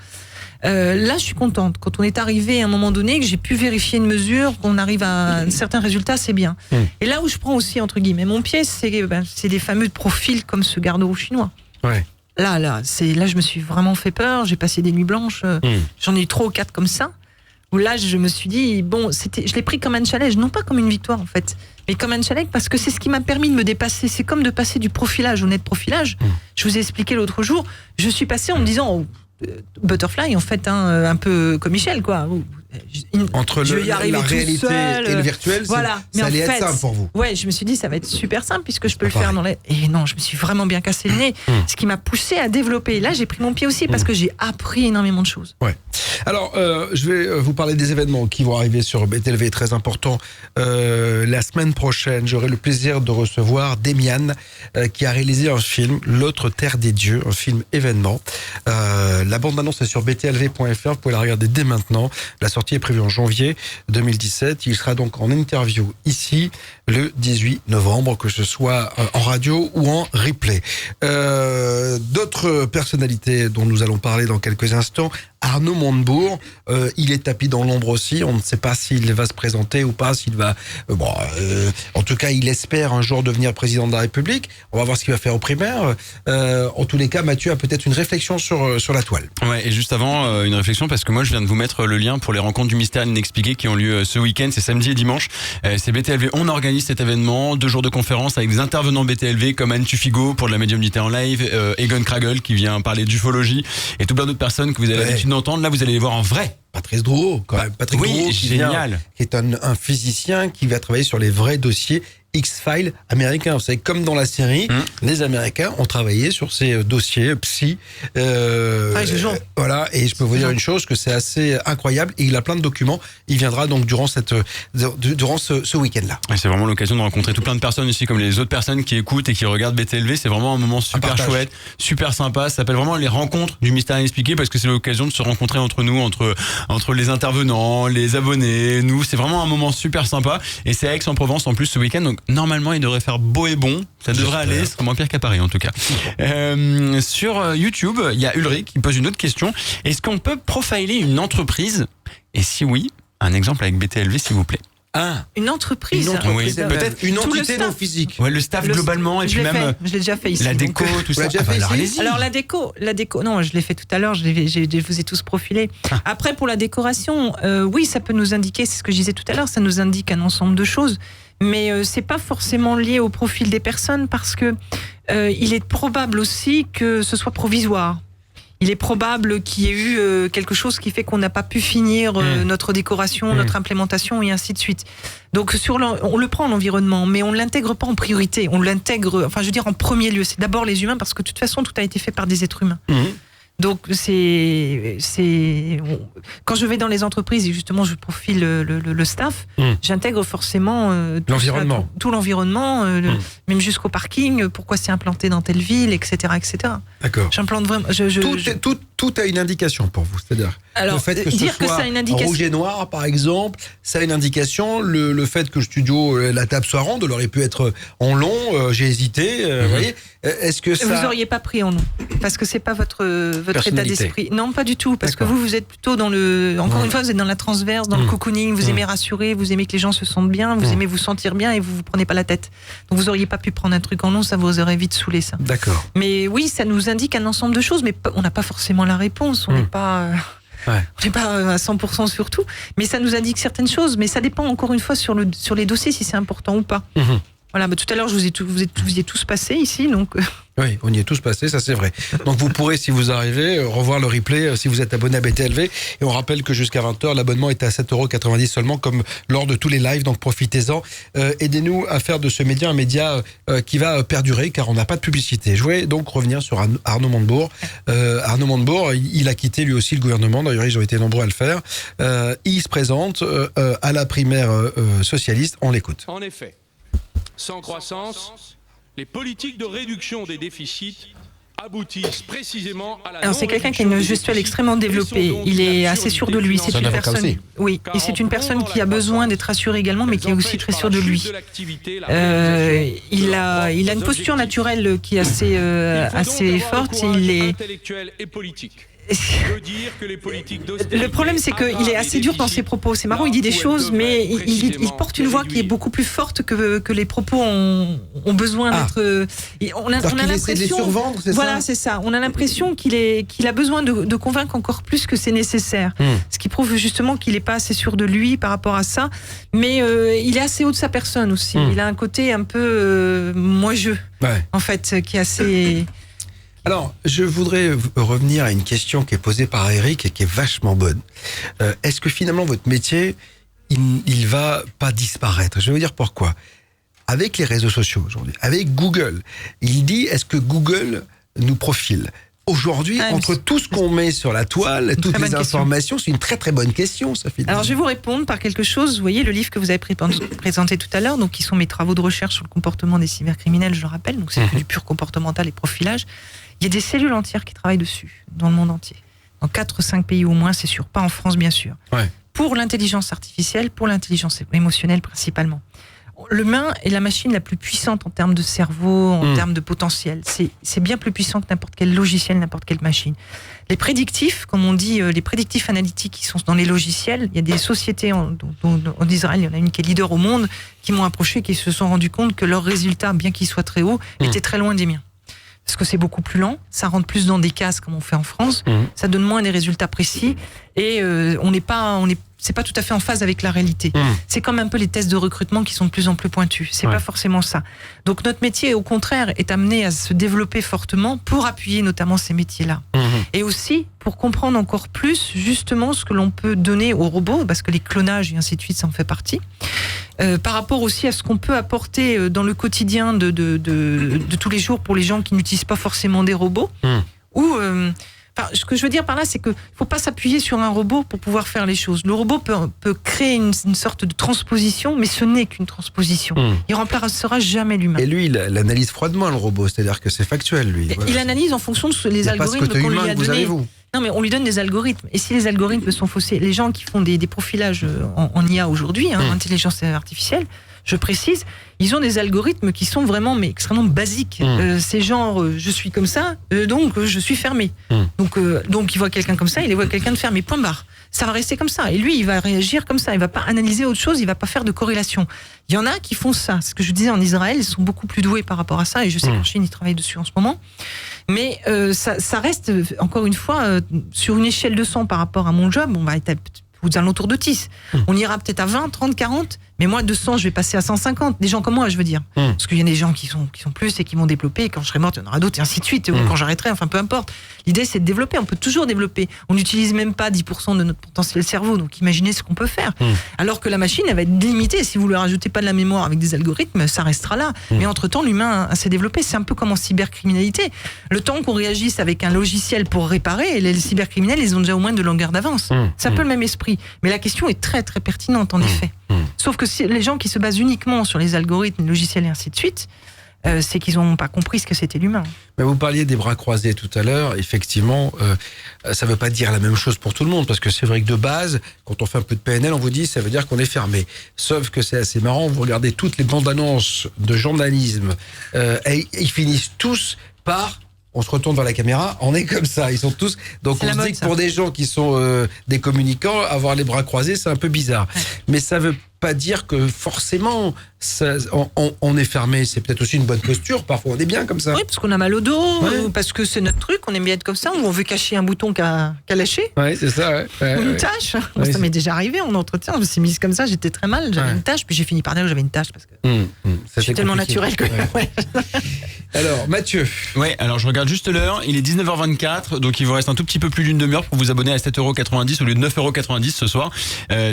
Là je suis contente quand on est arrivé à un moment donné que j'ai pu vérifier une mesure, qu'on arrive à un certain résultat, c'est bien. Et là où je prends aussi entre guillemets mon pied, c'est des fameux profils comme ce garde-roue chinois. Ouais. Là je me suis vraiment fait peur, j'ai passé des nuits blanches, j'en ai eu 3 ou 4 comme ça. Où là, je me suis dit, je l'ai pris comme un challenge, non pas comme une victoire en fait, mais comme un challenge parce que c'est ce qui m'a permis de me dépasser. C'est comme de passer du profilage au net profilage. Je vous ai expliqué l'autre jour, je suis passé en me disant, butterfly en fait, un peu comme Michel, quoi. Entre la réalité et le virtuel, voilà. Ça allait être simple pour vous. Ouais, je me suis dit ça va être super simple puisque je peux le faire dans les... Et non, je me suis vraiment bien cassé le nez, ce qui m'a poussé à développer. Là, j'ai pris mon pied aussi parce que j'ai appris énormément de choses. Ouais. Alors, je vais vous parler des événements qui vont arriver sur BTLV, très important. La semaine prochaine, j'aurai le plaisir de recevoir Demian, qui a réalisé un film, L'autre terre des dieux, un film événement. La bande-annonce est sur btlv.fr, vous pouvez la regarder dès maintenant. La sortie est prévue en janvier 2017. Il sera donc en interview ici le 18 novembre, que ce soit en radio ou en replay. D'autres personnalités dont nous allons parler dans quelques instants. Arnaud Montebourg. Il est tapis dans l'ombre aussi. On ne sait pas s'il va se présenter ou pas, s'il va... en tout cas, il espère un jour devenir président de la République. On va voir ce qu'il va faire aux primaires. En tous les cas, Mathieu a peut-être une réflexion sur la toile. Ouais, et juste avant, une réflexion, parce que moi, je viens de vous mettre le lien pour les rencontres du mystère inexpliqué qui ont lieu ce week-end. C'est samedi et dimanche. C'est BTLV. On organise cet événement. 2 jours de conférence avec des intervenants BTLV comme Anne Tuffigo pour de la médiumnité en live, Egon Kragel qui vient parler d'ufologie et tout plein d'autres personnes que vous avez l'habitude d'entendre. Là, vous allez les voir en vrai. Patrice Drouot, quand même. Patrick Drouot, génial. Qui est un physicien qui va travailler sur les vrais dossiers X-Files américains. Vous savez, comme dans la série, les Américains ont travaillé sur ces dossiers psy. Voilà, et je peux vous dire une chose, que c'est assez incroyable, et il a plein de documents. Il viendra donc durant ce week-end-là. Et c'est vraiment l'occasion de rencontrer tout plein de personnes ici, comme les autres personnes qui écoutent et qui regardent BTLV. C'est vraiment un moment super chouette, super sympa. Ça s'appelle vraiment les rencontres du mystère inexpliqué, parce que c'est l'occasion de se rencontrer entre nous, entre les intervenants, les abonnés, nous. C'est vraiment un moment super sympa, et c'est à Aix-en-Provence en plus ce week-end. Donc normalement, il devrait faire beau et bon. Ça devrait aller. Ce sera moins pire qu'à Paris, en tout cas. Sur YouTube, il y a Ulrich qui pose une autre question. Est-ce qu'on peut profiler une entreprise? Et si oui, un exemple avec BTLV, s'il vous plaît. Une entreprise. Oui, peut-être une entité non physique. Ouais, le staff globalement, et puis même je l'ai déjà fait ici. la déco, tout ça. Alors la déco, non, je l'ai fait tout à l'heure, je vous ai tous profilés. Après, pour la décoration, oui, ça peut nous indiquer, c'est ce que je disais tout à l'heure, ça nous indique un ensemble de choses, mais c'est pas forcément lié au profil des personnes, parce que il est probable aussi que ce soit provisoire. Il est probable qu'il y ait eu quelque chose qui fait qu'on n'a pas pu finir notre décoration, notre implémentation et ainsi de suite. Donc on le prend l'environnement, mais on ne l'intègre pas en priorité. On l'intègre, enfin je veux dire en premier lieu. C'est d'abord les humains, parce que de toute façon tout a été fait par des êtres humains. Donc quand je vais dans les entreprises et justement je profile le staff, j'intègre forcément l'environnement, tout l'environnement, même jusqu'au parking, pourquoi c'est implanté dans telle ville, etc., etc. D'accord. J'implante vraiment. Tout a une indication pour vous, c'est-à-dire alors, le fait que dire ce que soit ça a une indication. Rouge et noir, par exemple, ça a une indication. Le fait que le studio, la table soit ronde, elle aurait pu être en long. J'ai hésité. Vous voyez, est-ce que ça... Vous auriez pas pris en long, parce que c'est pas votre état d'esprit. Non, pas du tout, parce que vous êtes plutôt dans le. Encore une fois, vous êtes dans la transverse, dans le cocooning. Vous aimez rassurer, vous aimez que les gens se sentent bien, vous aimez vous sentir bien, et vous prenez pas la tête. Donc vous auriez pas pu prendre un truc en long, ça vous aurait vite saoulé, ça. D'accord. Mais oui, ça nous indique un ensemble de choses, mais on n'a pas forcément la réponse. On n'est pas. On n'est pas à 100% sur tout, mais ça nous indique certaines choses. Mais ça dépend encore une fois sur les dossiers si c'est important ou pas. Voilà, tout à l'heure vous y êtes tous passés ici, donc. Oui, on y est tous passés, ça c'est vrai. Donc vous pourrez, si vous arrivez, revoir le replay si vous êtes abonné à BTLV. Et on rappelle que jusqu'à 20h, l'abonnement est à 7,90€ seulement, comme lors de tous les lives, donc profitez-en. Aidez-nous à faire de ce média un média qui va perdurer, car on n'a pas de publicité. Je voulais donc revenir sur Arnaud Montebourg. Arnaud Montebourg, il a quitté lui aussi le gouvernement, d'ailleurs ils ont été nombreux à le faire. Il se présente à la primaire socialiste, on l'écoute. En effet, sans croissance, les politiques de réduction des déficits aboutissent précisément à la. Alors c'est quelqu'un qui a une gestuelle extrêmement développée. Il est assez sûr de lui. C'est une personne. Oui, et c'est une personne qui a besoin d'être rassurée également, mais qui est aussi très sûr de lui. Il a une posture naturelle qui est assez forte. Il est. Le problème, c'est qu'il est assez dur dans ses propos. C'est marrant, il dit des choses, mais il porte une voix qui est beaucoup plus forte que les propos ont besoin d'être. On a l'impression. Voilà, c'est ça. On a l'impression qu'il a besoin de convaincre encore plus que c'est nécessaire. Ce qui prouve justement qu'il n'est pas assez sûr de lui par rapport à ça. Mais il est assez haut de sa personne aussi. Il a un côté un peu moi-je, en fait, qui est assez. Alors, je voudrais revenir à une question qui est posée par Eric et qui est vachement bonne. Est-ce que finalement votre métier, il va pas disparaître? Je vais vous dire pourquoi. Avec les réseaux sociaux aujourd'hui, avec Google, il dit, est-ce que Google nous profile? Aujourd'hui, entre tout ce qu'on met sur la toile, toutes les informations, c'est une très très bonne question, Sophie. Alors je vais vous répondre par quelque chose. Vous voyez le livre que vous avez présenté tout à l'heure, donc qui sont mes travaux de recherche sur le comportement des cybercriminels, je le rappelle. Donc c'est du pur comportemental et profilage. Il y a des cellules entières qui travaillent dessus, dans le monde entier. Dans 4-5 pays au moins, c'est sûr. Pas en France, bien sûr. Pour l'intelligence artificielle, pour l'intelligence émotionnelle principalement. L'humain est la machine la plus puissante en termes de cerveau, en termes de potentiel. C'est bien plus puissant que n'importe quel logiciel, n'importe quelle machine. Les prédictifs, comme on dit, les prédictifs analytiques qui sont dans les logiciels, il y a des sociétés en Israël, il y en a une qui est leader au monde, qui m'ont approché, qui se sont rendus compte que leurs résultats, bien qu'ils soient très hauts, étaient très loin des miens. Parce que c'est beaucoup plus lent, ça rentre plus dans des cases comme on fait en France, ça donne moins des résultats précis, et c'est pas tout à fait en phase avec la réalité. C'est comme un peu les tests de recrutement qui sont de plus en plus pointus. C'est pas forcément ça. Donc notre métier, au contraire, est amené à se développer fortement pour appuyer notamment ces métiers-là. Et aussi pour comprendre encore plus justement ce que l'on peut donner aux robots, parce que les clonages et ainsi de suite, ça en fait partie. Par rapport aussi à ce qu'on peut apporter dans le quotidien de tous les jours pour les gens qui n'utilisent pas forcément des robots, ou ce que je veux dire par là, c'est qu'il ne faut pas s'appuyer sur un robot pour pouvoir faire les choses. Le robot peut créer une sorte de transposition, mais ce n'est qu'une transposition. Il ne remplacera jamais l'humain. Et lui, il analyse froidement le robot, c'est-à-dire que c'est factuel, lui. Voilà. Il analyse en fonction des algorithmes qu'on lui a donnés. Non, mais on lui donne des algorithmes. Et si les algorithmes sont faussés, les gens qui font des profilages en IA aujourd'hui, intelligence artificielle, je précise, ils ont des algorithmes qui sont vraiment extrêmement basiques. C'est genre, je suis comme ça, donc je suis fermé. Donc il voit quelqu'un comme ça, il voit quelqu'un de fermé, point barre. Ça va rester comme ça. Et lui, il va réagir comme ça. Il va pas analyser autre chose, il va pas faire de corrélation. Il y en a qui font ça. Ce que je disais en Israël, ils sont beaucoup plus doués par rapport à ça. Et je sais qu'en Chine, ils travaillent dessus en ce moment. Mais ça reste, encore une fois, sur une échelle de 100 par rapport à mon job, on va être aux alentours de 10. On ira peut-être à 20, 30, 40, mais moi, de 100, je vais passer à 150. Des gens comme moi, je veux dire. Parce qu'il y a des gens qui sont plus et qui vont développer, et quand je serai morte, il y en aura d'autres, et ainsi de suite, ou quand j'arrêterai, enfin, peu importe. L'idée, c'est de développer. On peut toujours développer. On n'utilise même pas 10% de notre potentiel cerveau, donc imaginez ce qu'on peut faire. Alors que la machine, elle va être limitée. Si vous lui rajoutez pas de la mémoire avec des algorithmes, ça restera là. Mais entre-temps, l'humain s'est développé. C'est un peu comme en cybercriminalité. Le temps qu'on réagisse avec un logiciel pour réparer, les cybercriminels, ils ont déjà au moins de longueur d'avance. C'est un peu le même esprit. Mais la question est très, très pertinente, en effet. Sauf que les gens qui se basent uniquement sur les algorithmes, les logiciels et ainsi de suite, c'est qu'ils n'ont pas compris ce que c'était l'humain. Mais vous parliez des bras croisés tout à l'heure. Effectivement, ça ne veut pas dire la même chose pour tout le monde, parce que c'est vrai que de base, quand on fait un peu de PNL, on vous dit ça veut dire qu'on est fermé. Sauf que c'est assez marrant, vous regardez toutes les bandes annonces de journalisme, et ils finissent tous par... On se retourne vers la caméra, on est comme ça, ils sont tous... Donc on se dit que pour des gens qui sont des communicants, avoir les bras croisés, c'est un peu bizarre. Mais ça veut pas dire que forcément on est fermé. C'est peut-être aussi une bonne posture, parfois on est bien comme ça. Oui, parce qu'on a mal au dos, parce que c'est notre truc, on aime bien être comme ça, ou on veut cacher un bouton qu'a lâché. Oui, c'est ça. Une tâche. Ça m'est déjà arrivé en entretien, je me suis mise comme ça, j'étais très mal, j'avais une tâche, puis j'ai fini par dire que j'avais une tâche, parce que c'est tellement naturel que... Alors, Mathieu. Ouais, alors je regarde juste l'heure, il est 19h24, donc il vous reste un tout petit peu plus d'une demi-heure pour vous abonner à 7,90€ au lieu de 9,90€ ce soir.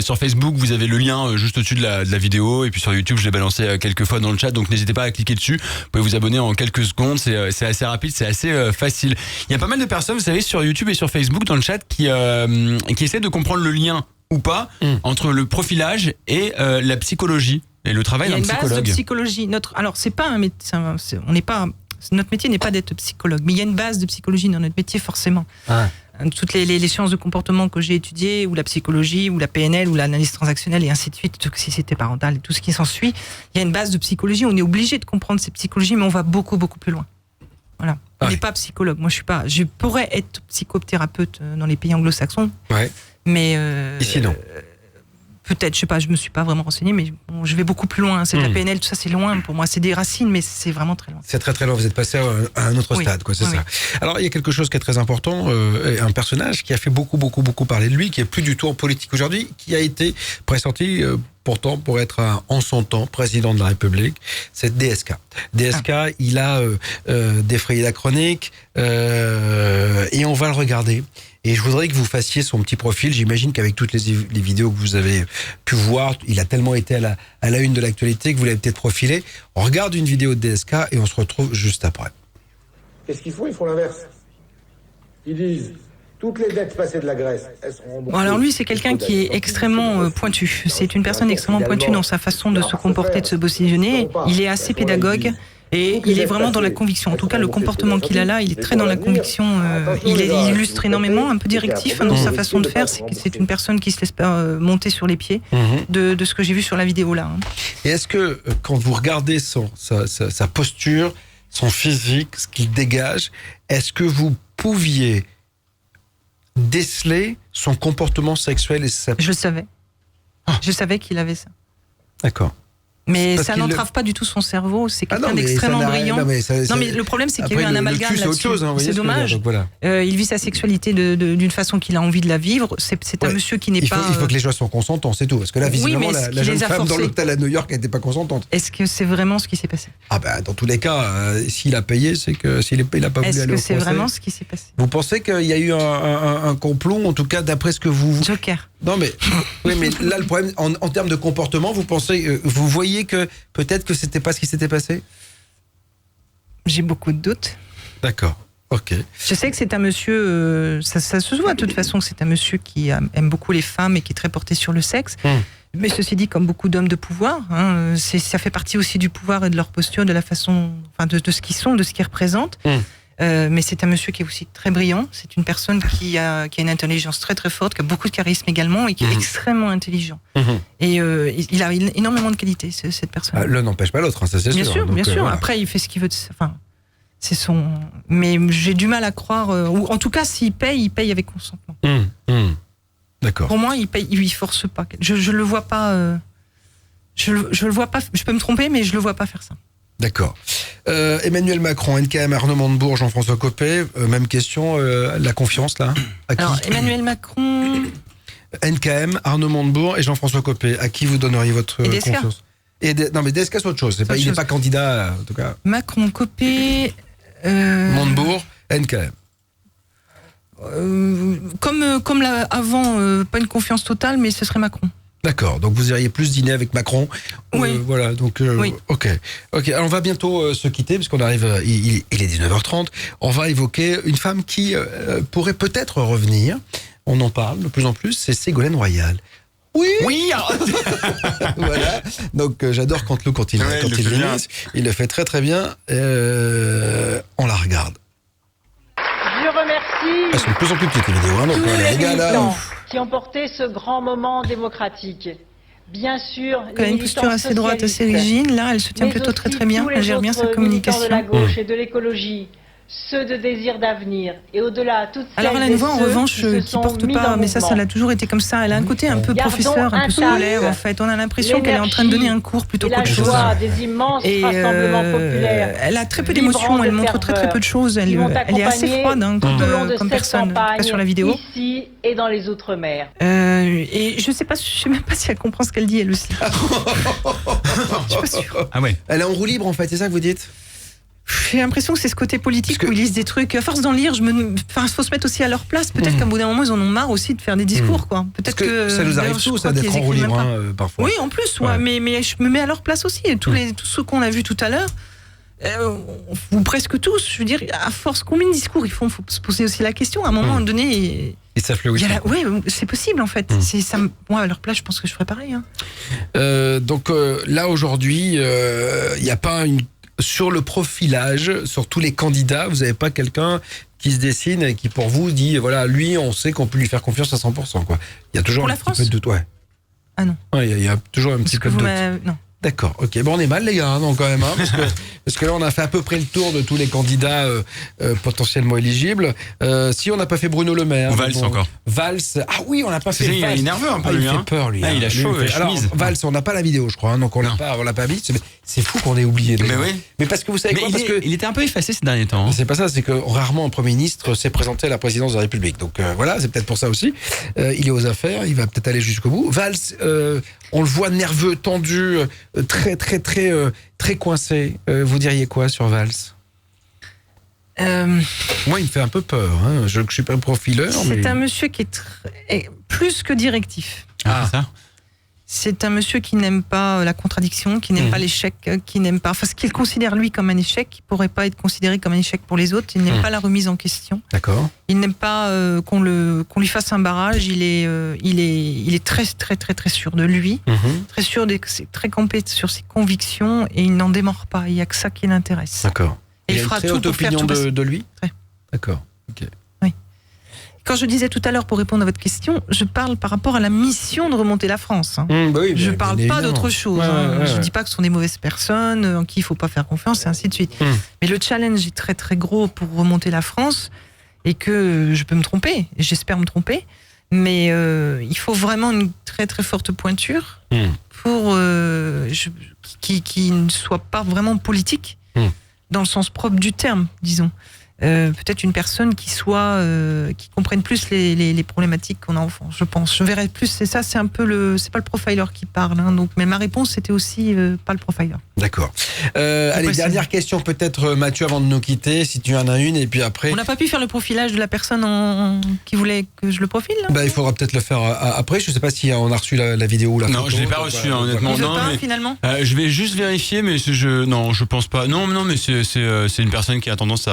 Sur Facebook, vous avez le lien juste au-dessus de la vidéo, et puis sur YouTube, je l'ai balancé quelques fois dans le chat, donc n'hésitez pas à cliquer dessus. Vous pouvez vous abonner en quelques secondes, c'est assez rapide, c'est assez facile. Il y a pas mal de personnes, vous savez, sur YouTube et sur Facebook, dans le chat, qui essaient de comprendre le lien ou pas entre le profilage et la psychologie. Et le travail d'un psychologue. Il y a une base de psychologie. Alors, c'est pas un médecin, notre métier n'est pas d'être psychologue, mais il y a une base de psychologie dans notre métier, forcément. Toutes les sciences de comportement que j'ai étudiées, ou la psychologie, ou la PNL, ou l'analyse transactionnelle, et ainsi de suite, toxicité parentale, et tout ce qui s'ensuit, il y a une base de psychologie. On est obligé de comprendre ces psychologies, mais on va beaucoup, beaucoup plus loin. Voilà. On n'est pas psychologue. Moi, je pourrais être psychothérapeute dans les pays anglo-saxons. Mais. Ici, non. Peut-être, je sais pas, je me suis pas vraiment renseignée, mais bon, je vais beaucoup plus loin. C'est la PNL, tout ça, c'est loin pour moi. C'est des racines, mais c'est vraiment très loin. C'est très très loin. Vous êtes passé à un autre stade, quoi. C'est ça. Alors, il y a quelque chose qui est très important, un personnage qui a fait beaucoup parler de lui, qui est plus du tout en politique aujourd'hui, qui a été pressenti pourtant pour être en son temps président de la République. C'est DSK. DSK, il a défrayé la chronique, et on va le regarder. Et je voudrais que vous fassiez son petit profil. J'imagine qu'avec toutes les vidéos que vous avez pu voir, il a tellement été à la une de l'actualité que vous l'avez peut-être profilé. On regarde une vidéo de DSK et on se retrouve juste après. Qu'est-ce qu'ils font ? Ils font l'inverse. Ils disent, toutes les dettes passées de la Grèce, elles seront remboursées. Bon, alors lui, c'est quelqu'un qui est extrêmement pointu. C'est une personne extrêmement pointue dans sa façon de se comporter, de se positionner. Il est assez pédagogue. Et il est vraiment dans la conviction. En tout cas, le comportement qu'il a là, il est très dans la conviction. Il illustre énormément, un peu directif dans sa façon de faire. C'est une personne qui se laisse pas monter sur les pieds de ce que j'ai vu sur la vidéo là. Et est-ce que quand vous regardez sa posture, son physique, ce qu'il dégage, est-ce que vous pouviez déceler son comportement sexuel et Je le savais. Je savais qu'il avait ça. D'accord. Mais ça n'entrave pas du tout son cerveau. C'est quelqu'un d'extrêmement brillant. Non, mais le problème, c'est qu'il y a eu un amalgame là-dessus. C'est dommage. Voilà. Il vit sa sexualité d'une façon qu'il a envie de la vivre. C'est un monsieur qui n'est pas... Il faut que les gens soient consentants, c'est tout. Parce que là, visiblement, la jeune femme dans l'hôtel à New York n'était pas consentante. Est-ce que c'est vraiment ce qui s'est passé ? Dans tous les cas, s'il a payé, c'est que s'il n'a pas voulu aller au procès... Est-ce que c'est vraiment ce qui s'est passé ? Vous pensez qu'il y a eu un complot, en tout cas, d'après ce que vous... Joker. Non, mais là, le problème, en termes de comportement, vous pensez, vous voyez que peut-être que c'était pas ce qui s'était passé ? J'ai beaucoup de doutes. D'accord, ok. Je sais que c'est un monsieur, ça se voit de toute façon, que c'est un monsieur qui aime beaucoup les femmes et qui est très porté sur le sexe. Mais ceci dit, comme beaucoup d'hommes de pouvoir, ça fait partie aussi du pouvoir et de leur posture, de la façon, de ce qu'ils sont, de ce qu'ils représentent. Mais c'est un monsieur qui est aussi très brillant. C'est une personne qui a une intelligence très très forte, qui a beaucoup de charisme également et qui est extrêmement intelligent. Et il a énormément de qualités, cette personne. L'un n'empêche pas l'autre, ça c'est sûr. Bien sûr, bien sûr. Voilà. Après, il fait ce qu'il veut. C'est son. Mais j'ai du mal à croire. Ou en tout cas, s'il paye avec consentement. D'accord. Pour moi, il force pas. Je le vois pas. Je le vois pas. Je peux me tromper, mais je le vois pas faire ça. D'accord. Emmanuel Macron, NKM, Arnaud Montebourg, Jean-François Copé, même question, la confiance là. À qui ? Alors, Emmanuel Macron... NKM, Arnaud Montebourg et Jean-François Copé, à qui vous donneriez votre confiance ? Non mais DSK c'est autre chose, il n'est pas candidat en tout cas. Macron, Copé... Montebourg, NKM. Comme avant, pas une confiance totale, mais ce serait Macron. D'accord, donc vous iriez plus dîner avec Macron. Oui. Voilà, donc oui. Ok, alors on va bientôt se quitter parce qu'on arrive, il est 19h30. On va évoquer une femme qui pourrait peut-être revenir. On en parle de plus en plus, c'est Ségolène Royal. Oui. Voilà. Donc j'adore quand Lou il l'imite. Il le fait très très bien. On la regarde. Je remercie. Elles sont de plus en plus petites les vidéos. Donc, tous les gars là. Qui ont porté ce grand moment démocratique. Bien sûr, elle a une posture assez droite, assez rigide. Là, elle se tient plutôt très très bien. Elle gère bien sa communication. De la gauche et de l'écologie, ceux de désir d'avenir et au-delà, toutes celles. Alors elle a une voix en revanche qui porte pas, mais ça l'a toujours été comme ça. Elle a un côté un peu professeur, un peu scolaire en fait. On a l'impression qu'elle est en train de donner un cours plutôt qu'autre chose. Des immenses rassemblements populaires. Elle a très peu d'émotions, elle montre très très peu de choses. Elle est assez froide comme personne, pas sur la vidéo. Ici et dans les Outre-mer. Et je sais même pas si elle comprend ce qu'elle dit elle aussi. Je suis pas sûre. Ah ouais. Elle est en roue libre en fait, c'est ça que vous dites ? J'ai l'impression que c'est ce côté politique où ils lisent des trucs. À force d'en lire, faut se mettre aussi à leur place. Peut-être qu'à bout d'un moment, ils en ont marre aussi de faire des discours, quoi. Peut-être que ça nous arrive tous d'être en roue libre, parfois. Oui, en plus, mais je me mets à leur place aussi. Tous ceux qu'on a vus tout à l'heure, ou presque tous, je veux dire, à force, combien de discours ils font ? Faut se poser aussi la question. À un moment donné, ils savent le week-end. Oui, c'est possible en fait. Moi, à leur place, je pense que je ferais pareil. Donc là, aujourd'hui, il n'y a pas une... Sur le profilage, sur tous les candidats, vous n'avez pas quelqu'un qui se dessine et qui, pour vous, dit, voilà, lui, on sait qu'on peut lui faire confiance à 100%, quoi. Il y a toujours un petit peu de doute, ouais. Ah non. Il y a toujours un petit peu de doute. Non. D'accord, ok. Bon, on est mal, les gars, donc quand même, parce que là, on a fait à peu près le tour de tous les candidats potentiellement éligibles. Si on n'a pas fait Bruno Le Maire. Valls encore. Valls. Ah oui, on n'a pas fait Valls. Il est nerveux un peu, lui. Il fait peur, lui. Il a chaud, la chemise. Valls, on n'a pas la vidéo, je crois, donc on l'a pas mis. C'est fou qu'on ait oublié. Mais oui. Mais parce que vous savez quoi, il était un peu effacé ces derniers temps. C'est pas ça, c'est que rarement un Premier ministre s'est présenté à la présidence de la République. Donc voilà, c'est peut-être pour ça aussi. Il est aux affaires, il va peut-être aller jusqu'au bout. Valls, on le voit nerveux, tendu, très coincé. Vous diriez quoi sur Valls ? Moi, il me fait un peu peur. Je suis pas un profileur. C'est un monsieur qui est plus que directif. Ah, ça. C'est un monsieur qui n'aime pas la contradiction, qui n'aime pas l'échec, qui n'aime pas... Enfin, ce qu'il considère, lui, comme un échec, qui ne pourrait pas être considéré comme un échec pour les autres. Il n'aime pas la remise en question. D'accord. Il n'aime pas qu'on lui fasse un barrage. Il est très, très, très, très sûr de lui. Très sûr, très complet sur ses convictions. Et il n'en démord pas. Il n'y a que ça qui l'intéresse. D'accord. Et il a fera une très tout haute pour faire opinion tout de lui. Très. D'accord. Ok. Quand je disais tout à l'heure, pour répondre à votre question, je parle par rapport à la mission de remonter la France. Je ne parle pas d'autre chose. Je ne dis pas que ce sont des mauvaises personnes, en qui il ne faut pas faire confiance, et ainsi de suite. Mais le challenge est très très gros pour remonter la France, et que je peux me tromper, et j'espère me tromper, mais il faut vraiment une très très forte pointure pour qui ne soit pas vraiment politique, dans le sens propre du terme, disons. Peut-être une personne qui comprenne plus les problématiques qu'on a en France, je pense. Je verrai plus, c'est ça, c'est pas le profiler qui parle, donc, mais ma réponse c'était aussi pas le profiler. D'accord. Allez, dernière question peut-être, Mathieu, avant de nous quitter, si tu en as une, et puis après... On n'a pas pu faire le profilage de la personne qui voulait que je le profile, là ? Il faudra peut-être le faire après, je ne sais pas si on a reçu la vidéo ou la photo. Non, je ne l'ai pas reçu, honnêtement. Finalement je vais juste vérifier, mais je pense pas. Non, mais c'est une personne qui a tendance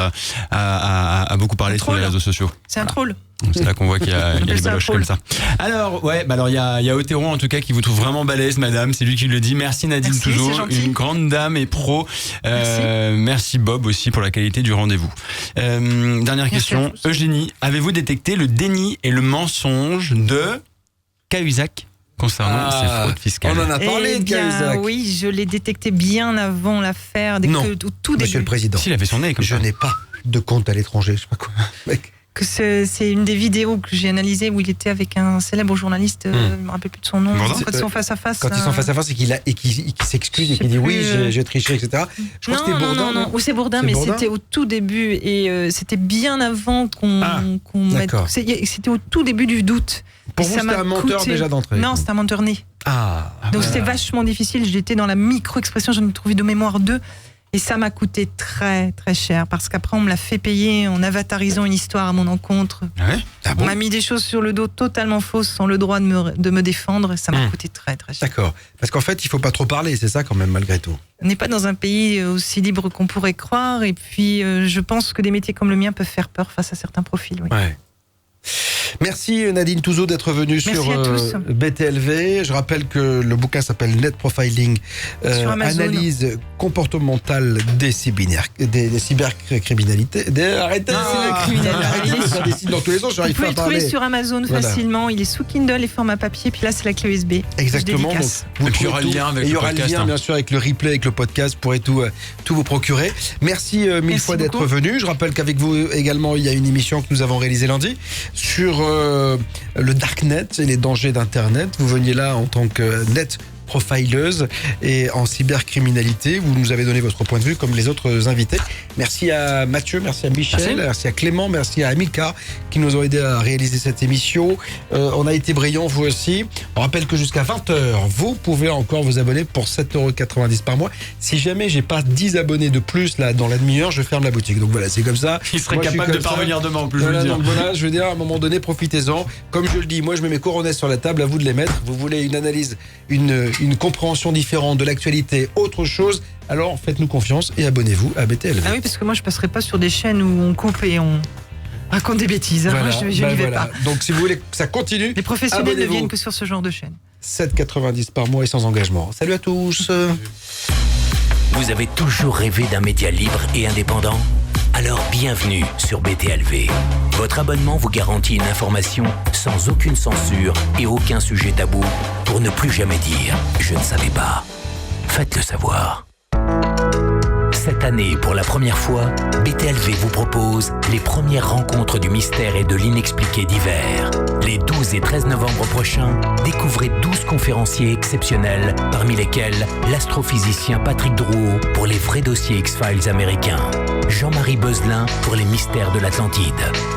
à beaucoup parler sur les réseaux sociaux. C'est un troll. C'est là qu'on voit qu'il y a des baloches comme ça. Alors, il y a Otero en tout cas qui vous trouve vraiment balèze, madame. C'est lui qui le dit. Merci Nadine, toujours une grande dame et pro. Merci Bob aussi pour la qualité du rendez-vous. Dernière question. Eugénie, avez-vous détecté le déni et le mensonge de Cahuzac concernant ses fraudes fiscales? On en a parlé de Cahuzac. Oui, je l'ai détecté bien avant l'affaire. Non, tout Monsieur le Président. S'il avait son nez comme ça. Je n'ai pas de compte à l'étranger, je sais pas quoi. Mec. Que c'est une des vidéos que j'ai analysées où il était avec un célèbre journaliste, je ne me rappelle plus de son nom, quand ils sont face à face. Quand ils sont face à face et qu'il s'excuse et qu'il dit oui, j'ai triché, etc. Je crois que c'était Bourdin. Non, c'est Bourdin, mais c'était au tout début et c'était bien avant qu'on mette. C'était au tout début du doute. Pour vous, c'était un menteur déjà d'entrée? Non, c'était un menteur né. Donc c'était vachement difficile. J'étais dans la micro-expression, j'en ai trouvé de mémoire 2. Et ça m'a coûté très très cher parce qu'après on me l'a fait payer en avatarisant une histoire à mon encontre. On m'a mis des choses sur le dos totalement fausses sans le droit de me défendre et ça m'a coûté très très cher. D'accord. Parce qu'en fait il faut pas trop parler, c'est ça quand même malgré tout. On n'est pas dans un pays aussi libre qu'on pourrait croire et puis je pense que des métiers comme le mien peuvent faire peur face à certains profils. Oui. Ouais. Merci Nadine Touzeau d'être venue sur BTLV. Je rappelle que le bouquin s'appelle Net Profiling, analyse comportementale des cybercriminalités. Arrêtez dans tous les sens. Vous pouvez le trouver sur Amazon facilement. Il est sous Kindle et format papier. Puis là, c'est la clé USB. Exactement. Donc, et puis il y aura le lien avec le podcast. Il y aura le lien, bien sûr, avec le replay, avec le podcast. Vous pourrez tout vous procurer. Merci mille fois d'être venu. Je rappelle qu'avec vous également, il y a une émission que nous avons réalisée lundi sur le Darknet et les dangers d'Internet. Vous veniez là en tant que net profileuse et en cybercriminalité. Vous nous avez donné votre point de vue comme les autres invités. Merci à Mathieu, merci à Michel, merci à Clément, merci à Amilcar qui nous ont aidé à réaliser cette émission. On a été brillants, vous aussi. On rappelle que jusqu'à 20h, vous pouvez encore vous abonner pour 7,90€ par mois. Si jamais j'ai pas 10 abonnés de plus là dans la demi-heure, je ferme la boutique. Donc voilà, c'est comme ça. Il serait capable de parvenir demain en plus, voilà, donc voilà, je veux dire, à un moment donné, profitez-en. Comme je le dis, moi je mets mes coronets sur la table, à vous de les mettre. Vous voulez une analyse, une compréhension différente de l'actualité, autre chose, alors faites-nous confiance et abonnez-vous à BTLV. Ah oui, parce que moi je passerai pas sur des chaînes où on coupe et on raconte des bêtises. Voilà, moi je n'y vais pas. Donc si vous voulez que ça continue, les professionnels ne viennent que sur ce genre de chaîne. 7,90€ par mois et sans engagement. Salut à tous. Vous avez toujours rêvé d'un média libre et indépendant ? Alors bienvenue sur BTLV. Votre abonnement vous garantit une information sans aucune censure et aucun sujet tabou pour ne plus jamais dire « je ne savais pas ». Faites-le savoir. Cette année, pour la première fois, BTLV vous propose les premières rencontres du mystère et de l'inexpliqué d'hiver. Les 12 et 13 novembre prochains, découvrez 12 conférenciers exceptionnels, parmi lesquels l'astrophysicien Patrick Drouot pour les vrais dossiers X-Files américains, Jean-Marie Beuzelin pour les mystères de l'Atlantide,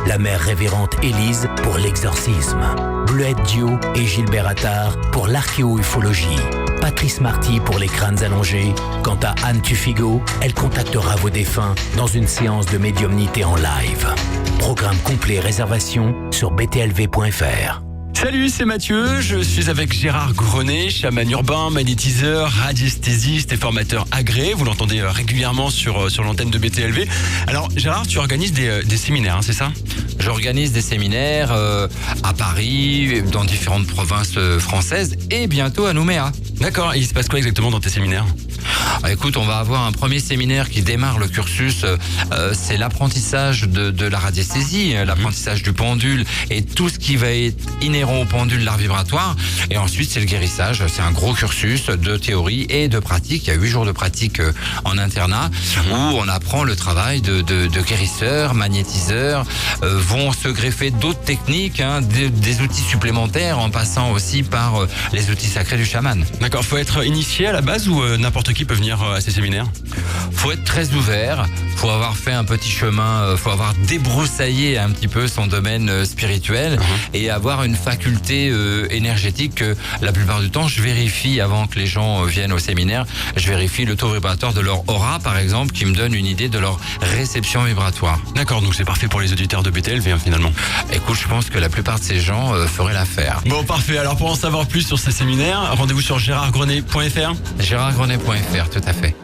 la mère révérende Élise pour l'exorcisme, Bleuette Dio et Gilbert Attard pour l'archéo-ufologie, Patrice Marty pour les crânes allongés. Quant à Anne Tufigo, elle contactera vos défunts dans une séance de médiumnité en live. Programme complet et réservation sur btlv.fr. Salut, c'est Mathieu. Je suis avec Gérard Grenet, chaman urbain, magnétiseur, radiesthésiste et formateur agréé. Vous l'entendez régulièrement sur l'antenne de BTLV. Alors, Gérard, tu organises des séminaires, hein, c'est ça? J'organise des séminaires à Paris, dans différentes provinces françaises et bientôt à Nouméa. D'accord, et il se passe quoi exactement dans tes séminaires? Écoute, on va avoir un premier séminaire qui démarre le cursus, c'est l'apprentissage de la radiesthésie, l'apprentissage du pendule et tout ce qui va être inhérent au pendule, l'art vibratoire. Et ensuite, c'est le guérissage, c'est un gros cursus de théorie et de pratique. Il y a 8 jours de pratique en internat où on apprend le travail de guérisseurs, magnétiseurs, vont se greffer d'autres techniques, hein, des outils supplémentaires en passant aussi par les outils sacrés du chaman. D'accord, faut être initié à la base ou n'importe qui peut venir à ces séminaires? Faut être très ouvert, faut avoir fait un petit chemin, faut avoir débroussaillé un petit peu son domaine spirituel et avoir une faculté énergétique que la plupart du temps je vérifie avant que les gens viennent au séminaire. Je vérifie le taux vibratoire de leur aura par exemple qui me donne une idée de leur réception vibratoire. D'accord, donc c'est parfait pour les auditeurs de BTLV finalement. Écoute, je pense que la plupart de ces gens feraient l'affaire. Bon, parfait. Alors pour en savoir plus sur ces séminaires, rendez-vous sur gérardgrenet.fr. gérardgrenet.fr, tout à fait.